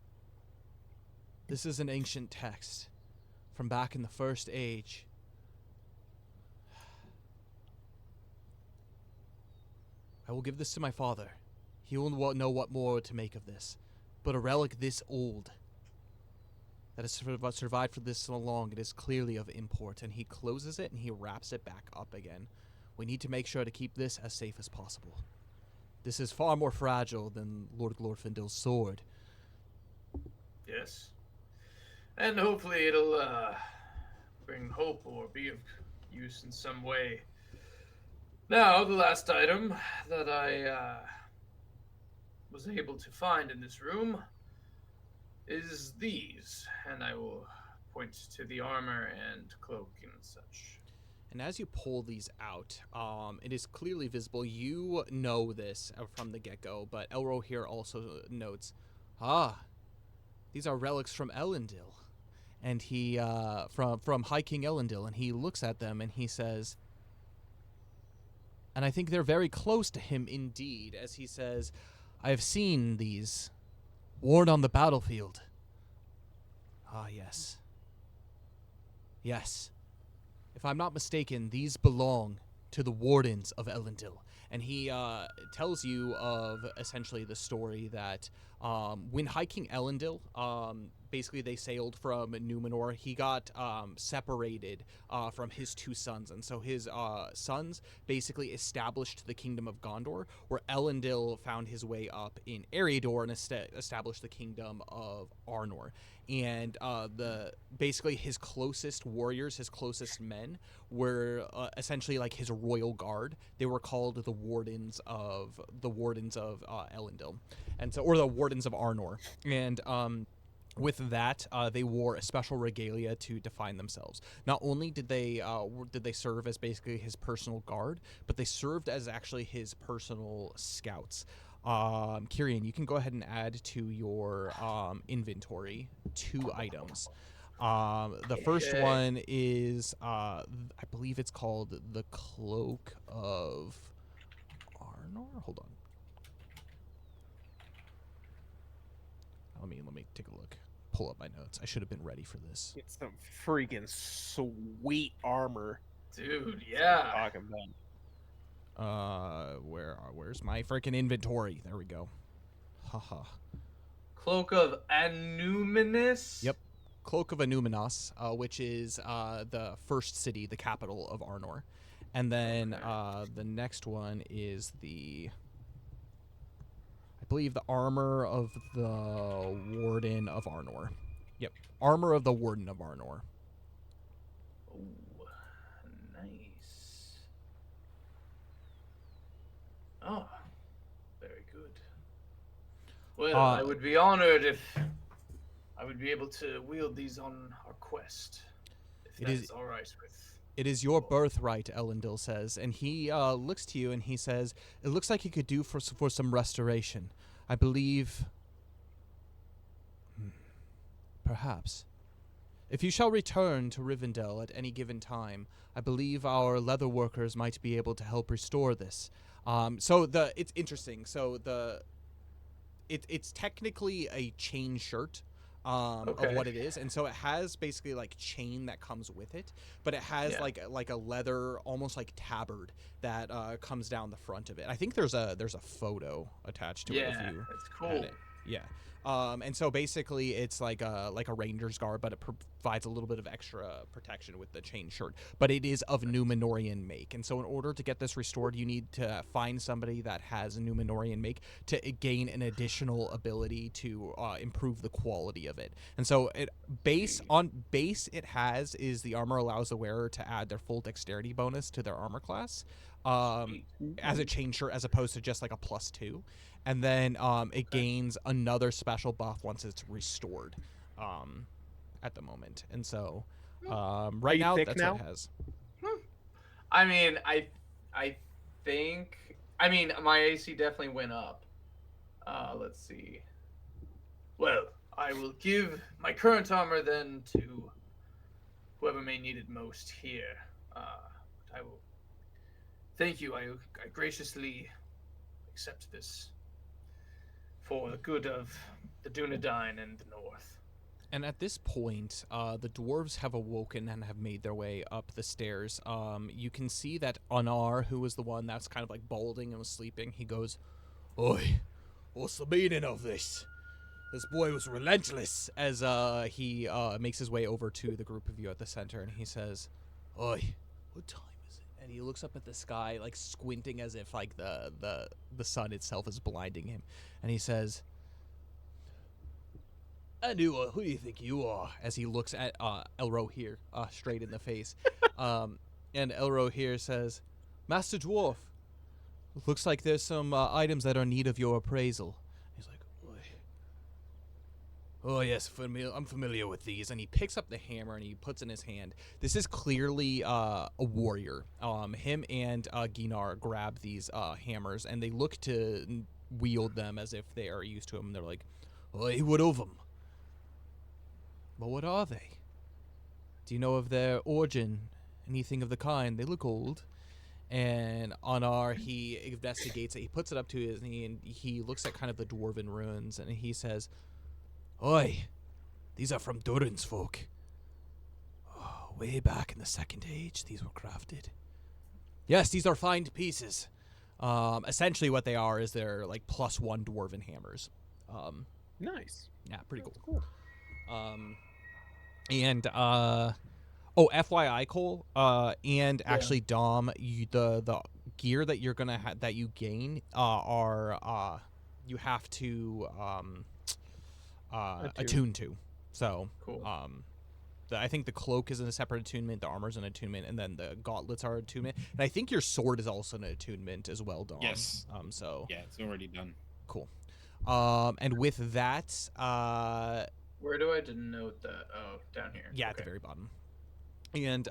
this is an ancient text from back in the First Age. I will give this to my father. He will know what more to make of this. But a relic this old, that has survived for this so long, it is clearly of import. And he closes it and he wraps it back up again. We need to make sure to keep this as safe as possible. This is far more fragile than Lord Glorfindel's sword. Yes. And hopefully it'll bring hope or be of use in some way. Now, the last item that I was able to find in this room is these, and I will point to the armor and cloak and such. And as you pull these out, it is clearly visible. You know this from the get-go, but Elro here also notes, these are relics from Elendil. And he, from High King Elendil, and he looks at them and he says, and I think they're very close to him indeed, as he says, I have seen these worn on the battlefield. Ah, yes. Yes. If I'm not mistaken, these belong to the wardens of Elendil. And he tells you of essentially the story that when High King Elendil, basically they sailed from Numenor, he got separated from his two sons. And so his sons basically established the kingdom of Gondor, where Elendil found his way up in Eriador and established the kingdom of Arnor. And basically his closest warriors, his closest men, were essentially like his royal guard. They were called the wardens of Elendil, and so, or the wardens of Arnor. And with that, they wore a special regalia to define themselves. Not only did they serve as basically his personal guard, but they served as actually his personal scouts. Kyrian, you can go ahead and add to your inventory 2 items. The first one is, I believe it's called the Cloak of Arnor. Hold on. Let me take a look. Pull up my notes. I should have been ready for this. It's some freaking sweet armor. Dude, yeah. Talking about. Where's my freaking inventory? There we go. Haha. Cloak of Anuminous? Yep. Cloak of Anuminos, which is the first city, the capital of Arnor. And then the next one is I believe the armor of the Warden of Arnor. Yep. Armor of the Warden of Arnor. Oh, nice. Oh, very good. Well, I would be honored if I would be able to wield these on our quest. If It that is- is all right with. It is your birthright, Elendil says, and he looks to you and he says, "It looks like you could do for some restoration. I believe, perhaps, if you shall return to Rivendell at any given time, I believe our leather workers might be able to help restore this." It's interesting. So it's technically a chain shirt. Of Okay. what it is, and so it has basically like chain that comes with it, but it has Yeah. like a leather, almost like tabard that comes down the front of it. I think there's a photo attached to it if Yeah, you it's had cool. it. Yeah. And so basically it's like a ranger's garb, but it provides a little bit of extra protection with the chain shirt. But it is of Numenorian make, and so in order to get this restored, you need to find somebody that has a Numenorian make to gain an additional ability to improve the quality of it. And so it it has is the armor allows the wearer to add their full dexterity bonus to their armor class. Sweet. As a chain shirt as opposed to just like a +2, and then it gains another special buff once it's restored at the moment. And so right you now thick that's now? what it has. I mean, I think. I mean, my AC definitely went up. Let's see. Well, I will give my current armor then to whoever may need it most here. I will. Thank you. I graciously accept this for the good of the Dunedain and the North. And at this point, the dwarves have awoken and have made their way up the stairs. You can see that Anar, who was the one that's kind of like balding and was sleeping, he goes, "Oi, what's the meaning of this? This boy was relentless," as he makes his way over to the group of you at the center, and he says, "Oi, what time is it?" And he looks up at the sky, like squinting as if like the sun itself is blinding him, and he says, "Anua, who do you think you are?" As he looks at Elro here, straight in the face. And Elro here says, "Master Dwarf, looks like there's some items that are in need of your appraisal." He's like, "Oi. Oh, yes, I'm familiar with these." And he picks up the hammer and he puts in his hand. This is clearly a warrior. Him and Ginar grab these hammers, and they look to wield them as if they are used to them. They're like, "Oi, what of them? But what are they? Do you know of their origin? Anything of the kind? They look old." And Anar, he investigates it. He puts it up to his knee, and he looks at kind of the dwarven ruins, and he says, "Oi, these are from Durin's folk. Oh, way back in the Second Age, these were crafted. Yes, these are fine pieces." Essentially what they are is they're like +1 dwarven hammers. Nice. Yeah, pretty That's cool. cool. And FYI, Cole, and actually Dom, the gear that you're gonna that you gain are you have to attune to. So Cool. I think the cloak is in a separate attunement, the armor's an attunement, and then the gauntlets are attunement. And I think your sword is also an attunement as well, Dom. Yes. So Yeah, it's already done. cool. And with that, Where do I denote that? Oh, down here. yeah, at the Okay. very bottom. And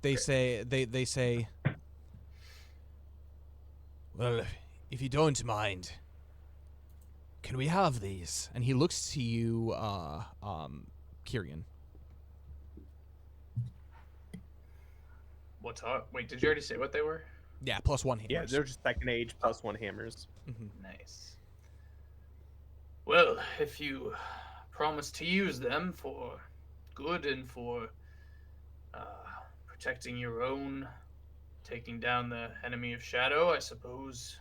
they say, "Well, if you don't mind, can we have these?" And he looks to you, Kyrian. Wait, did you already say what they were? Yeah, +1 hammers. Yeah, they're just Second Age +1 hammers. Nice. Well, if you promise to use them for good and for protecting your own, taking down the enemy of shadow, I suppose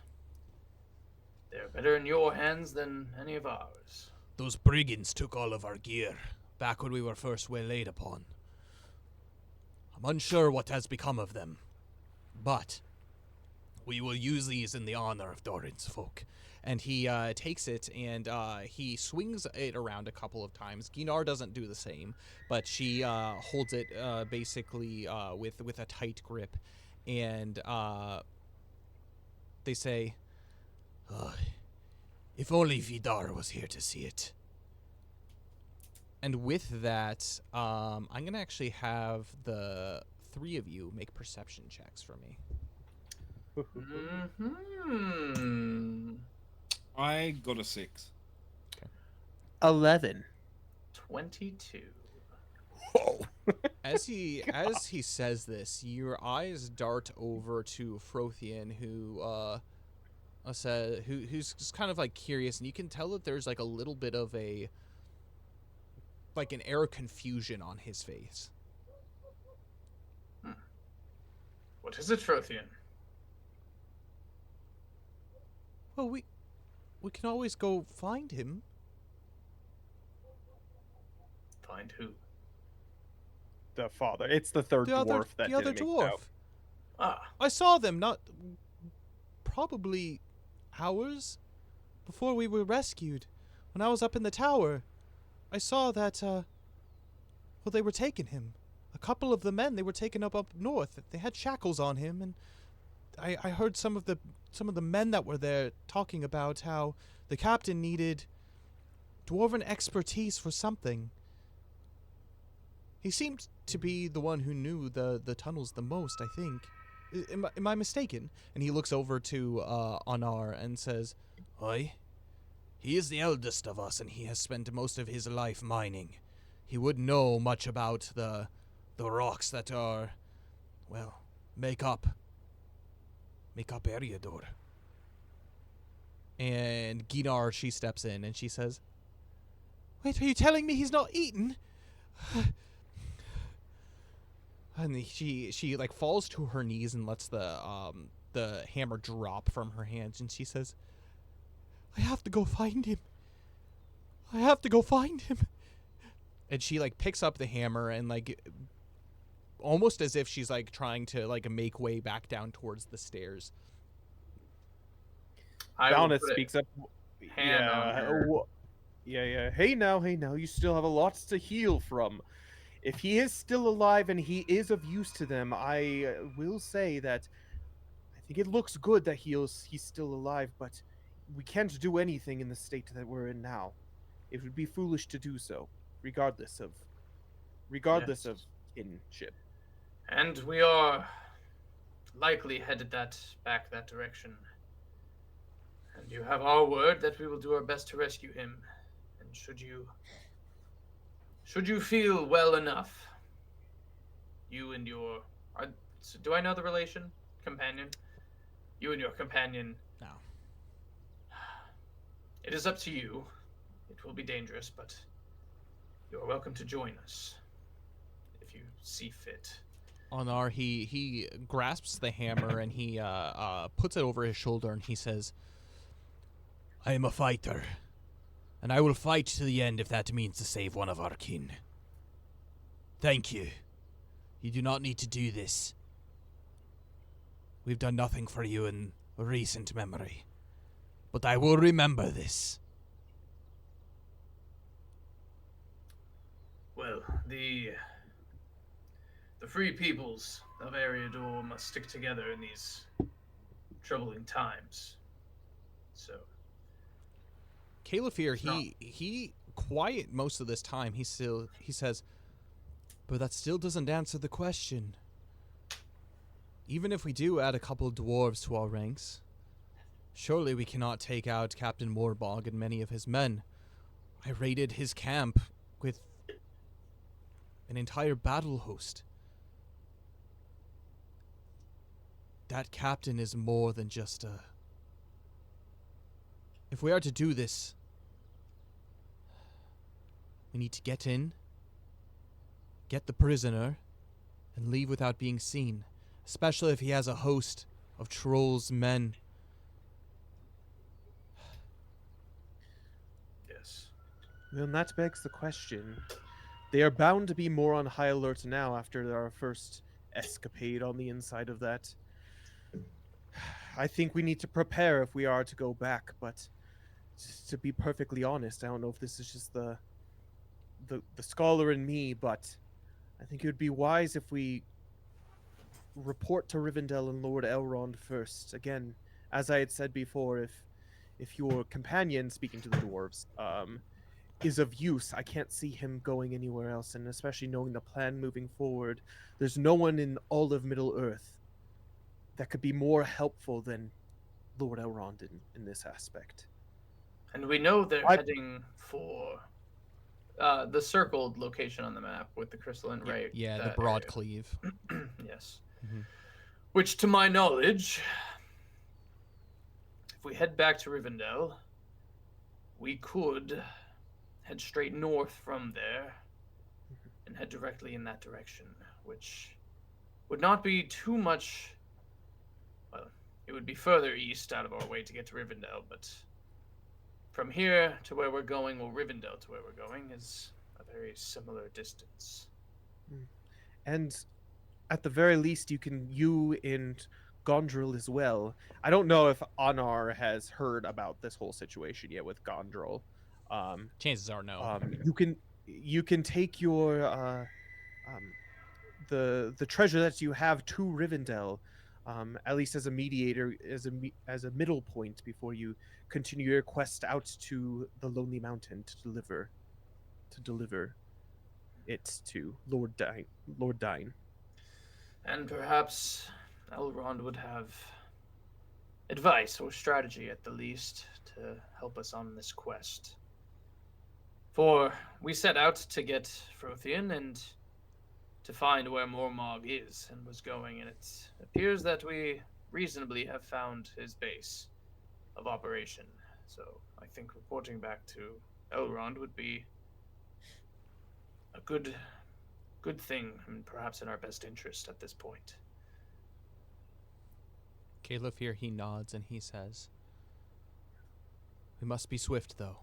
they're better in your hands than any of ours. Those brigands took all of our gear back when we were first waylaid upon. I'm unsure what has become of them, but we will use these in the honor of Dorin's folk. And he takes it and he swings it around a couple of times. Ginar doesn't do the same, but she holds it basically with a tight grip. And they say, If only Vidar was here to see it. And with that, I'm going to actually have the three of you make perception checks for me. Mm-hmm. I got a 6. 11. 22. Whoa. As he says this, your eyes dart over to Frothian, who's just kind of like curious, and you can tell that there's like a little bit of an air of confusion on his face. What is it, Frothian? Well, we can always go find him. Find who? The father. It's the third dwarf that the other didn't make dwarf. it out. Ah, I saw them probably hours before we were rescued. When I was up in the tower, I saw that they were taking him. A couple of the men, they were taken up north. They had shackles on him, and I heard some of the men that were there talking about how the captain needed dwarven expertise for something. He seemed to be the one who knew the tunnels the most, I think. Am I mistaken? And he looks over to Anar and says, "Oi, he is the eldest of us, and he has spent most of his life mining. He would know much about the rocks that are, well, make up Eriador." And Ginar, she steps in and she says, "Wait, are you telling me he's not eaten?" And she like falls to her knees and lets the hammer drop from her hands, and she says, "I have to go find him. I have to go find him." And she like picks up the hammer and like almost as if she's like trying to like make way back down towards the stairs. Valnith speaks up. hand on her. Yeah. Hey now, you still have a lot to heal from. If he is still alive and he is of use to them, I will say that I think it looks good that he's still alive, but we can't do anything in the state that we're in now. It would be foolish to do so, regardless of kinship. And we are likely headed back that direction. And you have our word that we will do our best to rescue him. And should you feel well enough, you and your do I know the relation? Companion? You and your companion. No. It is up to you. It will be dangerous, but you are welcome to join us if you see fit. Anar, he grasps the hammer and he puts it over his shoulder and he says, "I am a fighter, and I will fight to the end if that means to save one of our kin. Thank you. You do not need to do this. We've done nothing for you in recent memory, but I will remember this." Well, the free peoples of Eriador must stick together in these troubling times. So, Calefir, he quiet most of this time. He says, "But that still doesn't answer the question. Even if we do add a couple of dwarves to our ranks, surely we cannot take out Captain Morbog and many of his men. I raided his camp with an entire battle host. That captain is more than just a... If we are to do this, we need to get in, get the prisoner, and leave without being seen, especially if he has a host of trolls men." yes. Well, that begs the question. They are bound to be more on high alert now after our first escapade on the inside of that. I think we need to prepare if we are to go back, but to be perfectly honest, I don't know if this is just the scholar in me, but I think it would be wise if we report to Rivendell and Lord Elrond first. Again, as I had said before, if if your companion, speaking to the dwarves, is of use, I can't see him going anywhere else, and especially knowing the plan moving forward, there's no one in all of Middle Earth that could be more helpful than Lord Elrond in this aspect. And we know they're heading for the circled location on the map with the crystalline ray. Yeah, the broad cleave. Yes. Mm-hmm. Which, to my knowledge, if we head back to Rivendell, we could head straight north from there and head directly in that direction, which would not be too much. Well, it would be further east out of our way to get to Rivendell, but from here to where we're going, or Rivendell to where we're going, is a very similar distance. And at the very least, you and Gondrel as well. I don't know if Anar has heard about this whole situation yet with Gondrel. Chances are no. You can take your the treasure that you have to Rivendell, at least as a mediator, as a middle point before you continue your quest out to the Lonely Mountain to deliver it to Lord Dine. And perhaps Elrond would have advice or strategy at the least to help us on this quest. For we set out to get Frothian and to find where Mormog is and was going, and it appears that we reasonably have found his base of operation. So I think reporting back to Elrond would be a good thing, and perhaps in our best interest at this point. Caleb here, he nods and he says, "We must be swift, though.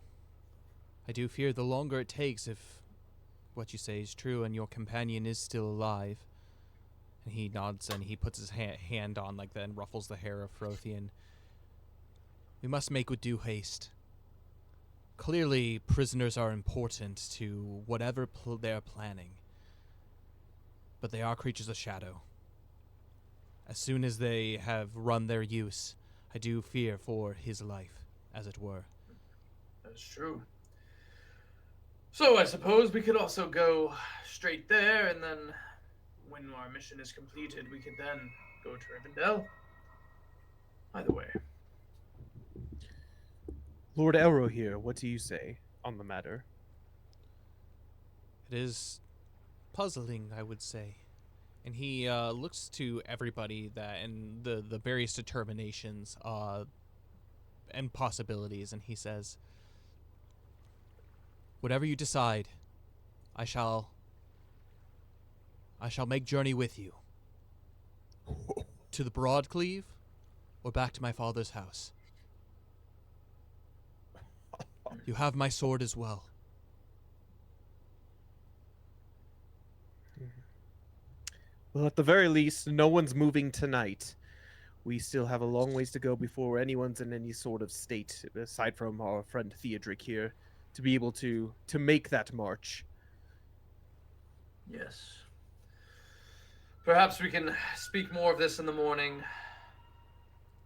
I do fear the longer it takes, if what you say is true and your companion is still alive." And he nods and he puts his hand on like that and ruffles the hair of Frothian. "We must make with due haste. Clearly, prisoners are important to whatever they're planning. But they are creatures of shadow. As soon as they have run their use, I do fear for his life, as it were." That's true. So I suppose we could also go straight there, and then when our mission is completed, we could then go to Rivendell. Either way. Lord Elro here, what do you say on the matter? It is puzzling, I would say. And he looks to everybody and the various determinations and possibilities, and he says, "Whatever you decide, I shall make journey with you. To the Broadcleave, or back to my father's house. You have my sword as well." Well, at the very least, no one's moving tonight. We still have a long ways to go before anyone's in any sort of state, aside from our friend Theodric here, to be able to make that march. Yes. Perhaps we can speak more of this in the morning.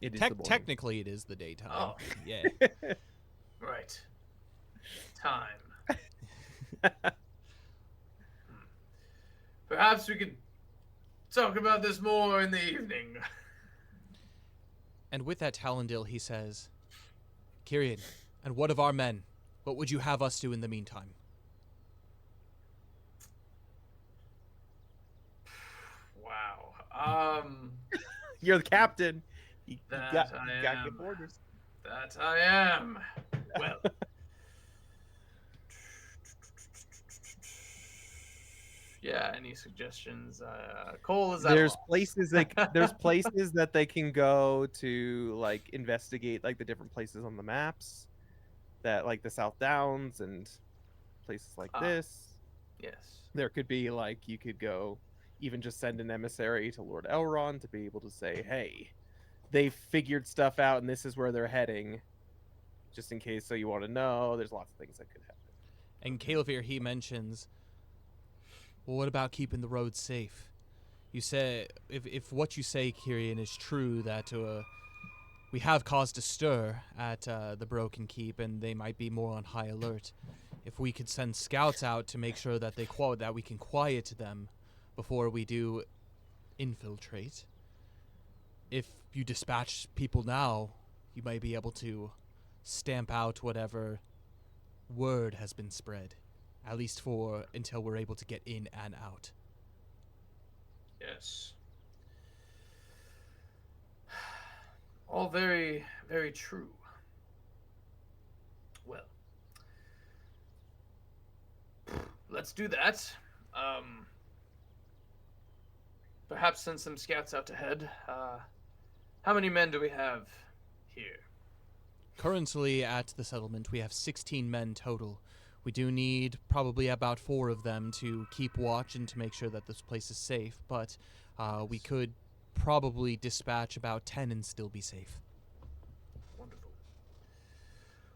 It is the morning. Technically, it is the daytime. Oh. Yeah. Right. Time. Perhaps we could talk about this more in the evening. And with that Talendil, he says, "Kyrian, and what of our men? What would you have us do in the meantime?" Wow. You're the captain. You That got I your am. orders. That I am. Well. Yeah, any suggestions? Cole is at a There's loss. there's places that they can go to like investigate like the different places on the maps, that like the South Downs and places like this. Yes. There could be like you could go even just send an emissary to Lord Elrond to be able to say, hey, they figured stuff out and this is where they're heading, just in case. So you want to know, there's lots of things that could happen. And Calevir, he mentions, "Well, what about keeping the roads safe? You say, if what you say, Kyrian, is true, that we have caused a stir at the Broken Keep, and they might be more on high alert. If we could send scouts out to make sure that that we can quiet them before we do infiltrate. If you dispatch people now, you might be able to stamp out whatever word has been spread, at least for until we're able to get in and out. Yes. All very, very true. Well, let's do that. Perhaps send some scouts out ahead. How many men do we have here? Currently at the settlement, we have 16 men total. We do need probably about 4 of them to keep watch and to make sure that this place is safe, but we could probably dispatch about 10 and still be safe. Wonderful.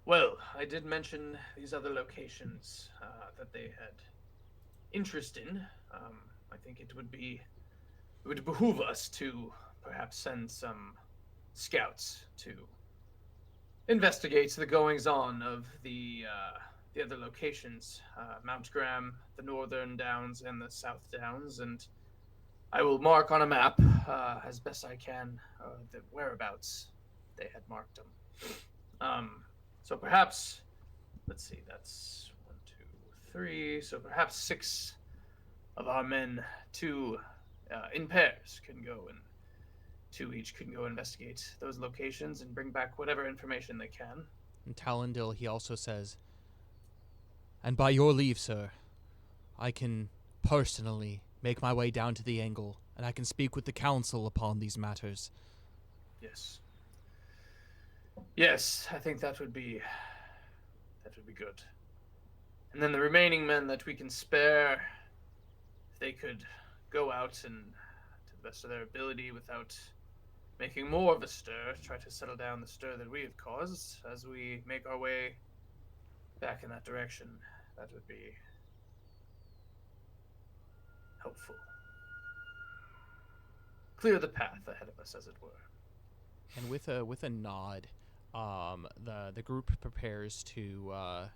Well, I did mention these other locations that they had interest in. I think it would behoove us to perhaps send some scouts to investigate the goings-on of the other locations, Mount Graham, the Northern Downs, and the South Downs, and I will mark on a map as best I can the whereabouts they had marked them. So perhaps, let's see, that's 1, 2, 3. So perhaps 6 of our men, 2 in pairs, can go, and 2 each can go investigate those locations and bring back whatever information they can. And Talendil, he also says, "And by your leave, sir, I can personally make my way down to the Angle, and I can speak with the council upon these matters." Yes. Yes, I think that would be good. And then the remaining men that we can spare, if they could go out and, to the best of their ability, without making more of a stir, try to settle down the stir that we have caused as we make our way back in that direction. That would be helpful. Clear the path ahead of us, as it were. And with a nod, the group prepares to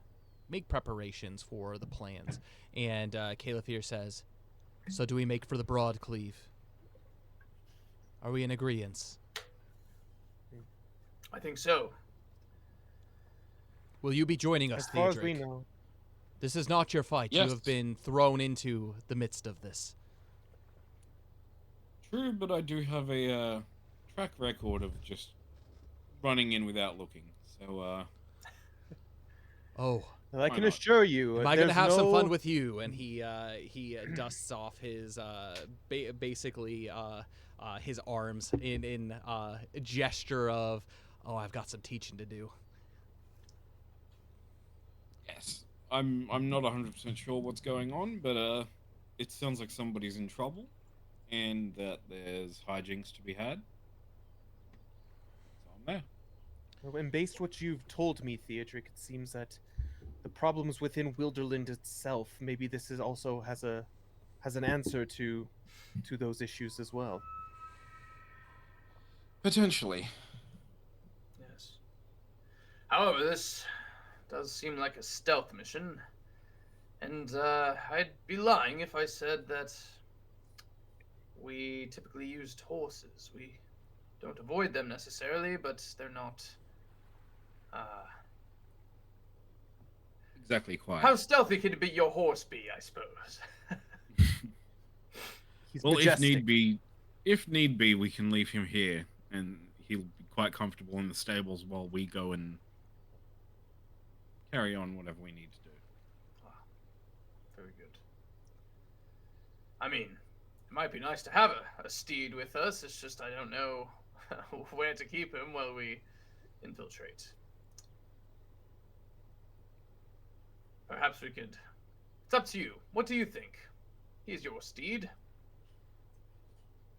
make preparations for the plans. And Caliphyr says, "So do we make for the Broadcleave? Are we in agreement?" I think so. Will you be joining us, As far as Theodric? we know. This is not your fight. Yes. You have been thrown into the midst of this. True, but I do have a track record of just running in without looking. So, Oh, I Why can not? assure you, am I going to have some fun no- with you? And he dusts off his basically his arms in a gesture of, "Oh, I've got some teaching to do." yes, I'm not 100% sure what's going on, but it sounds like somebody's in trouble, and that there's hijinks to be had. So I'm there. And based what you've told me, Theodric, it seems that the problems within Wilderland itself, maybe this is also has an answer to those issues as well. Potentially. Yes. However, this does seem like a stealth mission, and I'd be lying if I said that we typically used horses. We don't avoid them necessarily, but they're not. Exactly quiet. How stealthy could your horse be, I suppose? He's Well, majestic. if need be, we can leave him here, and he'll be quite comfortable in the stables while we go and carry on whatever we need to do. Very good. I mean, it might be nice to have a steed with us. It's just I don't know where to keep him while we infiltrate. Perhaps we could. It's up to you. What do you think? He's your steed.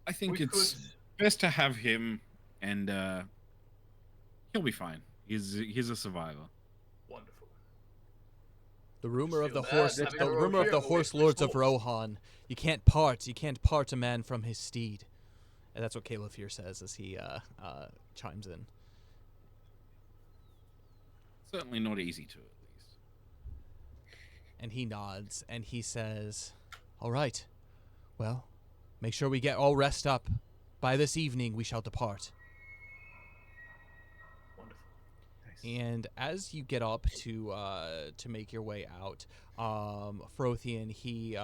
I think We it's best to have him, and he'll be fine. He's a survivor. Wonderful. The rumor of feel the bad horse, having the a rumor of the Rohirrim horse with lords of horse. Rohan. You can't part a man from his steed. And that's what Caliphyr says as he chimes in. Certainly not easy to, at least. And he nods and he says, "All right. Well, make sure we get all rest up. By this evening we shall depart." Wonderful. And as you get up to make your way out, Frothian, he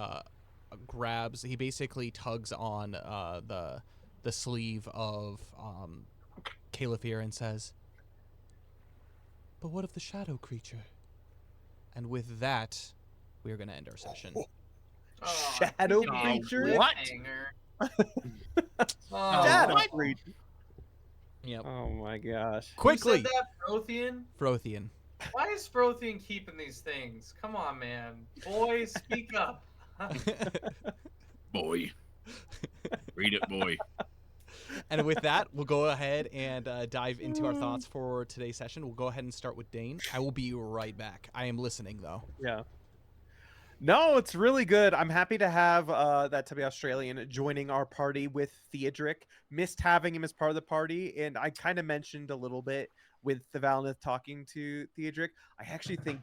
basically tugs on the sleeve of Caliphyr and says, "But what of the shadow creature?" And with that, we are going to end our session. Oh, Shadow give me a creature? What? cliffhanger. Oh, Shadow what? creature. Yep. Oh my gosh. Quickly, Who said that, Frothian? Frothian. Why is Frothian keeping these things? Come on, man. Boy, speak up. Boy. Read it, boy. And with that, we'll go ahead and dive into our thoughts for today's session. We'll go ahead and start with Dane. I will be right back. I am listening, though. Yeah. No, it's really good. I'm happy to have that to be Australian joining our party with Theodric. Missed having him as part of the party, and I kind of mentioned a little bit with the Valnith talking to Theodric. I actually think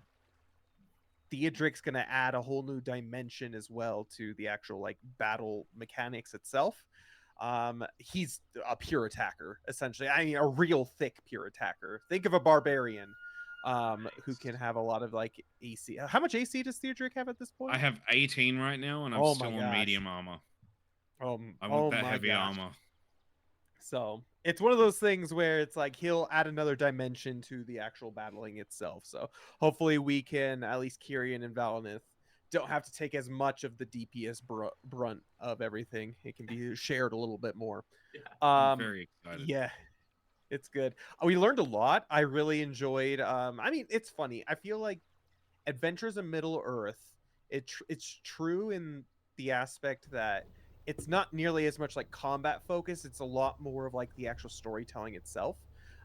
Theodric's going to add a whole new dimension as well to the actual like battle mechanics itself. He's a pure attacker, essentially. I mean, a real thick pure attacker. Think of a barbarian. Who can have a lot of like AC. How much AC does Theodric have at this point? I have 18 right now, and I'm Oh still my on gosh. medium armor. I Oh want that my heavy gosh. armor. So it's one of those things where it's like he'll add another dimension to the actual battling itself. So hopefully we can, at least Kyrian and Valnith, don't have to take as much of the DPS brunt of everything. It can be shared a little bit more. Yeah. I'm very excited. Yeah. It's good. We learned a lot. I really enjoyed. I mean, it's funny. I feel like Adventures in Middle Earth. It's true in the aspect that it's not nearly as much like combat focus. It's a lot more of like the actual storytelling itself.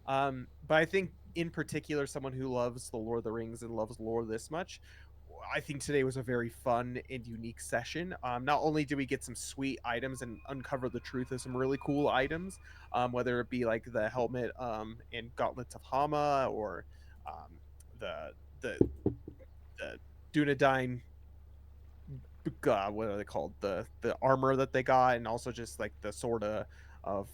But I think in particular, someone who loves the Lord of the Rings and loves lore this much, I think today was a very fun and unique session. Not only did we get some sweet items and uncover the truth of some really cool items, whether it be like the helmet and gauntlets of Hama or the Dunedain, what are they called? The armor that they got, and also just like the sword of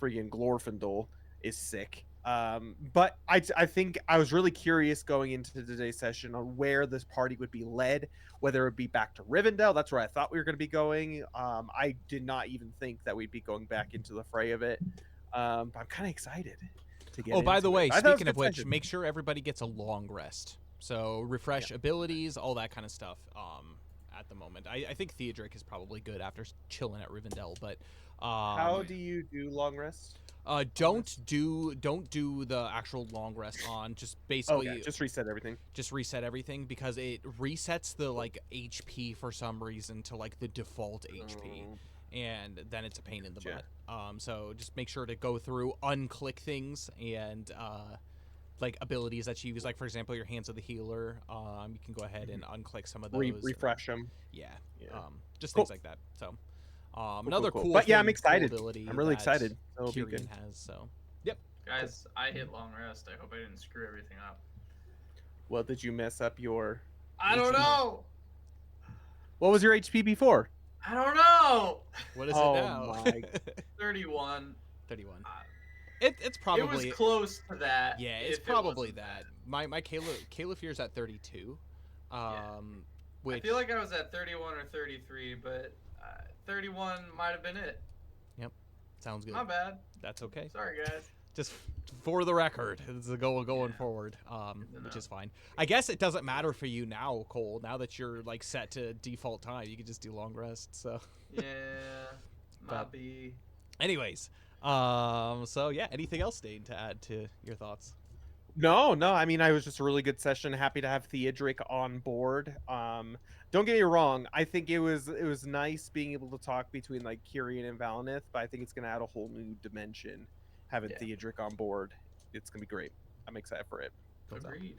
freaking Glorfindel is sick. But I think I was really curious going into today's session on where this party would be led, whether it be back to Rivendell. That's where I thought we were going to be going. I did not even think that we'd be going back into the fray of it. But I'm kind of excited to get. Oh, by the into way, it. I thought it was speaking a of good which, session. make sure everybody gets a long rest. So refresh abilities, all that kind of stuff. At the moment, I think Theodric is probably good after chilling at Rivendell, but How do you do long rest? don't do the actual long rest on. Just basically Okay, just reset everything. just reset everything because it resets the like HP for some reason to like the default HP. Oh. And then it's a pain in the Gotcha. butt. So just make sure to go through, unclick things, and like abilities that you use, like for example, your Hands of the Healer. You can go ahead and unclick some of those. Refresh them. Yeah. Yeah. Just Cool. things like that. So another cool. But yeah, I'm thing, excited. Cool ability I'm really that excited. That'll be Kyrian good. has. So yep. Guys, I hit long rest. I hope I didn't screw everything up. Well, did you mess up your? I don't know. What was your HP before? I don't know. What is Oh it now? my. 31. 31. Uh, It's probably. It was close to that. Yeah, it's if it probably wasn't that. My Caliphear's at 32. Which I feel like I was at 31 or 33, but 31 might have been it. sounds good. Not bad. That's okay. Sorry, guys. Just for the record, it's a going forward, which is fine. I guess it doesn't matter for you now, Cole. Now that you're like set to default time, you can just do long rest. So, Yeah, might be. anyways, so yeah, anything else, Dane, to add to your thoughts? No. I mean, I was just a really good session. Happy to have Theodric on board. Don't get me wrong. I think it was nice being able to talk between like Kyrian and Valnith, but I think it's gonna add a whole new dimension having Theodric on board. It's gonna be great. I'm excited for it. Agreed.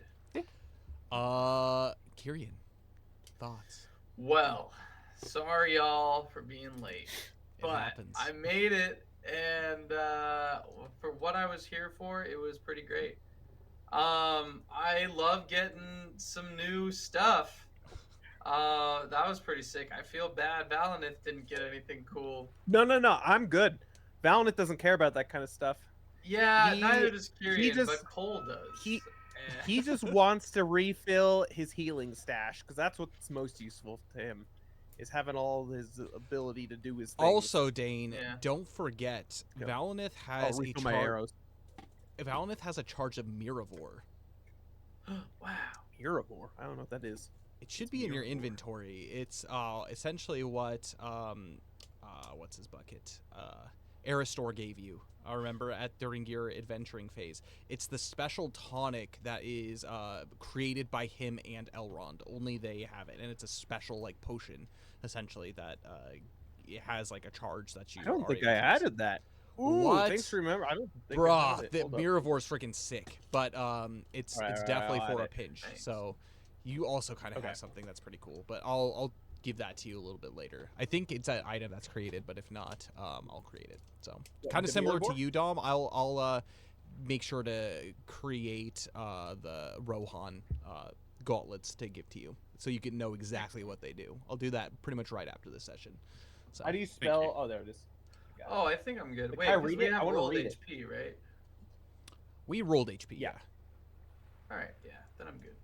Kyrian, thoughts? Well, sorry y'all for being late, but happens. I made it, and for what I was here for, it was pretty great. I love getting some new stuff. That was pretty sick. I feel bad Valinith didn't get anything cool. No, I'm good. Valinith doesn't care about that kind of stuff. Yeah, He neither does he Kyrian, just but Cole does. he Eh. he just wants to refill his healing stash because that's what's most useful to him, is having all his ability to do his things. Also, Dane, Yeah. don't forget, Yeah. Valinith I'll has a refill my charge. arrows. Valinith has a charge of Miravor. Wow. Erebor. I don't know what that is. It should be in your inventory. It's essentially what what's his bucket? Eriador gave you. I remember during your adventuring phase. It's the special tonic that is created by him and Elrond. Only they have it, and it's a special like potion, essentially that it has like a charge that you. I don't are think able I to use. added that. Ooh, What? thanks for remembering. I don't think I Bruh, had it. the Hold up. Miravor's freaking sick, but it's Alright, it's alright, definitely I'll for add a it. pinch. Thanks. So you also kind of Okay. have something that's pretty cool, but I'll give that to you a little bit later. I think it's an item that's created, but if not, I'll create it. So What, kind of the similar to Miravor? you, Dom. I'll make sure to create the Rohan gauntlets to give to you, so you can know exactly what they do. I'll do that pretty much right after this session. So How do you you. spell? Oh, there it is. Got it. Oh, I think I'm good. Can Wait, I 'cause read we it? I have wanna rolled read it. HP, right? we rolled HP. Yeah. All right, yeah, then I'm good.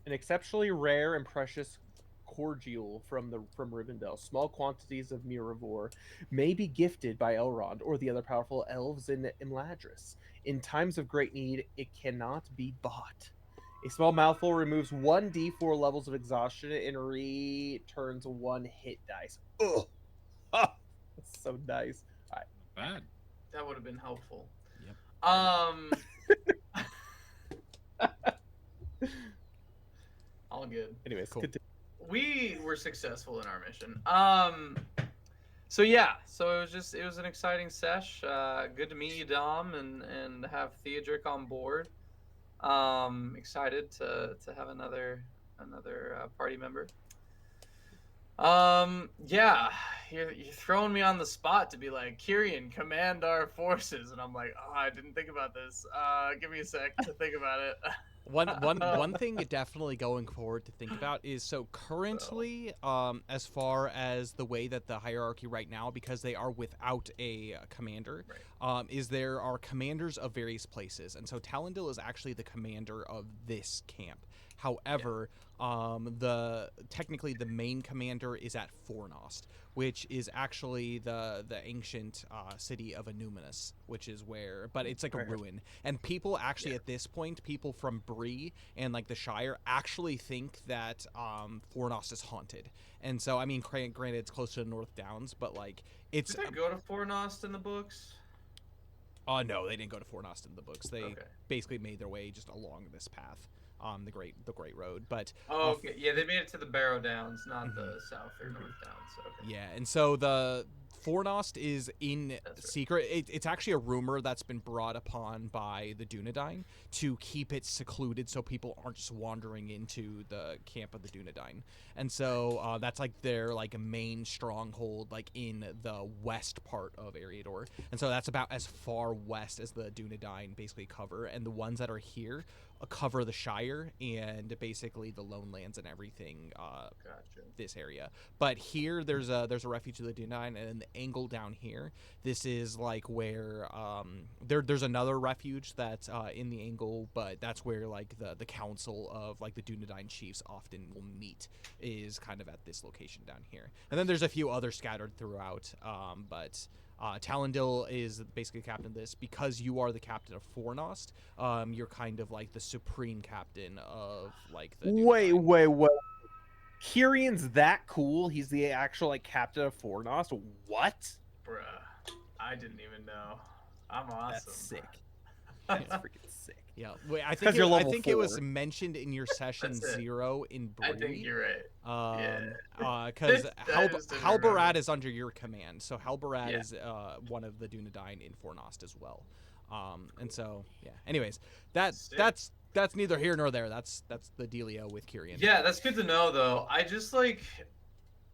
An exceptionally rare and precious cordial from Rivendell. Small quantities of Miravor may be gifted by Elrond or the other powerful elves in Imladris. In times of great need, it cannot be bought. A small mouthful removes 1d4 levels of exhaustion and returns 1 hit dice. Ugh. That's so nice. Not bad. That would have been helpful. Yep. All good. Anyways, Cool. continue. We were successful in our mission. So yeah, so it was an exciting sesh. Good to meet you, Dom, and have Theodric on board. Excited to have another party member. Yeah, you're throwing me on the spot to be like, Kyrian, command our forces, and I'm like, oh, I didn't think about this. Give me a sec to think about it. One thing definitely going forward to think about is so currently as far as the way that the hierarchy right now, because they are without a commander, is there are commanders of various places, and so Talendil is actually the commander of this camp. However, technically the main commander is at Fornost, which is actually the ancient city of Anuminus, which is where, but it's like a ruin. And people actually at this point, people from Bree and like the Shire actually think that Fornost is haunted. And so, I mean, granted, it's close to the North Downs, but like it's. Did they go to Fornost in the books? No, they didn't go to Fornost in the books. They basically made their way just along this path. The Great Road, but okay, yeah, they made it to the Barrow Downs, not the South or North Downs. Okay. Yeah, and so the Fornost is in secret. It's actually a rumor that's been brought upon by the Dunedain to keep it secluded so people aren't just wandering into the camp of the Dunedain. And so that's like their like main stronghold, like in the west part of Eriador. And so that's about as far west as the Dunedain basically cover. And the ones that are here cover the Shire and basically the Lone Lands and everything. Gotcha. This area, but here there's a refuge of the Dunedain, and in the angle down here, this is like where there's another refuge that's in the angle, but that's where like the council of like the Dunedain chiefs often will meet, is kind of at this location down here. And then there's a few others scattered throughout, but Talendil is basically captain of this. Because you are the captain of Fornost, you're kind of like the supreme captain of like the Dunedain. Wait. Kyrian's that cool? He's the actual like captain of Fornost? What? Bruh, I didn't even know. I'm awesome. That's sick. That's freaking sick. Yeah, wait, I 'Cause think you're I level think it was 4. mentioned in your session That's it. 0 in Bree. I think you're right. Because I just didn't Halbarad remember. is under your command, so Halbarad Yeah. is one of the Dunedain in Fornost as well. And so yeah. Anyways, that's neither here nor there. That's the dealio with Kyrian. Yeah, that's good to know though. I just like,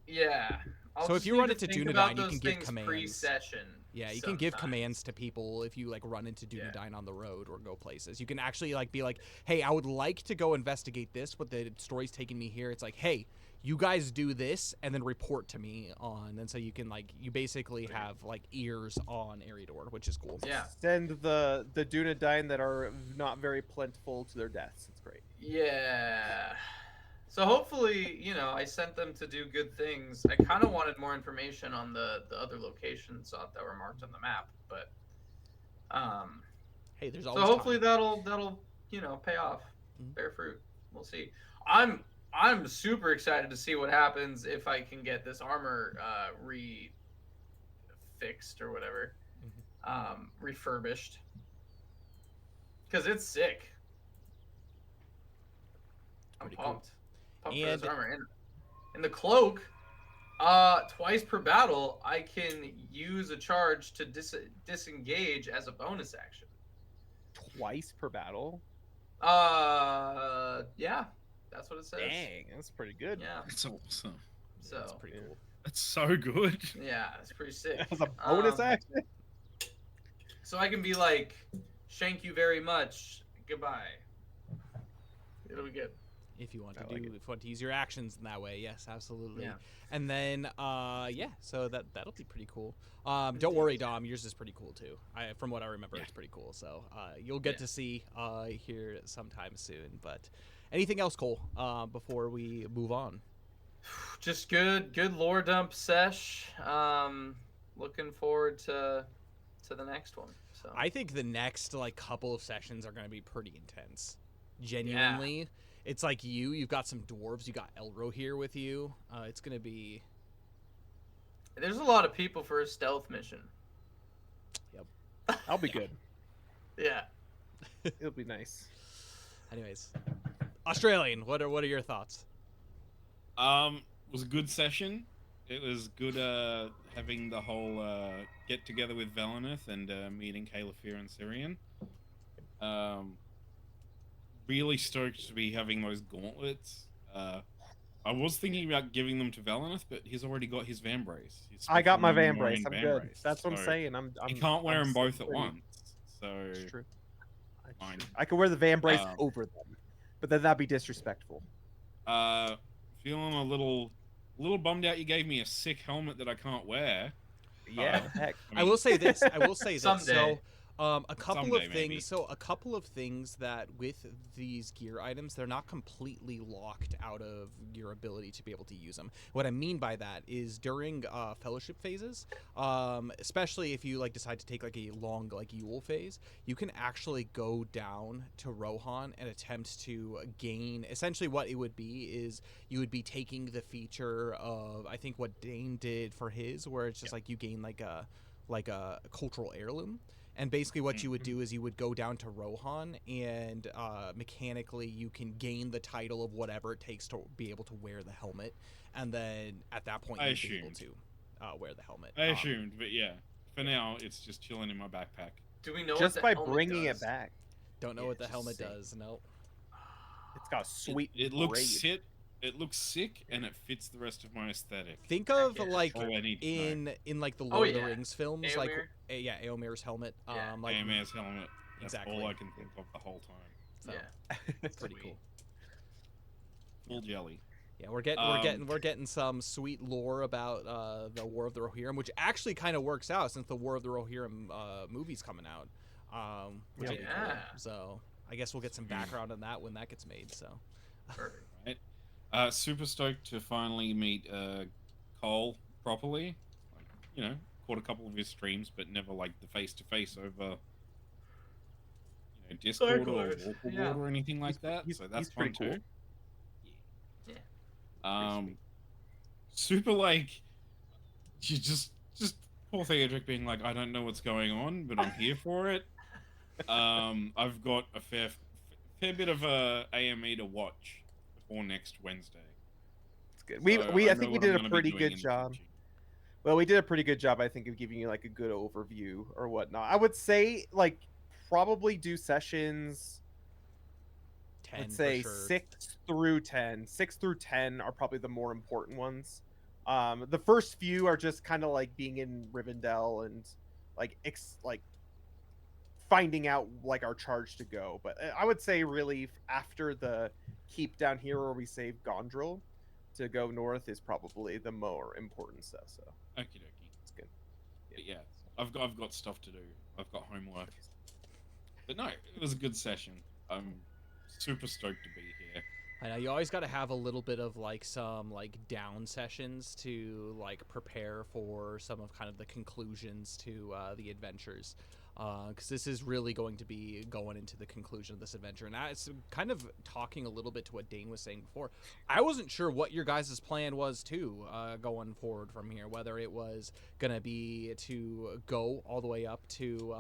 yeah, I'll So if just you need run to into think Dunedain, about you those can give things commands. pre-session. Yeah, you can give sometimes. commands to people if you like run into Yeah. Dunedain on the road or go places. You can actually like be like, "Hey, I would like to go investigate this, but the story's taking me here." It's like, "Hey, you guys do this and then report to me on." And so you can like you basically have like ears on Eriador, which is cool. Yeah. Send the Dunedain that are not very plentiful to their deaths. It's great. Yeah. So hopefully, I sent them to do good things. I kind of wanted more information on the other locations that were marked on the map, but um, Hey, there's so always hopefully time. that'll pay off, Mhm. bear fruit. We'll see. I'm super excited to see what happens if I can get this armor fixed or whatever, refurbished, because it's sick. I'm Pretty cool. pumped. Pumped for this And armor and the cloak. Twice per battle, I can use a charge to disengage as a bonus action. Twice per battle. Yeah, that's what it says. Dang, that's pretty good. Yeah, That's awesome. yeah, it's so pretty cool. That's so good. yeah, it's pretty sick. As a bonus action. So I can be like, "Shank you very much, goodbye." It'll be good. If you want to I like do, if you want to use your actions in that way, yes, absolutely. Yeah. And then, yeah, so that'll be pretty cool. Don't worry, Dom, yours is pretty cool too. From what I remember, it's pretty cool. So you'll get to see here sometime soon. But anything else, Cole? Before we move on. Just good lore dump sesh. Looking forward to the next one. So I think the next like couple of sessions are going to be pretty intense. Genuinely, it's like you've got some dwarves, you got Elro here with you. It's going to be. there's a lot of people for a stealth mission. I'll be good. Yeah. It'll be nice. Anyways, Australian, what are your thoughts? It was a good session. It was good having the whole get together with Valineth and meeting Caliphyr and Syrian. Really stoked to be having those gauntlets. I was thinking about giving them to Valineth, but he's already got his Vambrace. I got my Maureen Vambrace. I'm good. Vambrace, That's what I'm so saying. I'm He can't wear them both at pretty- once. So It's true. fine. I could wear the Vambrace Um, over them, but then that'd be disrespectful. Feeling a little bummed out. You gave me a sick helmet that I can't wear. Yeah, heck. I will say this. I will say this. Someday. So, a couple Someday, of maybe. things. So, a couple of things that with these gear items, they're not completely locked out of your ability to be able to use them. What I mean by that is during fellowship phases, especially if you like decide to take like a long like Yule phase, you can actually go down to Rohan and attempt to gain. Essentially, what it would be is you would be taking the feature of I think what Dane did for his, where it's just like you gain like a cultural heirloom. And basically what you would do is you would go down to Rohan and mechanically you can gain the title of whatever it takes to be able to wear the helmet. And then at that point you'd be able to wear the helmet. I assumed, but yeah. For now, it's just chilling in my backpack. Do we know Just what the by helmet bringing does? it back, Don't know Yeah, what the just helmet sick. does. No. it's got a sweet. It looks braid. sick. It looks sick, and it fits the rest of my aesthetic. Think of yeah, like All I need to know. in like the Oh, Lord of the yeah. Rings films, like Éomer. Éomer's helmet. Yeah. Like AMA's helmet. That's Exactly. all I can think of the whole time. so, Yeah. pretty Sweet. cool. Full jelly. Yeah, we're getting some sweet lore about the War of the Rohirrim, which actually kind of works out since the War of the Rohirrim movie's coming out. Which would be cool. Yeah. So I guess we'll get some background on that when that gets made. So Perfect. Right. Super stoked to finally meet Cole properly. Like, caught a couple of his streams, but never like the face to face over Discord or Cyclers, local yeah. board or anything like that. he's- So that's he's pretty fun too. Yeah. Super like you just poor Theodric being like, I don't know what's going on, but I'm here for it. I've got a fair bit of a AME to watch before next Wednesday. It's good. So I know think we what did I'm a gonna be pretty doing good in the job. future. Well, we did a pretty good job, I think, of giving you like a good overview or whatnot. I would say like probably do sessions. 10 Let's say for sure. 6 through 10. 6 through 10 are probably the more important ones. The first few are just kind of like being in Rivendell and like finding out like our charge to go. But I would say really after the keep down here where we save Gondrel to go north is probably the more important stuff. So Okie dokie. it's good. But yeah, I've got stuff to do. I've got homework. But no, it was a good session. I'm super stoked to be here. I know you always got to have a little bit of like some like down sessions to like prepare for some of kind of the conclusions to the adventures, because this is really going to be going into the conclusion of this adventure. And it's kind of talking a little bit to what Dane was saying before. I wasn't sure what your guys' plan was too, going forward from here, whether it was gonna be to go all the way up to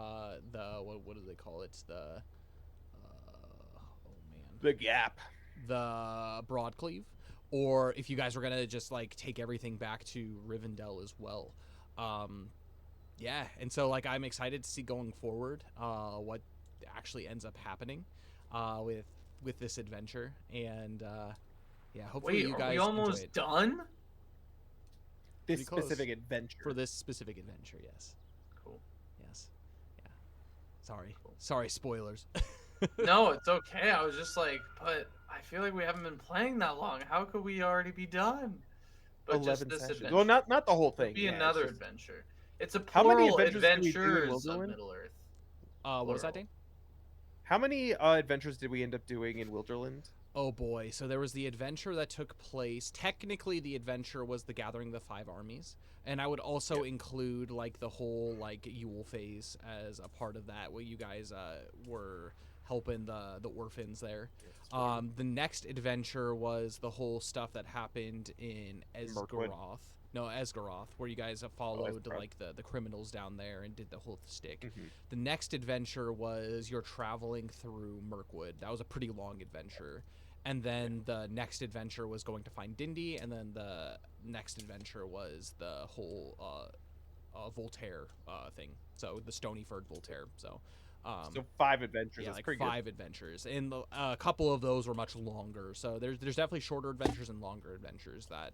the what do they call it, the The gap. the Broadcleave, or if you guys were gonna just like take everything back to Rivendell as well. Yeah, and so like I'm excited to see going forward what actually ends up happening with this adventure, and yeah, hopefully Wait, you are guys we enjoy almost it. done? This Pretty close. specific adventure. For this specific adventure. Yes, Cool. yes, yeah. Sorry, Cool. sorry, spoilers. No, it's okay. I was just like, but I feel like we haven't been playing that long. How could we already be done? But 11 just this sessions. adventure. Well, not the whole Could thing. be yeah, it's another just- adventure. It's a How many plural adventures did we do in adventures of Wilderland? Middle Earth. What was that, Plural. Dane? How many adventures did we end up doing in Wilderland? Oh boy, so there was the adventure that took place. Technically, the adventure was the gathering of the 5 armies, and I would also include like the whole like Yule phase as a part of that, where you guys were helping the orphans there. The next adventure was the whole stuff that happened in Mirkwood? Esgaroth. No, Esgaroth, where you guys followed Esgaroth. like the criminals down there and did the whole stick. Mhm. The next adventure was you're traveling through Mirkwood. That was a pretty long adventure. And then the next adventure was going to find Dindy, and then the next adventure was the whole Voltaire thing. So the Stonyford Voltaire. So, So 5 adventures. yeah, That's like pretty 5 adventures, and a couple of those were much longer. So there's definitely shorter adventures and longer adventures that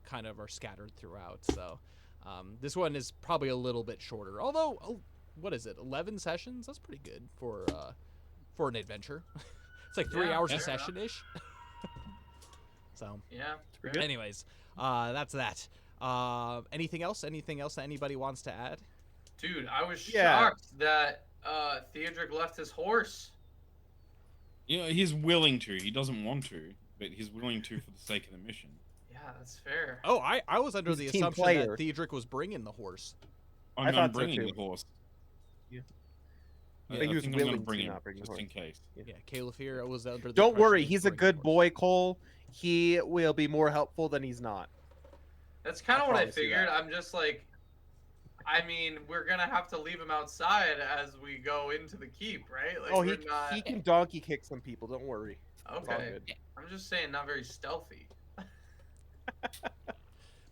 kind of are scattered throughout. So this one is probably a little bit shorter. Although, what is it? 11 sessions? That's pretty good for an adventure. It's like 3 Yeah, hours a fair enough. session-ish. So, Yeah. Pretty good. anyways, that's that. Anything else? Anything else that anybody wants to add? Dude, I was Yeah. shocked that Theodric left his horse. You know, he's willing to. He doesn't want to, but he's willing to for the sake of the mission. Yeah, that's fair. Oh, I was under He's the a team assumption player. that Theodric was bringing the horse. I I'm thought so bringing too. the horse. Yeah. I But he was think I'm gonna willing to bring him not bring the just horse. in case. Yeah, Calefir was under the Don't impression worry, he was he's a bringing good the horse. boy, Cole. He will be more helpful than he's not. That's kind I of what I promise you figured. that. I'm just like, I mean, we're gonna have to leave him outside as we go into the keep, right? Like, Oh, we're not. he can donkey kick some people. Don't worry. It's all Okay. good. I'm just saying, not very stealthy.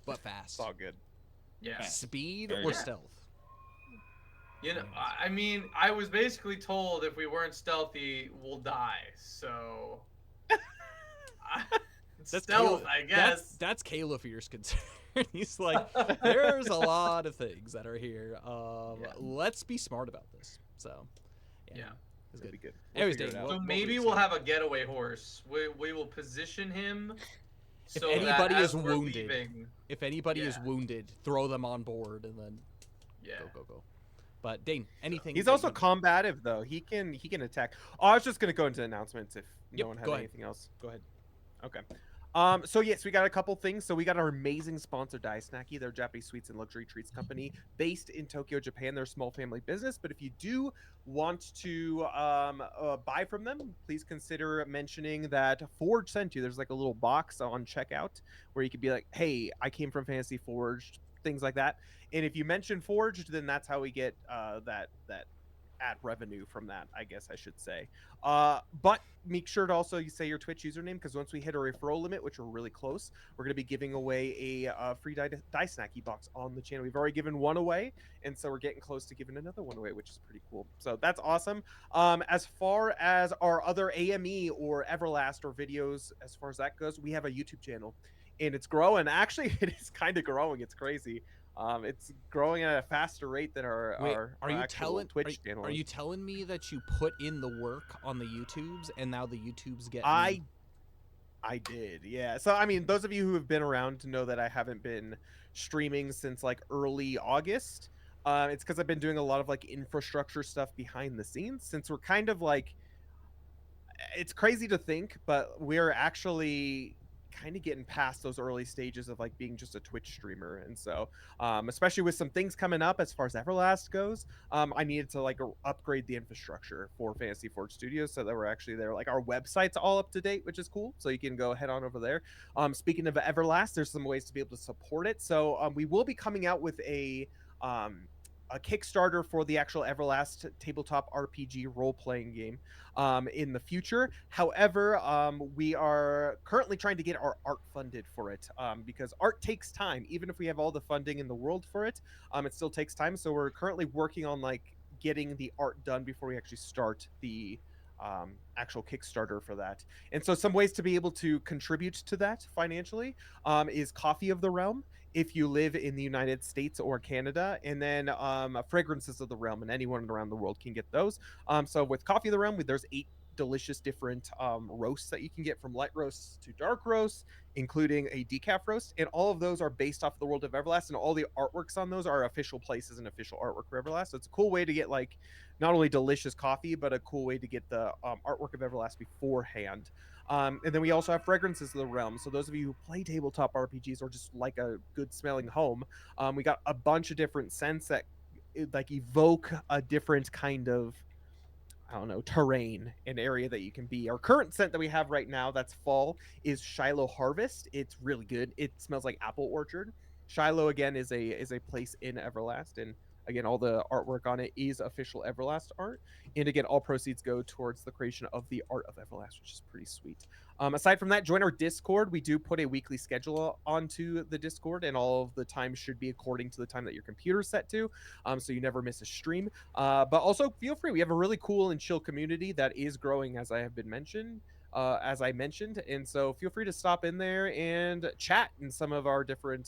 But fast. It's all good. Yeah. Fast. Speed Very or good. stealth? You know, I mean, I was basically told if we weren't stealthy, we'll die. So. That's stealth, Cale- I guess. That's Calefir's concern. He's like, there's a lot of things that are here. Yeah. Let's be smart about this. So, Yeah. it's It'll good. be good. Anyways, figure it Dane, out. what- So what maybe were you we'll saying? have a getaway horse. We will position him. If So anybody that is as we're wounded, leaving- If anybody is Yeah. wounded, throw them on board and then yeah. go. But Dane, anything? He's that also you- combative though. He can attack. Oh, I was just gonna go into announcements if Yep, no one had go ahead. anything else. Go ahead. Okay. So yes, we got a couple things. So we got our amazing sponsor, Dai Snacky. They're a Japanese sweets and luxury treats company based in Tokyo, Japan. They're a small family business, but if you do want to buy from them, please consider mentioning that Forge sent you. There's like a little box on checkout where you could be like, "Hey, I came from Fantasy Forged," things like that. And if you mention Forged, then that's how we get that ad revenue from that, I guess I should say. But make sure to also say your Twitch username, because once we hit a referral limit, which we're really close, we're going to be giving away a free die snacky box on the channel. We've already given one away, and so we're getting close to giving another one away, which is pretty cool. So that's awesome. As far as our other AME or Everlast or videos, as far as that goes, we have a YouTube channel. and it's growing. Actually, it is kind of growing. It's crazy. It's growing at a faster rate than Wait, our actual Twitch channel. Are you telling me that you put in the work on the YouTubes and now the YouTubes get I did, yeah. So I mean, those of you who have been around to know that I haven't been streaming since like early August. It's because I've been doing a lot of like infrastructure stuff behind the scenes since we're kind of like it's crazy to think, but we're actually kind of getting past those early stages of like being just a Twitch streamer. And so, especially with some things coming up as far as Everlast goes, I needed to like upgrade the infrastructure for Fantasy Forge Studios so that we're actually there. Like our website's all up to date, which is cool. So you can go head on over there. Speaking of Everlast, there's some ways to be able to support it. So we will be coming out with a Kickstarter for the actual Everlast tabletop RPG role playing game in the future. However, we are currently trying to get our art funded for it because art takes time. Even if we have all the funding in the world for it, it still takes time. So we're currently working on like getting the art done before we actually start the actual Kickstarter for that. And so some ways to be able to contribute to that financially is Coffee of the Realm if you live in the United States or Canada, and then Fragrances of the Realm, and anyone around the world can get those. So with Coffee of the Realm, there's 8 delicious different roasts that you can get, from light roasts to dark roasts, including a decaf roast, and all of those are based off the world of Everlast, and all the artworks on those are official places and official artwork for Everlast. So it's a cool way to get like not only delicious coffee, but a cool way to get the artwork of Everlast beforehand. And then we also have Fragrances of the Realm. So those of you who play tabletop RPGs or just like a good smelling home, we got a bunch of different scents that like evoke a different kind of, I don't know, terrain and area that you can be. Our current scent that we have right now that's fall is Shiloh Harvest. It's really good. It smells like apple orchard. Shiloh again is a place in Everlast, and again all the artwork on it is official Everlast art. And again, all proceeds go towards the creation of the art of Everlast, which is pretty sweet. Aside from that, join our Discord. We do put a weekly schedule onto the Discord, and all of the time should be according to the time that your computer's set to, so you never miss a stream. But also feel free. We have a really cool and chill community that is growing, as I mentioned, and so feel free to stop in there and chat in some of our different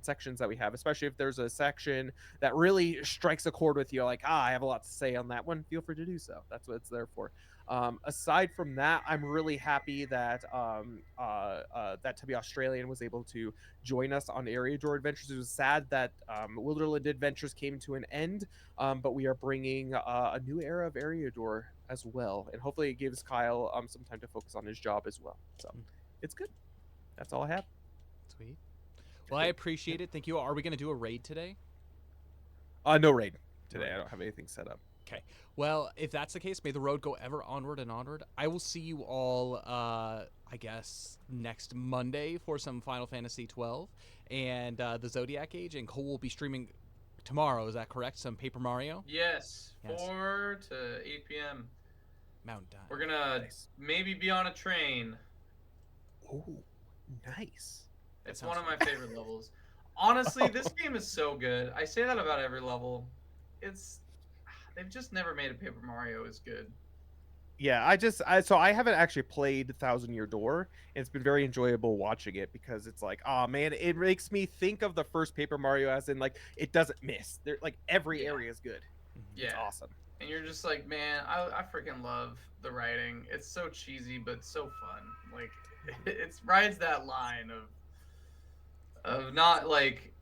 sections that we have. Especially if there's a section that really strikes a chord with you, like I have a lot to say on that one. Feel free to do so. That's what it's there for. Aside from that, I'm really happy that that Tubby Australian was able to join us on Eriador Adventures. It was sad that Wilderland Adventures came to an end, but we are bringing a new era of Eriador as well, and hopefully it gives Kyle some time to focus on his job as well. So it's good. That's all I have. Sweet. Well, I appreciate it. Thank you. Are we going to do a raid today? No raid today. I don't have anything set up. Okay. Well, if that's the case, may the road go ever onward and onward. I will see you all, I guess, next Monday for some Final Fantasy 12 and the Zodiac Age. And Cole will be streaming tomorrow. Is that correct? Some Paper Mario? Yes, 4 to 8 p.m. Mountain Time. We're gonna maybe be on a train. Oh, nice. It's one of my favorite levels. Honestly, this game is so good. I say that about every level. They've just never made a Paper Mario as good. Yeah, so I haven't actually played Thousand Year Door, and it's been very enjoyable watching it because it's like, oh man, it makes me think of the first Paper Mario as in like it doesn't miss. There, like every area is good. Yeah, it's awesome. And you're just like, man, I freaking love the writing. It's so cheesy but so fun. Like it rides that line of not like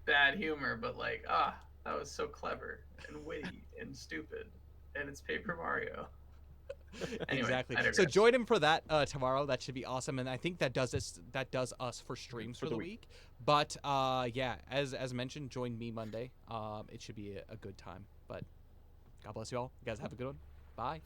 bad humor, but like that was so clever and witty and stupid, and it's Paper Mario. Anyway, exactly. So join him for that tomorrow. That should be awesome, and I think that does us for streams for the week. But yeah, as mentioned, join me Monday. It should be a good time. But God bless you all. You guys have a good one. Bye.